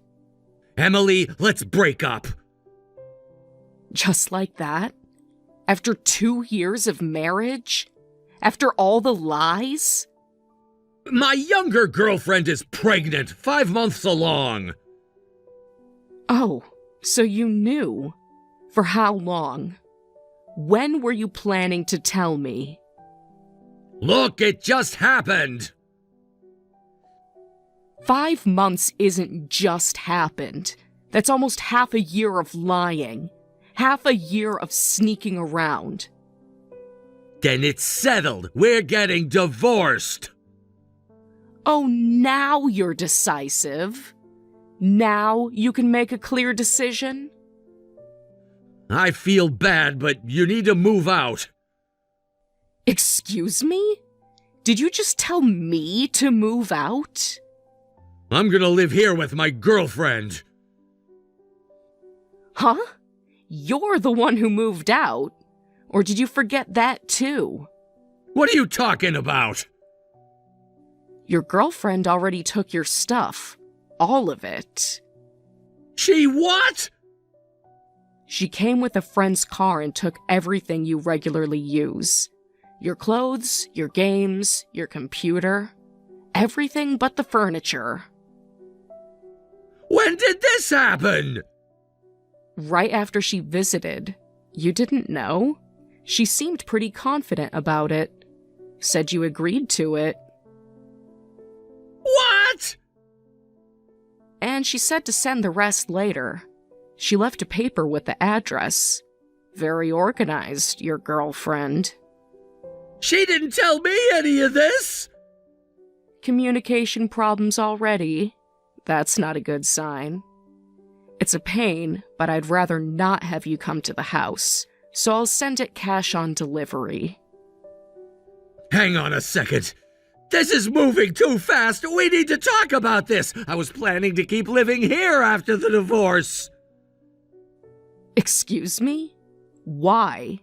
Emily, let's break up. Just like that? After 2 years of marriage? After all the lies? My younger girlfriend is pregnant, 5 months along. Oh, so you knew. For how long? When were you planning to tell me? Look, it just happened. 5 months isn't just happened. That's almost half a year of lying. Half a year of sneaking around. Then it's settled. We're getting divorced. Oh, now you're decisive. Now you can make a clear decision? I feel bad, but you need to move out. Excuse me? Did you just tell me to move out? I'm gonna live here with my girlfriend. Huh? You're the one who moved out? Or did you forget that too? What are you talking about? Your girlfriend already took your stuff. All of it. She what? She came with a friend's car and took everything you regularly use. Your clothes, your games, your computer. Everything but the furniture. When did this happen? Right after she visited. You didn't know? She seemed pretty confident about it. Said you agreed to it. What? And she said to send the rest later. She left a paper with the address. Very organized, your girlfriend. She didn't tell me any of this. Communication problems already. That's not a good sign. It's a pain, but I'd rather not have you come to the house, so I'll send it cash on delivery. Hang on a second. This is moving too fast. We need to talk about this. I was planning to keep living here after the divorce. Excuse me? Why?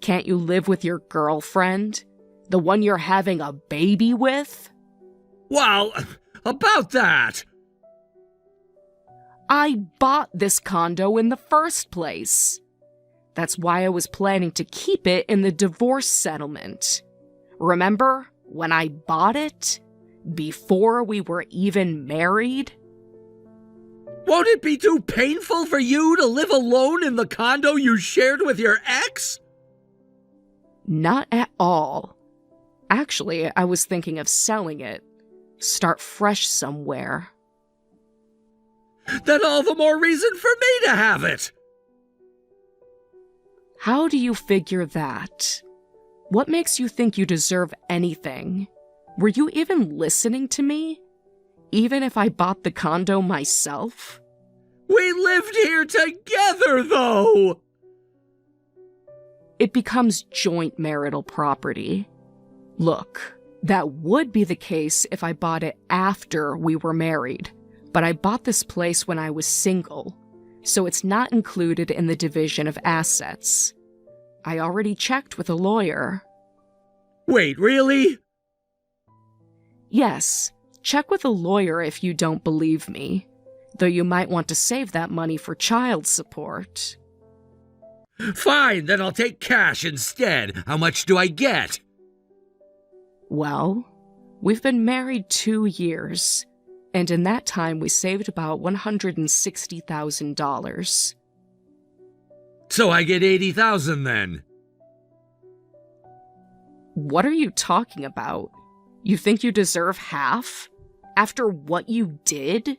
Can't you live with your girlfriend? The one you're having a baby with? Well, about that. I bought this condo in the first place. That's why I was planning to keep it in the divorce settlement. Remember when I bought it? Before we were even married? Won't it be too painful for you to live alone in the condo you shared with your ex? Not at all. Actually, I was thinking of selling it. Start fresh somewhere. Then all the more reason for me to have it. How do you figure that? What makes you think you deserve anything? Were you even listening to me? Even if I bought the condo myself? We lived here together, though! It becomes joint marital property. Look, that would be the case if I bought it after we were married, but I bought this place when I was single, so it's not included in the division of assets. I already checked with a lawyer. Wait, really? Yes, check with a lawyer if you don't believe me. though you might want to save that money for child support. Fine, then I'll take cash instead. How much do I get? Well, we've been married 2 years, and in that time we saved about $160,000. So I get $80,000 then. What are you talking about? You think you deserve half? After what you did?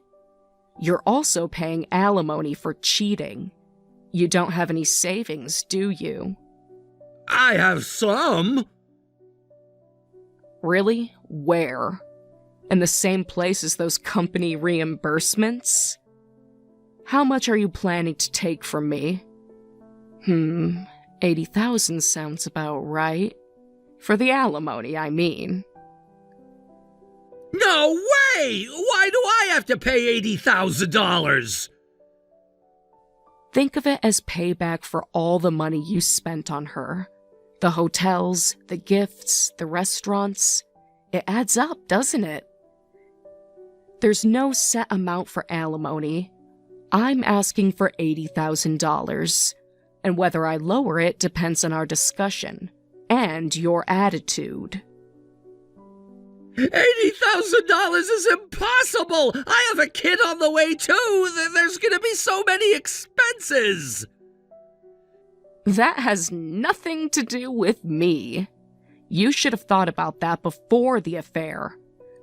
You're also paying alimony for cheating. You don't have any savings, do you? I have some. Really? Where? In the same place as those company reimbursements? How much are you planning to take from me? 80,000 sounds about right. For the alimony, I mean. No way! Why do I have to pay $80,000? Think of it as payback for all the money you spent on her. The hotels, the gifts, the restaurants. It adds up, doesn't it? There's no set amount for alimony. I'm asking for $80,000, and whether I lower it depends on our discussion and your attitude. $80,000 is impossible! I have a kid on the way too! There's gonna be so many expenses! That has nothing to do with me. You should have thought about that before the affair,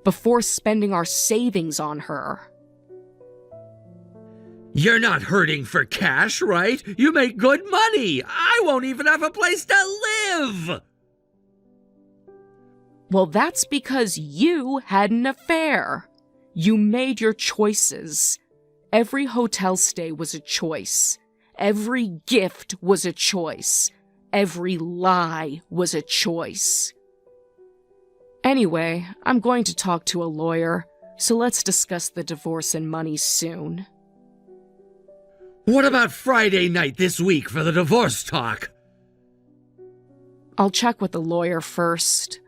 before spending our savings on her. You're not hurting for cash, right? You make good money! I won't even have a place to live! Well, that's because you had an affair. You made your choices. Every hotel stay was a choice. Every gift was a choice. Every lie was a choice. Anyway, I'm going to talk to a lawyer, so let's discuss the divorce and money soon. What about Friday night this week for the divorce talk? I'll check with the lawyer first.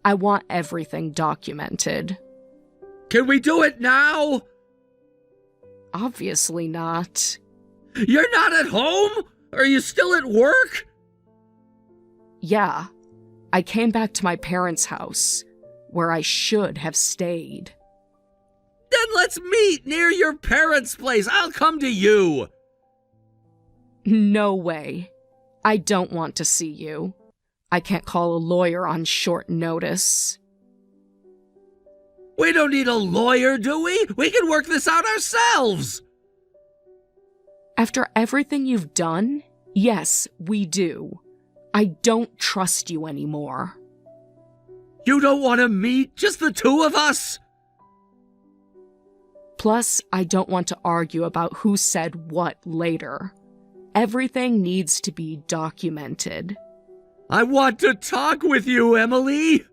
I want everything documented. Can we do it now? Obviously not. You're not at home? Are you still at work? Yeah, I came back to my parents' house, where I should have stayed. Then let's meet near your parents' place. I'll come to you. No way. I don't want to see you. I can't call a lawyer on short notice. We don't need a lawyer, do we? We can work this out ourselves. After everything you've done, yes, we do. I don't trust you anymore. You don't want to meet? Just the two of us? Plus, I don't want to argue about who said what later. Everything needs to be documented. I want to talk with you, Emily.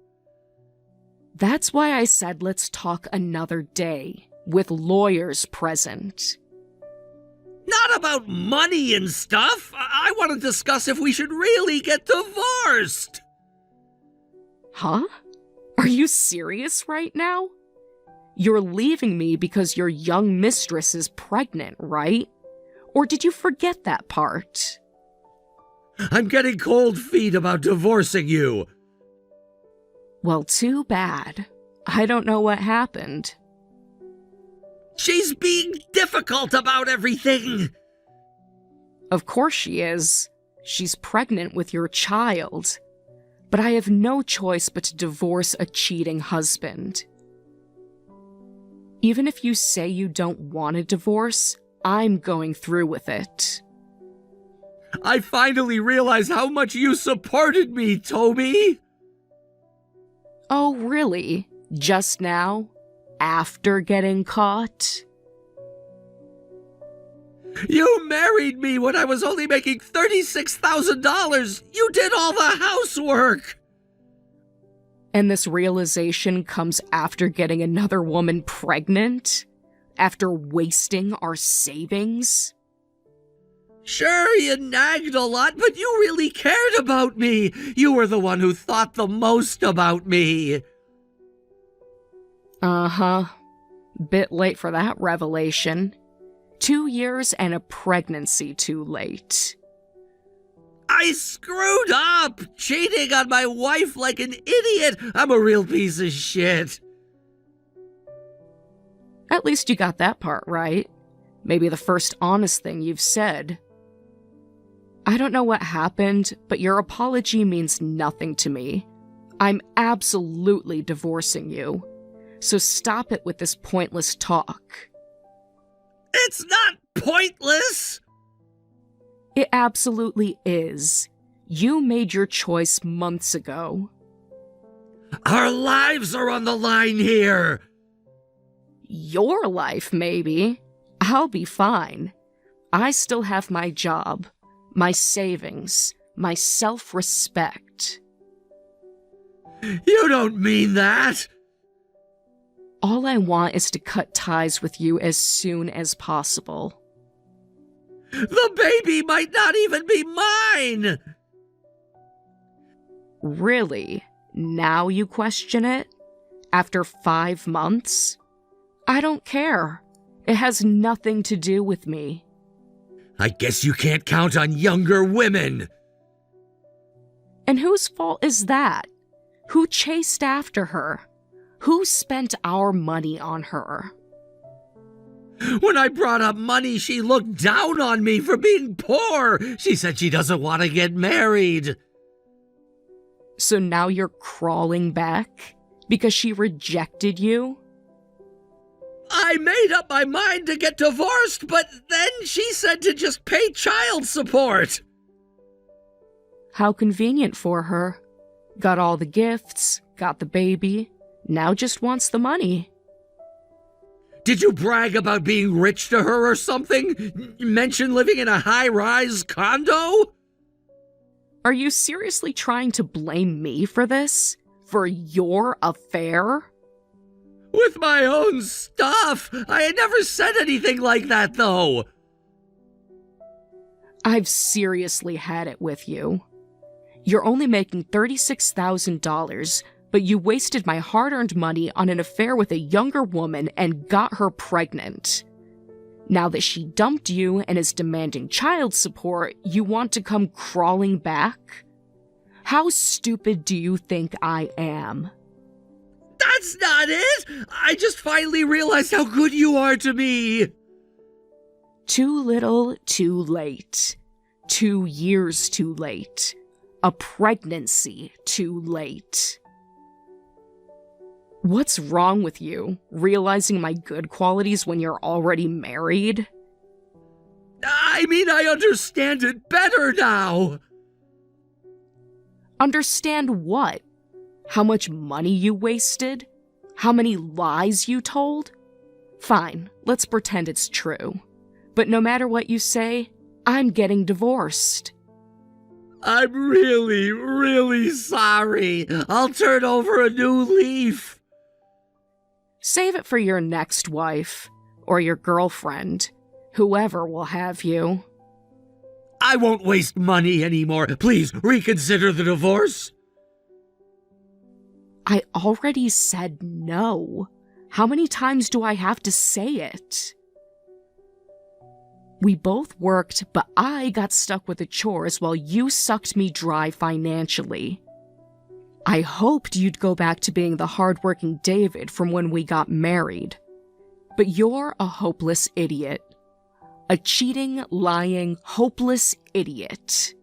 That's why I said let's talk another day, with lawyers present. Not about money and stuff. I want to discuss if we should really get divorced. Huh? Are you serious right now? You're leaving me because your young mistress is pregnant, right? Or did you forget that part? I'm getting cold feet about divorcing you. Well, too bad. I don't know what happened. She's being difficult about everything. Of course she is. She's pregnant with your child. But I have no choice but to divorce a cheating husband. Even if you say you don't want a divorce, I'm going through with it. I finally realized how much you supported me, Toby. Oh, really? Just now? After getting caught? You married me when I was only making $36,000. You did all the housework. And this realization comes after getting another woman pregnant? After wasting our savings? Sure, you nagged a lot, but you really cared about me. You were the one who thought the most about me. Uh-huh. Bit late for that revelation. 2 years and a pregnancy too late. I screwed up! Cheating on my wife like an idiot! I'm a real piece of shit! At least you got that part right. Maybe the first honest thing you've said. I don't know what happened, but your apology means nothing to me. I'm absolutely divorcing you. So stop it with this pointless talk. It's not pointless! It absolutely is. You made your choice months ago. Our lives are on the line here! Your life, maybe. I'll be fine. I still have my job, my savings, my self-respect. You don't mean that! All I want is to cut ties with you as soon as possible. The baby might not even be mine! Really? Now you question it? After 5 months? I don't care. It has nothing to do with me. I guess you can't count on younger women! And whose fault is that? Who chased after her? Who spent our money on her? When I brought up money, she looked down on me for being poor! She said she doesn't want to get married! So now you're crawling back? Because she rejected you? I made up my mind to get divorced, but then she said to just pay child support! How convenient for her. Got all the gifts, got the baby, now just wants the money. Did you brag about being rich to her or something? Mention living in a high-rise condo? Are you seriously trying to blame me for this? For your affair? With my own stuff! I had never said anything like that, though! I've seriously had it with you. You're only making $36,000, but you wasted my hard-earned money on an affair with a younger woman and got her pregnant. Now that she dumped you and is demanding child support, you want to come crawling back? How stupid do you think I am? That's not it! I just finally realized how good you are to me! Too little, too late. 2 years too late. A pregnancy too late. What's wrong with you? Realizing my good qualities when you're already married? I mean, I understand it better now! Understand what? How much money you wasted? How many lies you told? Fine, let's pretend it's true. But no matter what you say, I'm getting divorced. I'm really, really sorry. I'll turn over a new leaf. Save it for your next wife, or your girlfriend, whoever will have you. I won't waste money anymore. Please reconsider the divorce. I already said no. How many times do I have to say it? We both worked, but I got stuck with the chores while you sucked me dry financially. I hoped you'd go back to being the hardworking David from when we got married. But you're a hopeless idiot. A cheating, lying, hopeless idiot.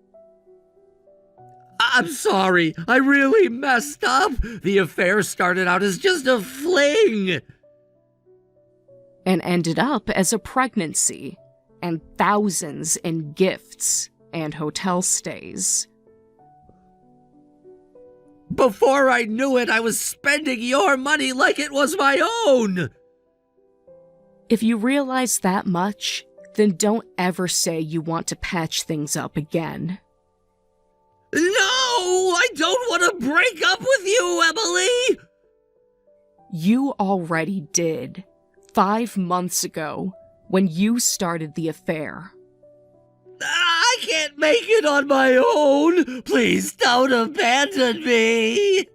I'm sorry. I really messed up. The affair started out as just a fling. And ended up as a pregnancy. And thousands in gifts and hotel stays. Before I knew it, I was spending your money like it was my own! If you realize that much, then don't ever say you want to patch things up again. No! I don't want to break up with you, Emily! You already did. 5 months ago, when you started the affair. I can't make it on my own! Please don't abandon me!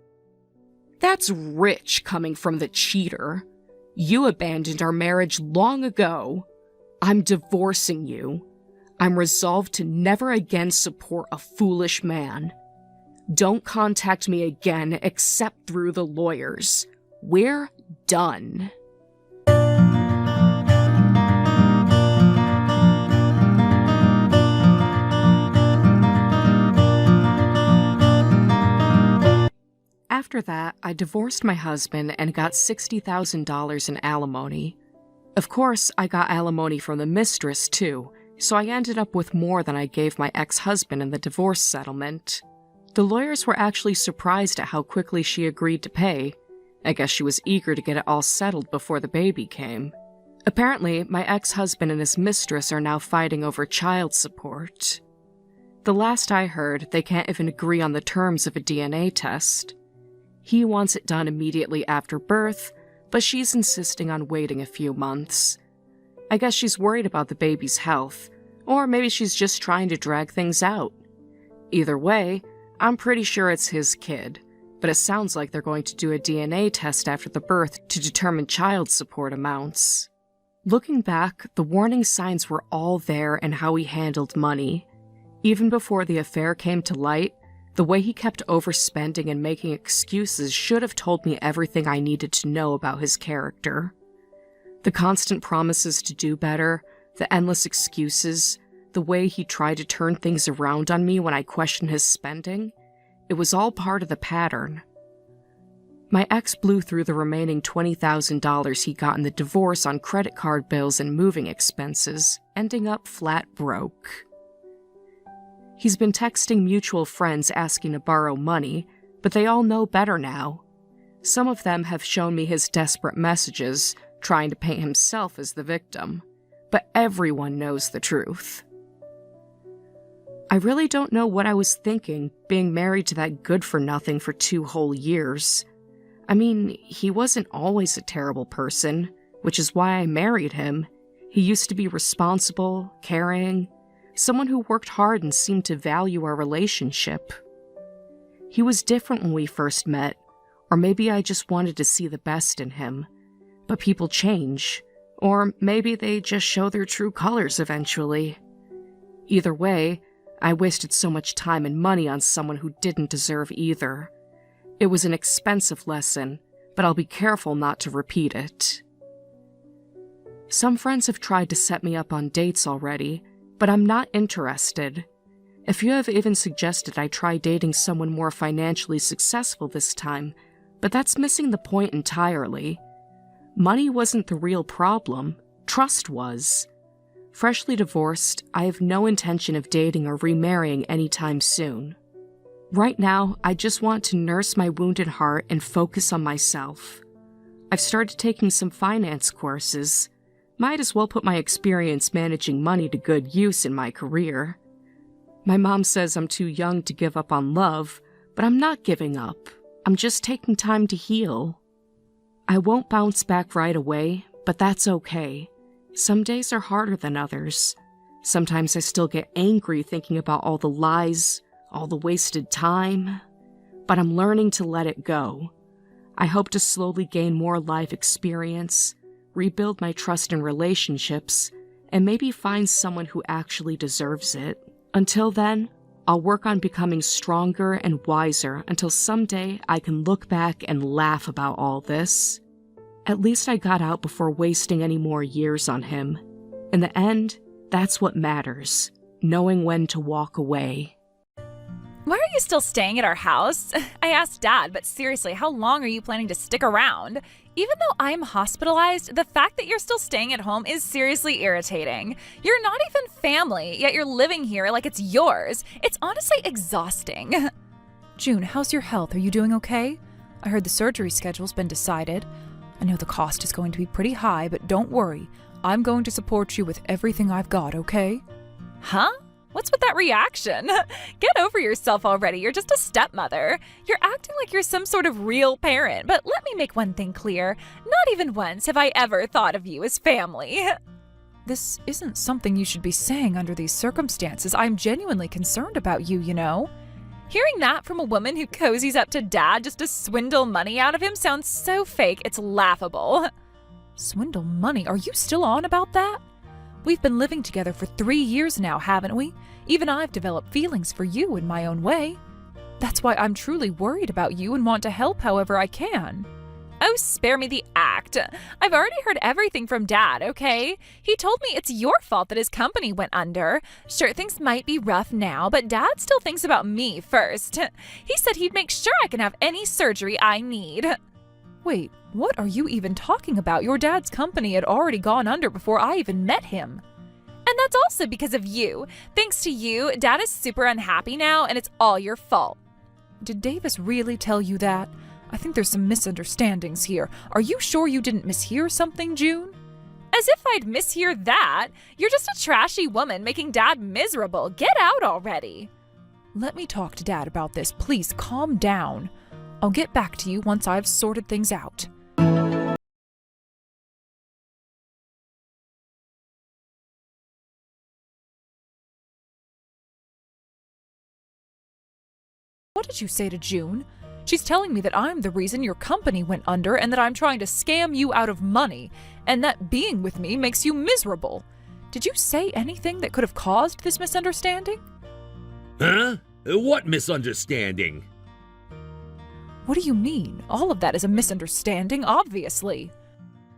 That's rich coming from the cheater. You abandoned our marriage long ago. I'm divorcing you. I'm resolved to never again support a foolish man. Don't contact me again except through the lawyers. We're done. After that, I divorced my husband and got $60,000 in alimony. Of course, I got alimony from the mistress too, so I ended up with more than I gave my ex-husband in the divorce settlement. The lawyers were actually surprised at how quickly she agreed to pay. I guess she was eager to get it all settled before the baby came. Apparently, my ex-husband and his mistress are now fighting over child support. The last I heard, they can't even agree on the terms of a DNA test. He wants it done immediately after birth, but she's insisting on waiting a few months. I guess she's worried about the baby's health, or maybe she's just trying to drag things out. Either way, I'm pretty sure it's his kid, but it sounds like they're going to do a DNA test after the birth to determine child support amounts. Looking back, the warning signs were all there in how he handled money. Even before the affair came to light, the way he kept overspending and making excuses should have told me everything I needed to know about his character. The constant promises to do better, the endless excuses, the way he tried to turn things around on me when I questioned his spending, it was all part of the pattern. My ex blew through the remaining $20,000 he got in the divorce on credit card bills and moving expenses, ending up flat broke. He's been texting mutual friends asking to borrow money, but they all know better now. Some of them have shown me his desperate messages, trying to paint himself as the victim, but everyone knows the truth. I really don't know what I was thinking, being married to that good-for-nothing for 2 whole years. I mean, he wasn't always a terrible person, which is why I married him. He used to be responsible, caring, someone who worked hard and seemed to value our relationship. He was different when we first met, or maybe I just wanted to see the best in him. But people change, or maybe they just show their true colors eventually. Either way, I wasted so much time and money on someone who didn't deserve either. It was an expensive lesson, but I'll be careful not to repeat it. Some friends have tried to set me up on dates already, but I'm not interested. A few have even suggested I try dating someone more financially successful this time, but that's missing the point entirely. Money wasn't the real problem, trust was. Freshly divorced, I have no intention of dating or remarrying anytime soon. Right now, I just want to nurse my wounded heart and focus on myself. I've started taking some finance courses. Might as well put my experience managing money to good use in my career. My mom says I'm too young to give up on love, but I'm not giving up. I'm just taking time to heal. I won't bounce back right away, but that's okay. Some days are harder than others. Sometimes I still get angry thinking about all the lies, all the wasted time, but I'm learning to let it go. I hope to slowly gain more life experience, rebuild my trust in relationships, and maybe find someone who actually deserves it. Until then, I'll work on becoming stronger and wiser until someday I can look back and laugh about all this. At least I got out before wasting any more years on him. In the end, that's what matters, knowing when to walk away. Why are you still staying at our house? I asked Dad, but seriously, how long are you planning to stick around? Even though I'm hospitalized, the fact that you're still staying at home is seriously irritating. You're not even family, yet you're living here like it's yours. It's honestly exhausting. June, how's your health? Are you doing okay? I heard the surgery schedule's been decided. I know the cost is going to be pretty high, but don't worry. I'm going to support you with everything I've got, okay? Huh? What's with that reaction? Get over yourself already. You're just a stepmother. You're acting like you're some sort of real parent. But let me make one thing clear. Not even once have I ever thought of you as family. This isn't something you should be saying under these circumstances. I'm genuinely concerned about you, you know? Hearing that from a woman who cozies up to Dad just to swindle money out of him sounds so fake, it's laughable. Swindle money? Are you still on about that? We've been living together for 3 years now, haven't we? Even I've developed feelings for you in my own way. That's why I'm truly worried about you and want to help however I can. Oh, spare me the act. I've already heard everything from Dad, okay? He told me it's your fault that his company went under. Sure, things might be rough now, but Dad still thinks about me first. He said he'd make sure I can have any surgery I need. Wait, what are you even talking about? Your dad's company had already gone under before I even met him. And that's also because of you. Thanks to you, Dad is super unhappy now, and it's all your fault. Did Davis really tell you that? I think there's some misunderstandings here. Are you sure you didn't mishear something, June? As if I'd mishear that. You're just a trashy woman making Dad miserable. Get out already. Let me talk to Dad about this. Please calm down. I'll get back to you once I've sorted things out. What did you say to June? She's telling me that I'm the reason your company went under and that I'm trying to scam you out of money and that being with me makes you miserable. Did you say anything that could have caused this misunderstanding? Huh? What misunderstanding? What do you mean? All of that is a misunderstanding, obviously.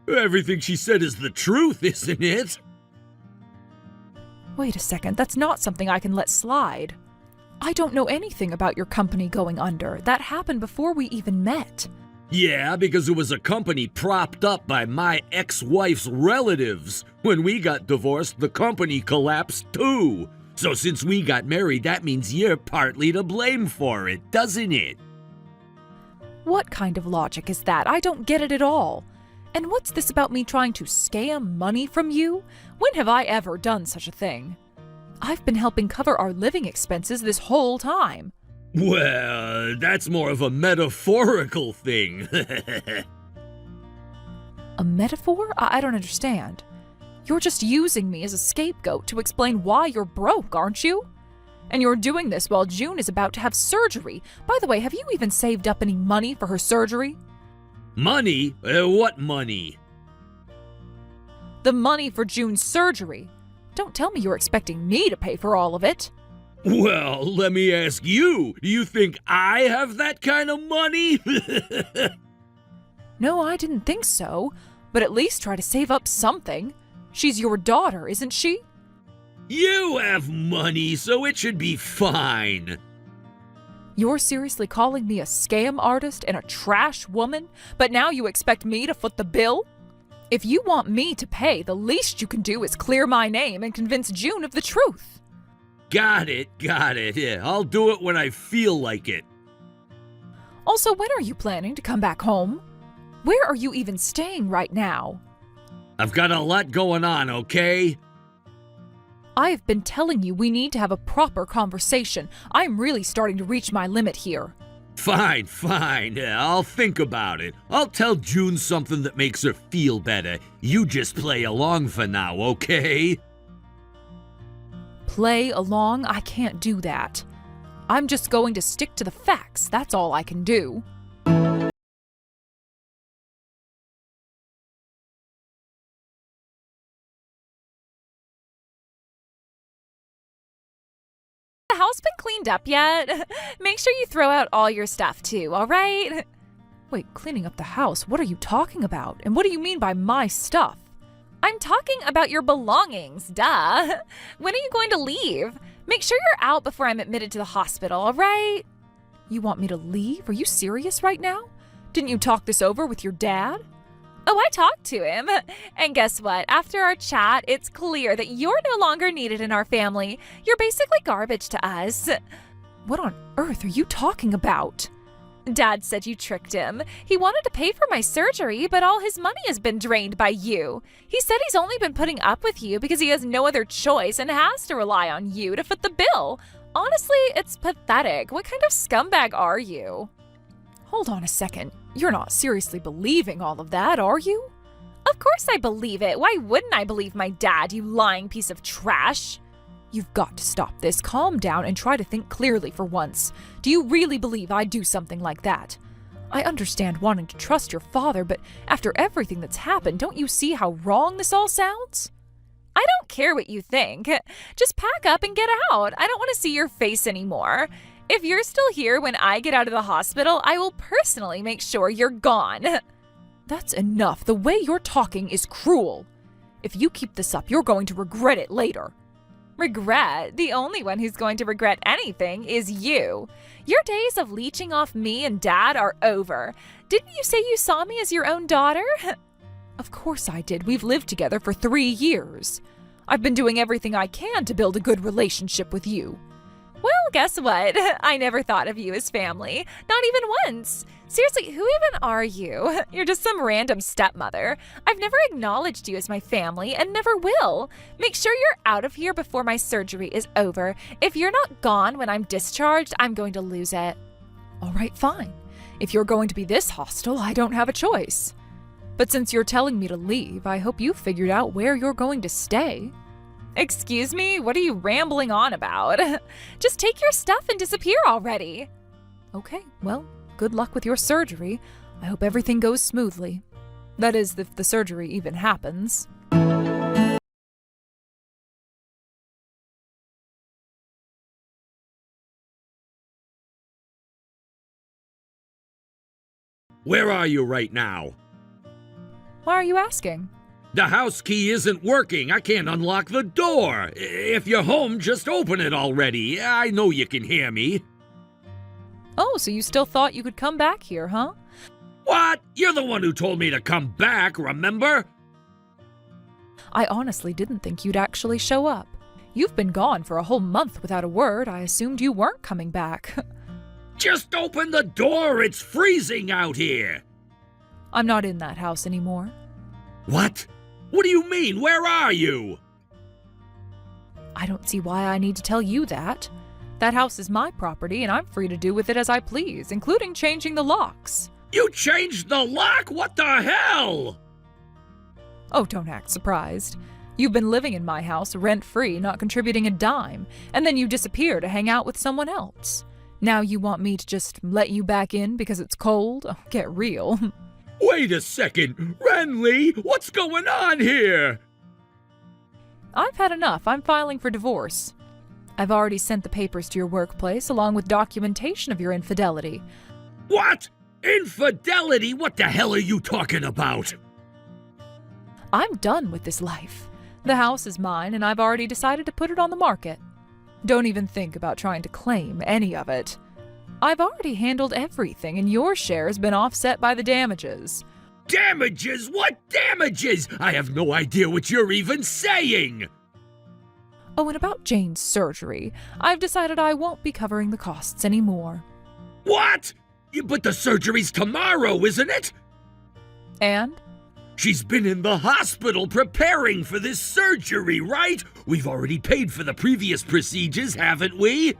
Everything she said is the truth, isn't it? Wait a second, that's not something I can let slide. I don't know anything about your company going under. That happened before we even met. Yeah, because it was a company propped up by my ex-wife's relatives. When we got divorced, the company collapsed too. So since we got married, that means you're partly to blame for it, doesn't it? What kind of logic is that? I don't get it at all. And what's this about me trying to scam money from you? When have I ever done such a thing? I've been helping cover our living expenses this whole time. Well, that's more of a metaphorical thing. A metaphor? I don't understand. You're just using me as a scapegoat to explain why you're broke, aren't you? And you're doing this while June is about to have surgery. By the way, have you even saved up any money for her surgery? Money? What money? The money for June's surgery. Don't tell me you're expecting me to pay for all of it. Well, let me ask you, do you think I have that kind of money? No, I didn't think so. But at least try to save up something. She's your daughter, isn't she? You have money, so it should be fine. You're seriously calling me a scam artist and a trash woman, but now you expect me to foot the bill? If you want me to pay, the least you can do is clear my name and convince June of the truth. Got it. Yeah, I'll do it when I feel like it. Also, when are you planning to come back home? Where are you even staying right now? I've got a lot going on, okay? I have been telling you we need to have a proper conversation. I'm really starting to reach my limit here. Fine. I'll think about it. I'll tell June something that makes her feel better. You just play along for now, okay? Play along? I can't do that. I'm just going to stick to the facts. That's all I can do. The house been cleaned up yet? Make sure you throw out all your stuff too, all right? Wait, cleaning up the house? What are you talking about? And what do you mean by my stuff? I'm talking about your belongings, duh. When are you going to leave? Make sure you're out before I'm admitted to the hospital, all right? You want me to leave? Are you serious right now? Didn't you talk this over with your dad? Oh, I talked to him. And guess what? After our chat, it's clear that you're no longer needed in our family. You're basically garbage to us. What on earth are you talking about? Dad said you tricked him. He wanted to pay for my surgery, but all his money has been drained by you. He said he's only been putting up with you because he has no other choice and has to rely on you to foot the bill. Honestly, it's pathetic. What kind of scumbag are you? Hold on a second. You're not seriously believing all of that, are you? Of course I believe it. Why wouldn't I believe my dad, you lying piece of trash? You've got to stop this. Calm down and try to think clearly for once. Do you really believe I'd do something like that? I understand wanting to trust your father, but after everything that's happened, don't you see how wrong this all sounds? I don't care what you think. Just pack up and get out. I don't want to see your face anymore. If you're still here when I get out of the hospital, I will personally make sure you're gone. That's enough. The way you're talking is cruel. If you keep this up, you're going to regret it later. Regret? The only one who's going to regret anything is you. Your days of leeching off me and Dad are over. Didn't you say you saw me as your own daughter? Of course I did. We've lived together for 3 years. I've been doing everything I can to build a good relationship with you. Well, guess what? I never thought of you as family. Not even once. Seriously, who even are you? You're just some random stepmother. I've never acknowledged you as my family and never will. Make sure you're out of here before my surgery is over. If you're not gone when I'm discharged, I'm going to lose it. All right, fine. If you're going to be this hostile, I don't have a choice. But since you're telling me to leave, I hope you figured out where you're going to stay. Excuse me? What are you rambling on about? Just take your stuff and disappear already. Okay, well, good luck with your surgery. I hope everything goes smoothly. That is, if the surgery even happens. Where are you right now? Why are you asking? The house key isn't working. I can't unlock the door. If you're home, just open it already. I know you can hear me. Oh, so you still thought you could come back here, huh? What? You're the one who told me to come back, remember? I honestly didn't think you'd actually show up. You've been gone for a whole month without a word. I assumed you weren't coming back. Just open the door. It's freezing out here. I'm not in that house anymore. What? What do you mean? Where are you? I don't see why I need to tell you that. That house is my property, and I'm free to do with it as I please, including changing the locks. You changed the lock? What the hell? Oh, don't act surprised. You've been living in my house rent-free, not contributing a dime, and then you disappear to hang out with someone else. Now you want me to just let you back in because it's cold? Oh, get real. Wait a second. Renly, what's going on here? I've had enough. I'm filing for divorce. I've already sent the papers to your workplace along with documentation of your infidelity. What? Infidelity? What the hell are you talking about? I'm done with this life. The house is mine, and I've already decided to put it on the market. Don't even think about trying to claim any of it. I've already handled everything, and your share has been offset by the damages. Damages? What damages? I have no idea what you're even saying. Oh, and about Jane's surgery, I've decided I won't be covering the costs anymore. What? But the surgery's tomorrow, isn't it? And? She's been in the hospital preparing for this surgery, right? We've already paid for the previous procedures, haven't we?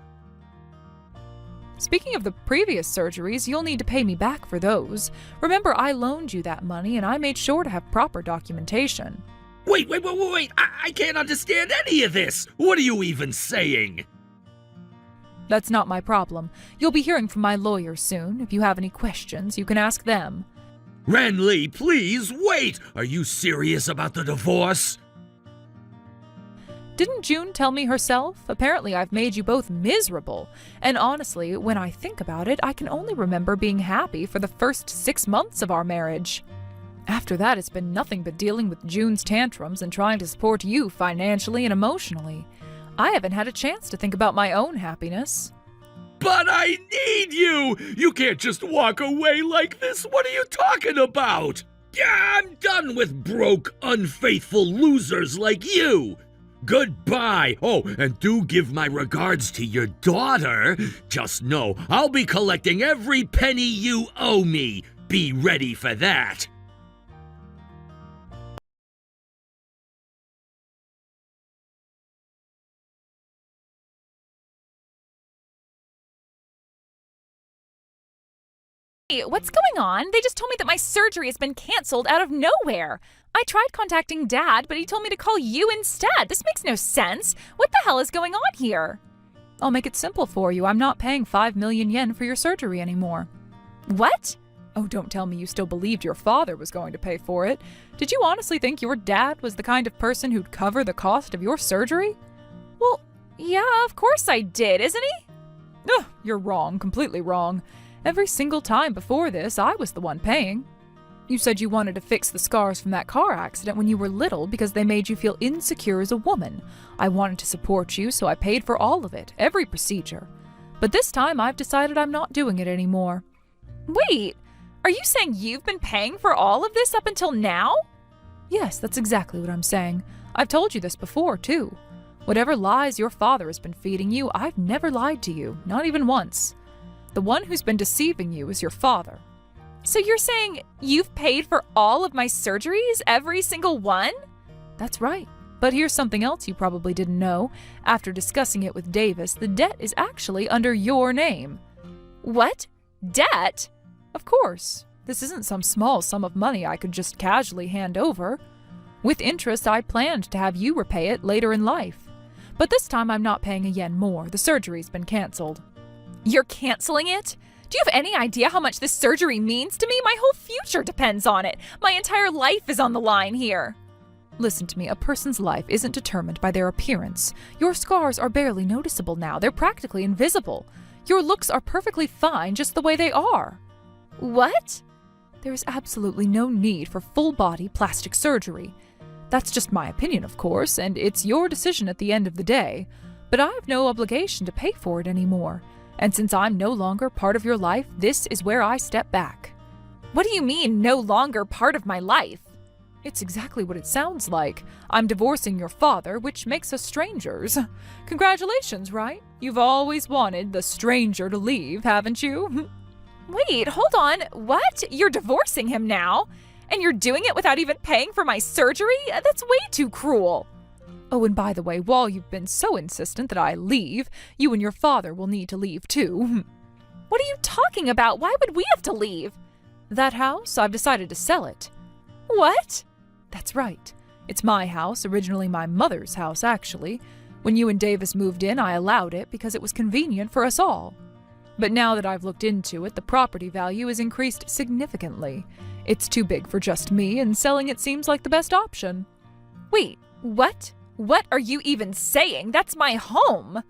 Speaking of the previous surgeries, you'll need to pay me back for those. Remember, I loaned you that money, and I made sure to have proper documentation. Wait. I can't understand any of this. What are you even saying? That's not my problem. You'll be hearing from my lawyer soon. If you have any questions, you can ask them. Renly, please, wait! Are you serious about the divorce? Didn't June tell me herself? Apparently I've made you both miserable. And honestly, when I think about it, I can only remember being happy for the first 6 months of our marriage. After that, it's been nothing but dealing with June's tantrums and trying to support you financially and emotionally. I haven't had a chance to think about my own happiness. But I need you! You can't just walk away like this. What are you talking about? Yeah, I'm done with broke, unfaithful losers like you. Goodbye. Oh, and do give my regards to your daughter. Just know I'll be collecting every penny you owe me. Be ready for that. Hey, what's going on? They just told me that my surgery has been canceled out of nowhere. I tried contacting Dad, but he told me to call you instead. This makes no sense. What the hell is going on here? I'll make it simple for you. I'm not paying 5 million yen for your surgery anymore. What? Oh, don't tell me you still believed your father was going to pay for it. Did you honestly think your dad was the kind of person who'd cover the cost of your surgery? Well, yeah, of course I did, isn't he? Ugh, you're wrong, completely wrong. Every single time before this, I was the one paying. You said you wanted to fix the scars from that car accident when you were little because they made you feel insecure as a woman. I wanted to support you, so I paid for all of it, every procedure. But this time, I've decided I'm not doing it anymore. Wait, are you saying you've been paying for all of this up until now? Yes, that's exactly what I'm saying. I've told you this before, too. Whatever lies your father has been feeding you, I've never lied to you, not even once. The one who's been deceiving you is your father. So you're saying you've paid for all of my surgeries, every single one? That's right. But here's something else you probably didn't know. After discussing it with Davis, the debt is actually under your name. What? Debt? Of course. This isn't some small sum of money I could just casually hand over. With interest, I planned to have you repay it later in life. But this time I'm not paying a yen more. The surgery's been canceled. You're canceling it? Do you have any idea how much this surgery means to me? My whole future depends on it. My entire life is on the line here. Listen to me, a person's life isn't determined by their appearance. Your scars are barely noticeable now. They're practically invisible. Your looks are perfectly fine just the way they are. What? There is absolutely no need for full-body plastic surgery. That's just my opinion, of course, and it's your decision at the end of the day. But I have no obligation to pay for it anymore. And since I'm no longer part of your life, this is where I step back. What do you mean, no longer part of my life? It's exactly what it sounds like. I'm divorcing your father, which makes us strangers. Congratulations, right? You've always wanted the stranger to leave, haven't you? Wait, hold on. What? You're divorcing him now? And you're doing it without even paying for my surgery? That's way too cruel. Oh, and by the way, while you've been so insistent that I leave, you and your father will need to leave too. What are you talking about? Why would we have to leave? That house, I've decided to sell it. What? That's right. It's my house, originally my mother's house, actually. When you and Davis moved in, I allowed it because it was convenient for us all. But now that I've looked into it, the property value has increased significantly. It's too big for just me, and selling it seems like the best option. Wait, what? What are you even saying? That's my home.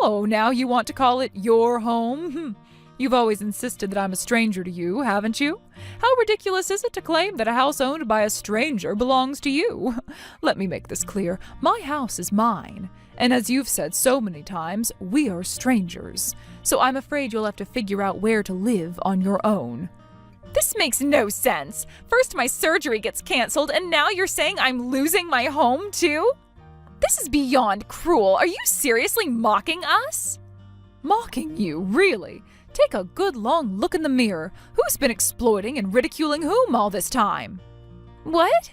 Oh, now you want to call it your home? You've always insisted that I'm a stranger to you, haven't you? How ridiculous is it to claim that a house owned by a stranger belongs to you? Let me make this clear. My house is mine. And as you've said so many times, we are strangers. So I'm afraid you'll have to figure out where to live on your own. This makes no sense. First my surgery gets canceled, and now you're saying I'm losing my home too? This is beyond cruel. Are you seriously mocking us? Mocking you, really? Take a good long look in the mirror. Who's been exploiting and ridiculing whom all this time? What?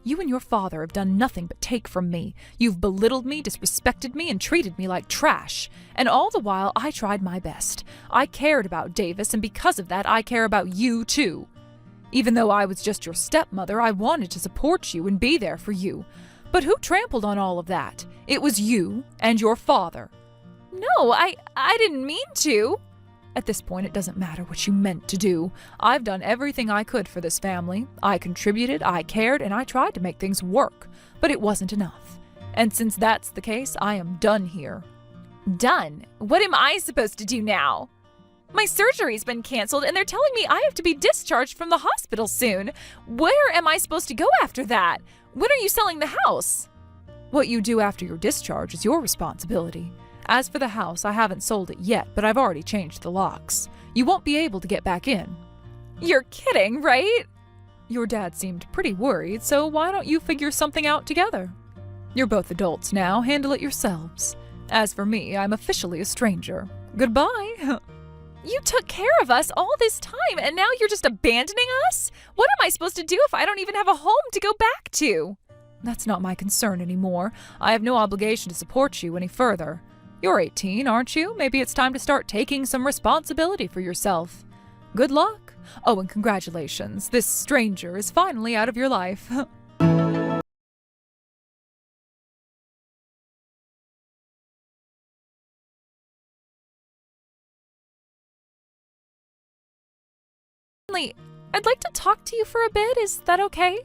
You and your father have done nothing but take from me. You've belittled me, disrespected me, and treated me like trash. And all the while, I tried my best. I cared about Davis, and because of that, I care about you, too. Even though I was just your stepmother, I wanted to support you and be there for you. But who trampled on all of that? It was you and your father. No, I didn't mean to. At this point, it doesn't matter what you meant to do. I've done everything I could for this family. I contributed, I cared, and I tried to make things work. But it wasn't enough. And since that's the case, I am done here. Done? What am I supposed to do now? My surgery's been canceled, and they're telling me I have to be discharged from the hospital soon. Where am I supposed to go after that? When are you selling the house? What you do after your discharge is your responsibility. As for the house, I haven't sold it yet, but I've already changed the locks. You won't be able to get back in. You're kidding, right? Your dad seemed pretty worried, so why don't you figure something out together? You're both adults now, handle it yourselves. As for me, I'm officially a stranger. Goodbye. You took care of us all this time, and now you're just abandoning us? What am I supposed to do if I don't even have a home to go back to? That's not my concern anymore. I have no obligation to support you any further. You're 18, aren't you? Maybe it's time to start taking some responsibility for yourself. Good luck. Oh, and congratulations. This stranger is finally out of your life. Finally, I'd like to talk to you for a bit. Is that okay?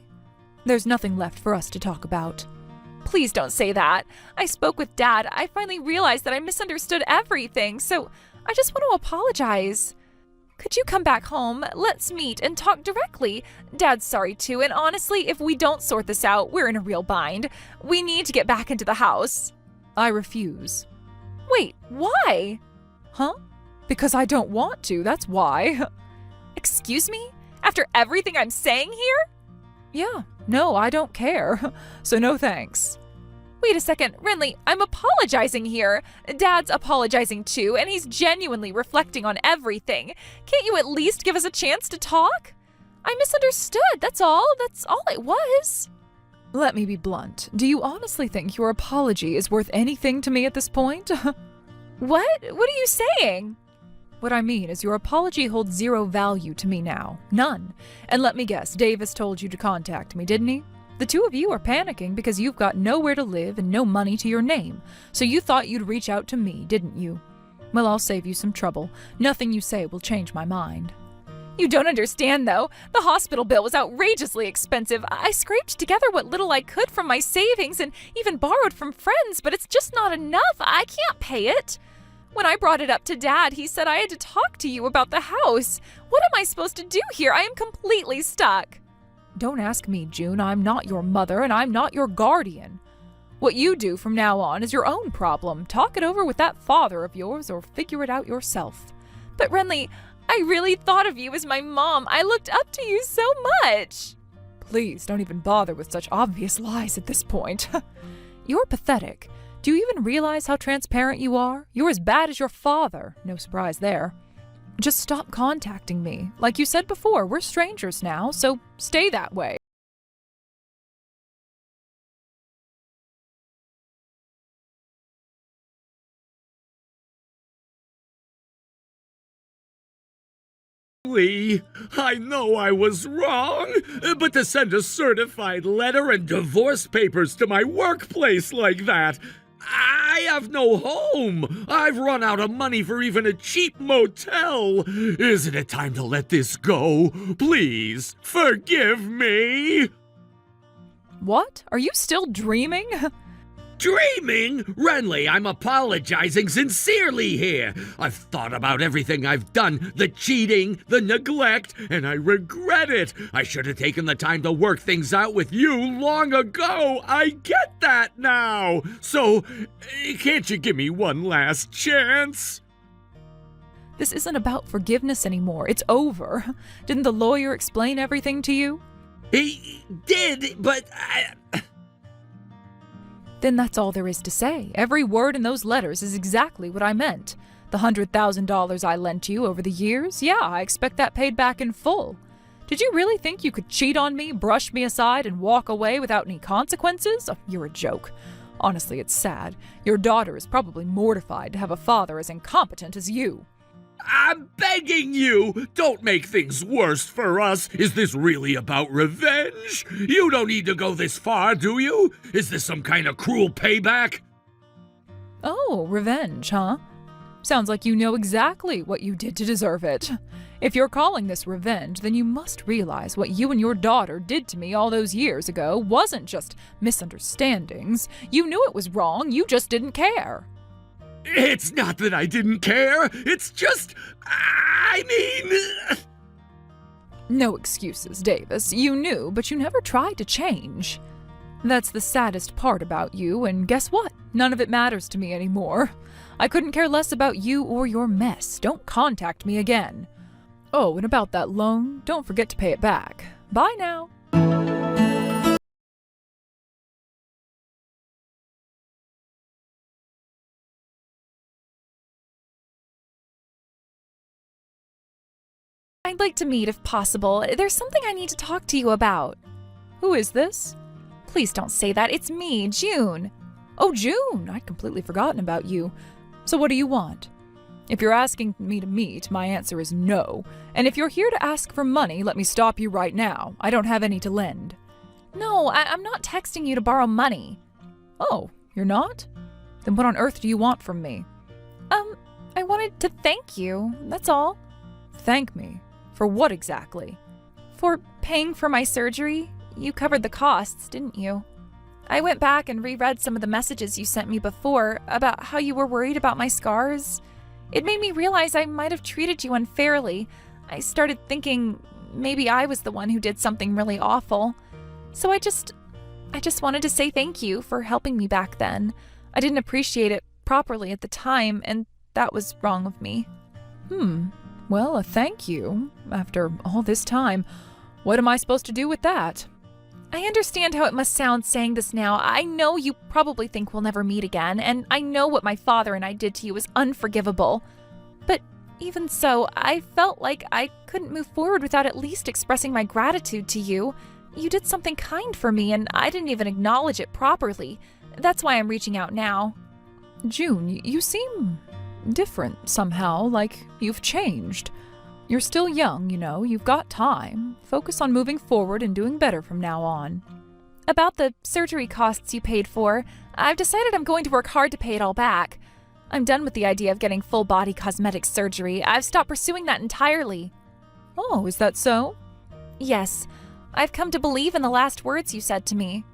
There's nothing left for us to talk about. Please don't say that. I spoke with Dad. I finally realized that I misunderstood everything, so I just want to apologize. Could you come back home? Let's meet and talk directly. Dad's sorry too, and honestly, if we don't sort this out, we're in a real bind. We need to get back into the house. I refuse. Wait, why? Huh? Because I don't want to, that's why. Excuse me? After everything I'm saying here? Yeah, no, I don't care. So no thanks. Wait a second, Renly, I'm apologizing here. Dad's apologizing too, and he's genuinely reflecting on everything. Can't you at least give us a chance to talk? I misunderstood, that's all. That's all it was. Let me be blunt. Do you honestly think your apology is worth anything to me at this point? What? What are you saying? What I mean is your apology holds zero value to me now. None. And let me guess, Davis told you to contact me, didn't he? The two of you are panicking because you've got nowhere to live and no money to your name. So you thought you'd reach out to me, didn't you? Well, I'll save you some trouble. Nothing you say will change my mind. You don't understand, though. The hospital bill was outrageously expensive. I scraped together what little I could from my savings and even borrowed from friends, but it's just not enough. I can't pay it. When I brought it up to Dad, he said I had to talk to you about the house. What am I supposed to do here? I am completely stuck. Don't ask me, June. I'm not your mother, and I'm not your guardian. What you do from now on is your own problem. Talk it over with that father of yours, or figure it out yourself. But Renly, I really thought of you as my mom. I looked up to you so much. Please, don't even bother with such obvious lies at this point. You're pathetic. Do you even realize how transparent you are? You're as bad as your father. No surprise there. Just stop contacting me. Like you said before, we're strangers now, so stay that way. I know I was wrong, but to send a certified letter and divorce papers to my workplace like that, I have no home. I've run out of money for even a cheap motel. Isn't it time to let this go? Please, forgive me. What? Are you still dreaming? Dreaming? Renly, I'm apologizing sincerely here. I've thought about everything I've done, the cheating, the neglect, and I regret it. I should have taken the time to work things out with you long ago. I get that now. So, can't you give me one last chance? This isn't about forgiveness anymore. It's over. Didn't the lawyer explain everything to you? He did, but Then that's all there is to say. Every word in those letters is exactly what I meant. The $100,000 I lent you over the years, yeah, I expect that paid back in full. Did you really think you could cheat on me, brush me aside, and walk away without any consequences? Oh, you're a joke. Honestly, it's sad. Your daughter is probably mortified to have a father as incompetent as you. I'm begging you, don't make things worse for us. Is this really about revenge? You don't need to go this far, do you? Is this some kind of cruel payback? Oh, revenge, huh? Sounds like you know exactly what you did to deserve it. If you're calling this revenge, then you must realize what you and your daughter did to me all those years ago wasn't just misunderstandings. You knew it was wrong, you just didn't care. It's not that I didn't care. It's just, No excuses, Davis. You knew, but you never tried to change. That's the saddest part about you, and guess what? None of it matters to me anymore. I couldn't care less about you or your mess. Don't contact me again. Oh, and about that loan, don't forget to pay it back. Bye now. I'd like to meet if possible. There's something I need to talk to you about. Who is this? Please don't say that. It's me, June. Oh, June! I'd completely forgotten about you. So what do you want? If you're asking me to meet, my answer is no. And if you're here to ask for money, let me stop you right now. I don't have any to lend. No, I'm not texting you to borrow money. Oh, you're not? Then what on earth do you want from me? I wanted to thank you. That's all. Thank me? For what exactly? For paying for my surgery. You covered the costs, didn't you? I went back and reread some of the messages you sent me before about how you were worried about my scars. It made me realize I might have treated you unfairly. I started thinking maybe I was the one who did something really awful. So I just wanted to say thank you for helping me back then. I didn't appreciate it properly at the time, and that was wrong of me. Well, a thank you. After all this time, what am I supposed to do with that? I understand how it must sound saying this now. I know you probably think we'll never meet again, and I know what my father and I did to you was unforgivable. But even so, I felt like I couldn't move forward without at least expressing my gratitude to you. You did something kind for me, and I didn't even acknowledge it properly. That's why I'm reaching out now. June, you seem different somehow, like you've changed. You're still young, you've got time. Focus on moving forward and doing better from now on. About the surgery costs you paid for, I've decided I'm going to work hard to pay it all back. I'm done with the idea of getting full-body cosmetic surgery. I've stopped pursuing that entirely. Oh, is that so? Yes. I've come to believe in the last words you said to me.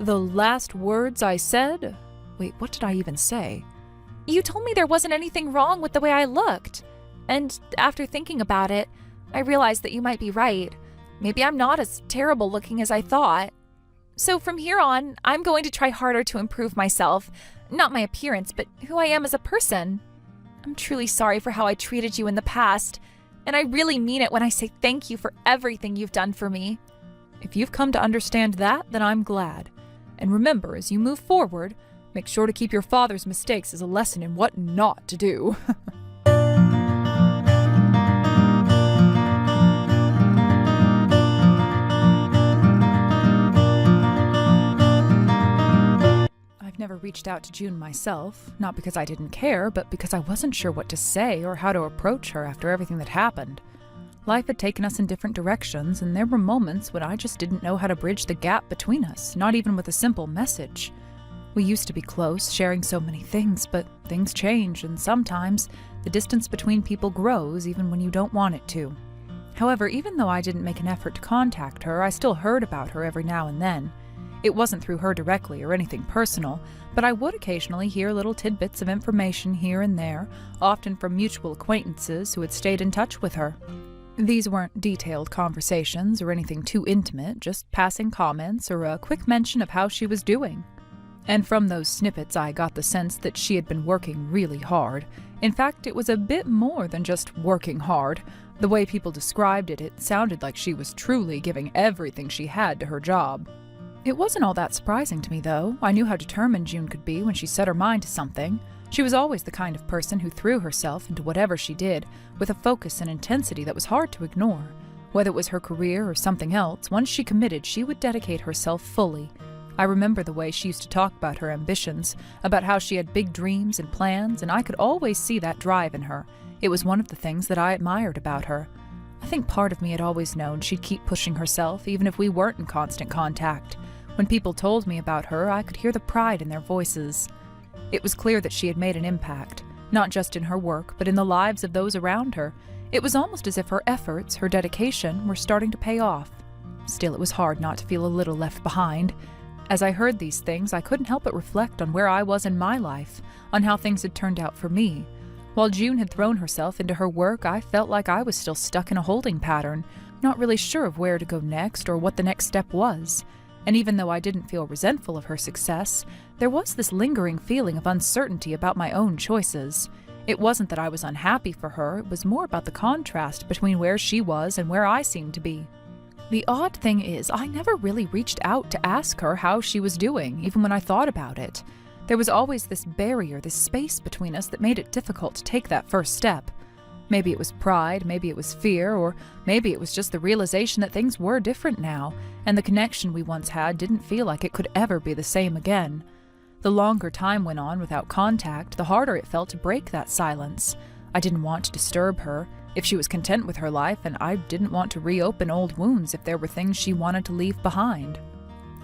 The last words I said? Wait, what did I even say? You told me there wasn't anything wrong with the way I looked. And after thinking about it, I realized that you might be right. Maybe I'm not as terrible looking as I thought. So from here on, I'm going to try harder to improve myself. Not my appearance, but who I am as a person. I'm truly sorry for how I treated you in the past, and I really mean it when I say thank you for everything you've done for me. If you've come to understand that, then I'm glad. And remember, as you move forward, make sure to keep your father's mistakes as a lesson in what not to do. I've never reached out to June myself, not because I didn't care, but because I wasn't sure what to say or how to approach her after everything that happened. Life had taken us in different directions, and there were moments when I just didn't know how to bridge the gap between us, not even with a simple message. We used to be close, sharing so many things, but things change, and sometimes the distance between people grows even when you don't want it to. However, even though I didn't make an effort to contact her, I still heard about her every now and then. It wasn't through her directly or anything personal, but I would occasionally hear little tidbits of information here and there, often from mutual acquaintances who had stayed in touch with her. These weren't detailed conversations or anything too intimate, just passing comments or a quick mention of how she was doing. And from those snippets I got the sense that she had been working really hard. In fact, it was a bit more than just working hard. The way people described it, it sounded like she was truly giving everything she had to her job. It wasn't all that surprising to me, though. I knew how determined June could be when she set her mind to something. She was always the kind of person who threw herself into whatever she did, with a focus and intensity that was hard to ignore. Whether it was her career or something else, once she committed, she would dedicate herself fully. I remember the way she used to talk about her ambitions, about how she had big dreams and plans, and I could always see that drive in her. It was one of the things that I admired about her. I think part of me had always known she'd keep pushing herself, even if we weren't in constant contact. When people told me about her, I could hear the pride in their voices. It was clear that she had made an impact, not just in her work, but in the lives of those around her. It was almost as if her efforts, her dedication, were starting to pay off. Still, it was hard not to feel a little left behind. As I heard these things, I couldn't help but reflect on where I was in my life, on how things had turned out for me. While June had thrown herself into her work, I felt like I was still stuck in a holding pattern, not really sure of where to go next or what the next step was. And even though I didn't feel resentful of her success, there was this lingering feeling of uncertainty about my own choices. It wasn't that I was unhappy for her, it was more about the contrast between where she was and where I seemed to be. The odd thing is, I never really reached out to ask her how she was doing, even when I thought about it. There was always this barrier, this space between us that made it difficult to take that first step. Maybe it was pride, maybe it was fear, or maybe it was just the realization that things were different now, and the connection we once had didn't feel like it could ever be the same again. The longer time went on without contact, the harder it felt to break that silence. I didn't want to disturb her if she was content with her life, and I didn't want to reopen old wounds if there were things she wanted to leave behind.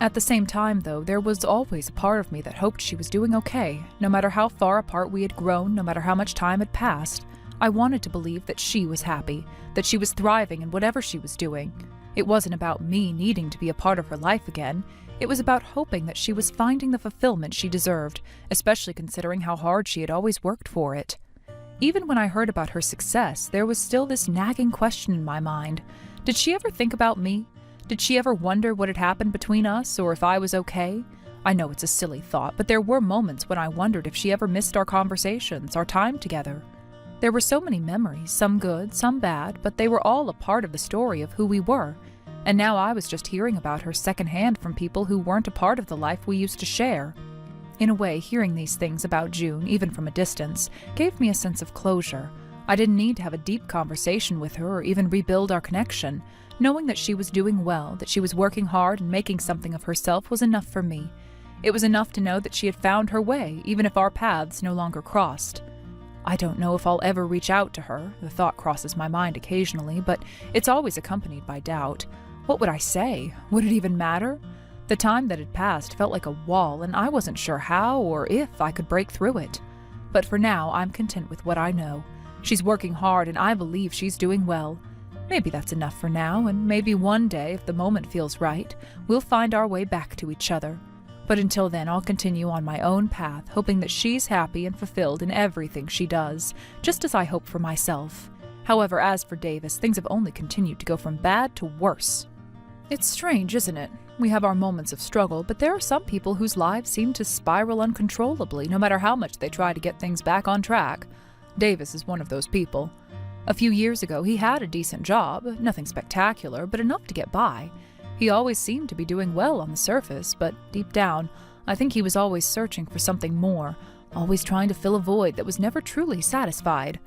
At the same time, though, there was always a part of me that hoped she was doing okay. No matter how far apart we had grown, no matter how much time had passed, I wanted to believe that she was happy, that she was thriving in whatever she was doing. It wasn't about me needing to be a part of her life again. It was about hoping that she was finding the fulfillment she deserved, especially considering how hard she had always worked for it. Even when I heard about her success, there was still this nagging question in my mind. Did she ever think about me? Did she ever wonder what had happened between us, or if I was okay? I know it's a silly thought, but there were moments when I wondered if she ever missed our conversations, our time together. There were so many memories, some good, some bad, but they were all a part of the story of who we were. And now I was just hearing about her secondhand from people who weren't a part of the life we used to share. In a way, hearing these things about June, even from a distance, gave me a sense of closure. I didn't need to have a deep conversation with her or even rebuild our connection. Knowing that she was doing well, that she was working hard and making something of herself was enough for me. It was enough to know that she had found her way, even if our paths no longer crossed. I don't know if I'll ever reach out to her. The thought crosses my mind occasionally, but it's always accompanied by doubt. What would I say? Would it even matter? The time that had passed felt like a wall, and I wasn't sure how or if I could break through it. But for now, I'm content with what I know. She's working hard, and I believe she's doing well. Maybe that's enough for now, and maybe one day, if the moment feels right, we'll find our way back to each other. But until then, I'll continue on my own path, hoping that she's happy and fulfilled in everything she does, just as I hope for myself. However, as for Davis, things have only continued to go from bad to worse. It's strange, isn't it? We have our moments of struggle, but there are some people whose lives seem to spiral uncontrollably, no matter how much they try to get things back on track. Davis is one of those people. A few years ago, he had a decent job, nothing spectacular, but enough to get by. He always seemed to be doing well on the surface, but deep down, I think he was always searching for something more, always trying to fill a void that was never truly satisfied.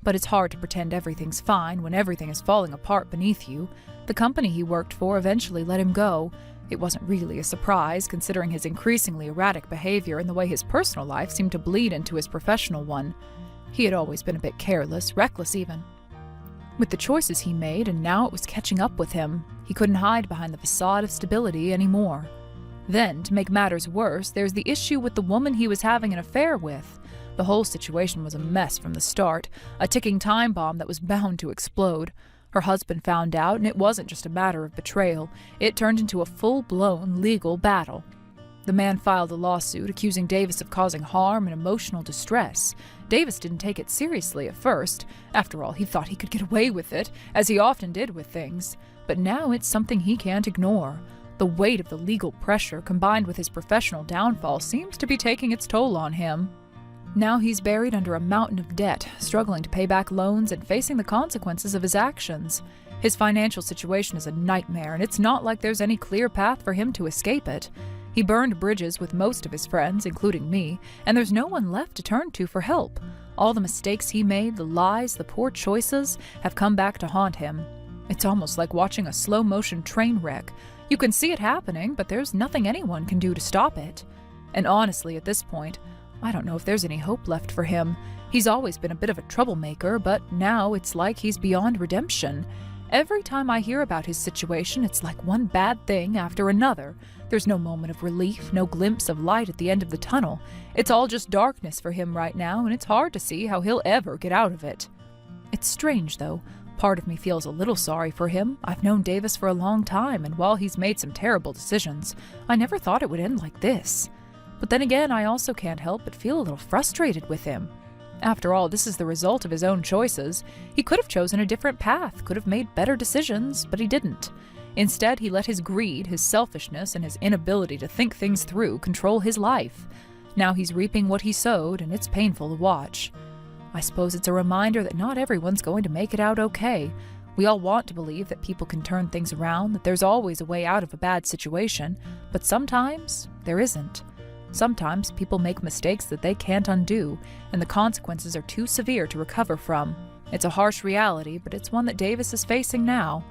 But it's hard to pretend everything's fine when everything is falling apart beneath you. The company he worked for eventually let him go. It wasn't really a surprise, considering his increasingly erratic behavior and the way his personal life seemed to bleed into his professional one. He had always been a bit careless, reckless even. With the choices he made, and now it was catching up with him, he couldn't hide behind the facade of stability anymore. Then, to make matters worse, there's the issue with the woman he was having an affair with. The whole situation was a mess from the start, a ticking time bomb that was bound to explode. Her husband found out, and it wasn't just a matter of betrayal. It turned into a full-blown legal battle. The man filed a lawsuit accusing Davis of causing harm and emotional distress. Davis didn't take it seriously at first. After all, he thought he could get away with it, as he often did with things. But now it's something he can't ignore. The weight of the legal pressure, combined with his professional downfall, seems to be taking its toll on him. Now he's buried under a mountain of debt, struggling to pay back loans and facing the consequences of his actions. His financial situation is a nightmare, and it's not like there's any clear path for him to escape it. He burned bridges with most of his friends, including me, and there's no one left to turn to for help. All the mistakes he made, the lies, the poor choices, have come back to haunt him. It's almost like watching a slow-motion train wreck. You can see it happening, but there's nothing anyone can do to stop it. And honestly, at this point, I don't know if there's any hope left for him. He's always been a bit of a troublemaker, but now it's like he's beyond redemption. Every time I hear about his situation, it's like one bad thing after another. There's no moment of relief, no glimpse of light at the end of the tunnel. It's all just darkness for him right now, and it's hard to see how he'll ever get out of it. It's strange, though. Part of me feels a little sorry for him. I've known Davis for a long time, and while he's made some terrible decisions, I never thought it would end like this. But then again, I also can't help but feel a little frustrated with him. After all, this is the result of his own choices. He could have chosen a different path, could have made better decisions, but he didn't. Instead, he let his greed, his selfishness, and his inability to think things through control his life. Now he's reaping what he sowed, and it's painful to watch. I suppose it's a reminder that not everyone's going to make it out okay. We all want to believe that people can turn things around, that there's always a way out of a bad situation, but sometimes there isn't. Sometimes people make mistakes that they can't undo, and the consequences are too severe to recover from. It's a harsh reality, but it's one that Davis is facing now.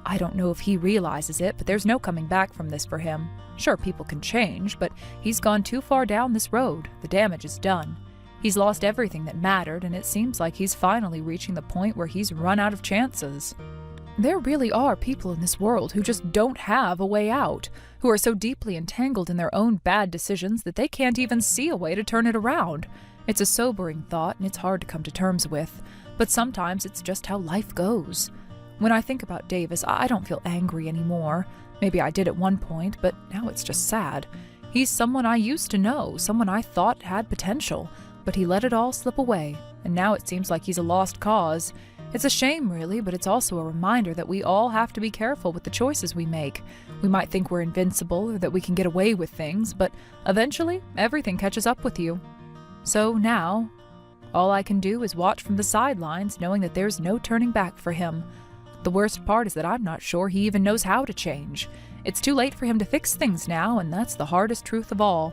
I don't know if he realizes it, but there's no coming back from this for him. Sure, people can change, but he's gone too far down this road. The damage is done. He's lost everything that mattered, and it seems like he's finally reaching the point where he's run out of chances. There really are people in this world who just don't have a way out, who are so deeply entangled in their own bad decisions that they can't even see a way to turn it around. It's a sobering thought, and it's hard to come to terms with, but sometimes it's just how life goes. When I think about Davis, I don't feel angry anymore. Maybe I did at one point, but now it's just sad. He's someone I used to know, someone I thought had potential, but he let it all slip away, and now it seems like he's a lost cause. It's a shame, really, but it's also a reminder that we all have to be careful with the choices we make. We might think we're invincible or that we can get away with things, but eventually, everything catches up with you. So now, all I can do is watch from the sidelines, knowing that there's no turning back for him. The worst part is that I'm not sure he even knows how to change. It's too late for him to fix things now, and that's the hardest truth of all.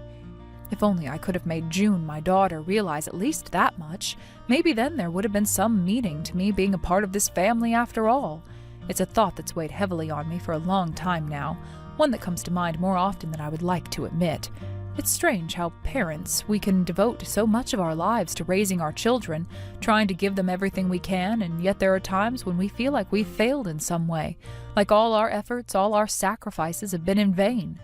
If only I could have made June, my daughter, realize at least that much. Maybe then there would have been some meaning to me being a part of this family after all. It's a thought that's weighed heavily on me for a long time now, one that comes to mind more often than I would like to admit. It's strange how parents, we can devote so much of our lives to raising our children, trying to give them everything we can, and yet there are times when we feel like we've failed in some way, like all our efforts, all our sacrifices have been in vain.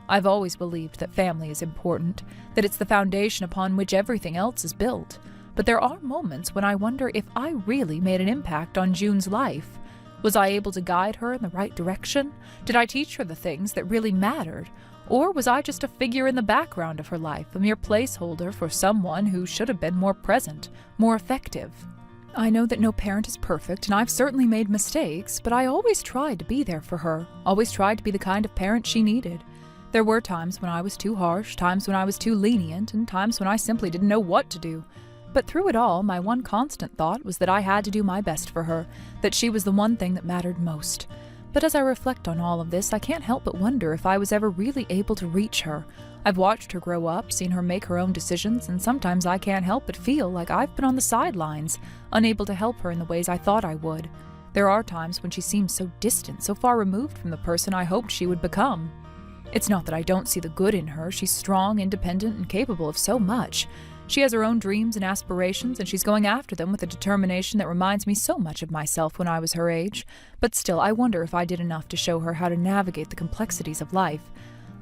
I've always believed that family is important, that it's the foundation upon which everything else is built. But there are moments when I wonder if I really made an impact on June's life. Was I able to guide her in the right direction? Did I teach her the things that really mattered? Or was I just a figure in the background of her life, a mere placeholder for someone who should have been more present, more effective? I know that no parent is perfect, and I've certainly made mistakes, but I always tried to be there for her, always tried to be the kind of parent she needed. There were times when I was too harsh, times when I was too lenient, and times when I simply didn't know what to do. But through it all, my one constant thought was that I had to do my best for her, that she was the one thing that mattered most. But as I reflect on all of this, I can't help but wonder if I was ever really able to reach her. I've watched her grow up, seen her make her own decisions, and sometimes I can't help but feel like I've been on the sidelines, unable to help her in the ways I thought I would. There are times when she seems so distant, so far removed from the person I hoped she would become. It's not that I don't see the good in her. She's strong, independent, and capable of so much. She has her own dreams and aspirations, and she's going after them with a determination that reminds me so much of myself when I was her age. But still, I wonder if I did enough to show her how to navigate the complexities of life.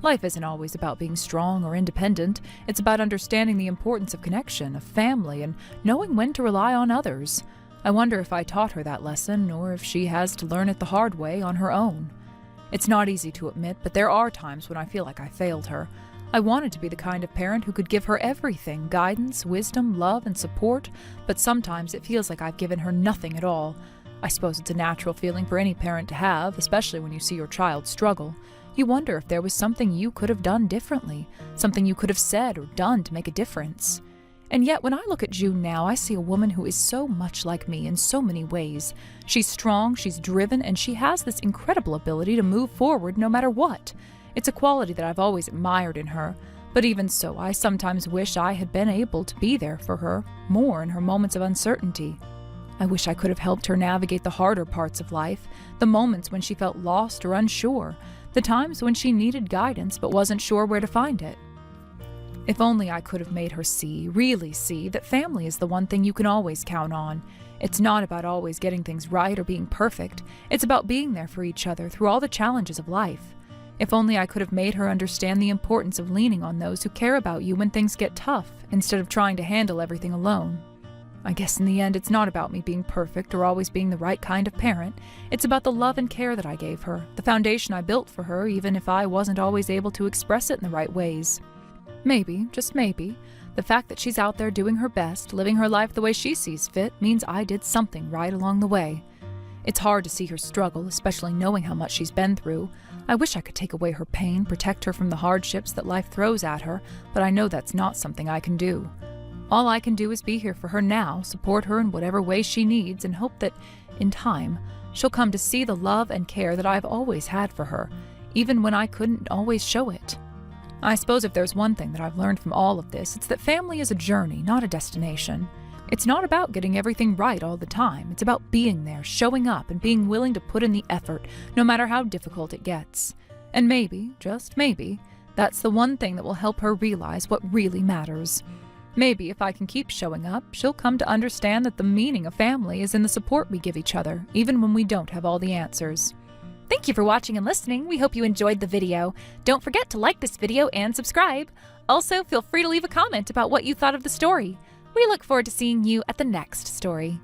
Life isn't always about being strong or independent. It's about understanding the importance of connection, of family, and knowing when to rely on others. I wonder if I taught her that lesson, or if she has to learn it the hard way on her own. It's not easy to admit, but there are times when I feel like I failed her. I wanted to be the kind of parent who could give her everything, guidance, wisdom, love, and support, but sometimes it feels like I've given her nothing at all. I suppose it's a natural feeling for any parent to have, especially when you see your child struggle. You wonder if there was something you could have done differently, something you could have said or done to make a difference. And yet, when I look at June now, I see a woman who is so much like me in so many ways. She's strong, she's driven, and she has this incredible ability to move forward no matter what. It's a quality that I've always admired in her, but even so, I sometimes wish I had been able to be there for her more in her moments of uncertainty. I wish I could have helped her navigate the harder parts of life, the moments when she felt lost or unsure, the times when she needed guidance but wasn't sure where to find it. If only I could have made her see, really see, that family is the one thing you can always count on. It's not about always getting things right or being perfect. It's about being there for each other through all the challenges of life. If only I could have made her understand the importance of leaning on those who care about you when things get tough, instead of trying to handle everything alone. I guess in the end, it's not about me being perfect or always being the right kind of parent. It's about the love and care that I gave her, the foundation I built for her, even if I wasn't always able to express it in the right ways. Maybe, just maybe, the fact that she's out there doing her best, living her life the way she sees fit, means I did something right along the way. It's hard to see her struggle, especially knowing how much she's been through. I wish I could take away her pain, protect her from the hardships that life throws at her, but I know that's not something I can do. All I can do is be here for her now, support her in whatever way she needs, and hope that, in time, she'll come to see the love and care that I've always had for her, even when I couldn't always show it. I suppose if there's one thing that I've learned from all of this, it's that family is a journey, not a destination. It's not about getting everything right all the time. It's about being there, showing up, and being willing to put in the effort, no matter how difficult it gets. And maybe, just maybe, that's the one thing that will help her realize what really matters. Maybe if I can keep showing up, she'll come to understand that the meaning of family is in the support we give each other, even when we don't have all the answers. Thank you for watching and listening. We hope you enjoyed the video. Don't forget to like this video and subscribe. Also, feel free to leave a comment about what you thought of the story. We look forward to seeing you at the next story.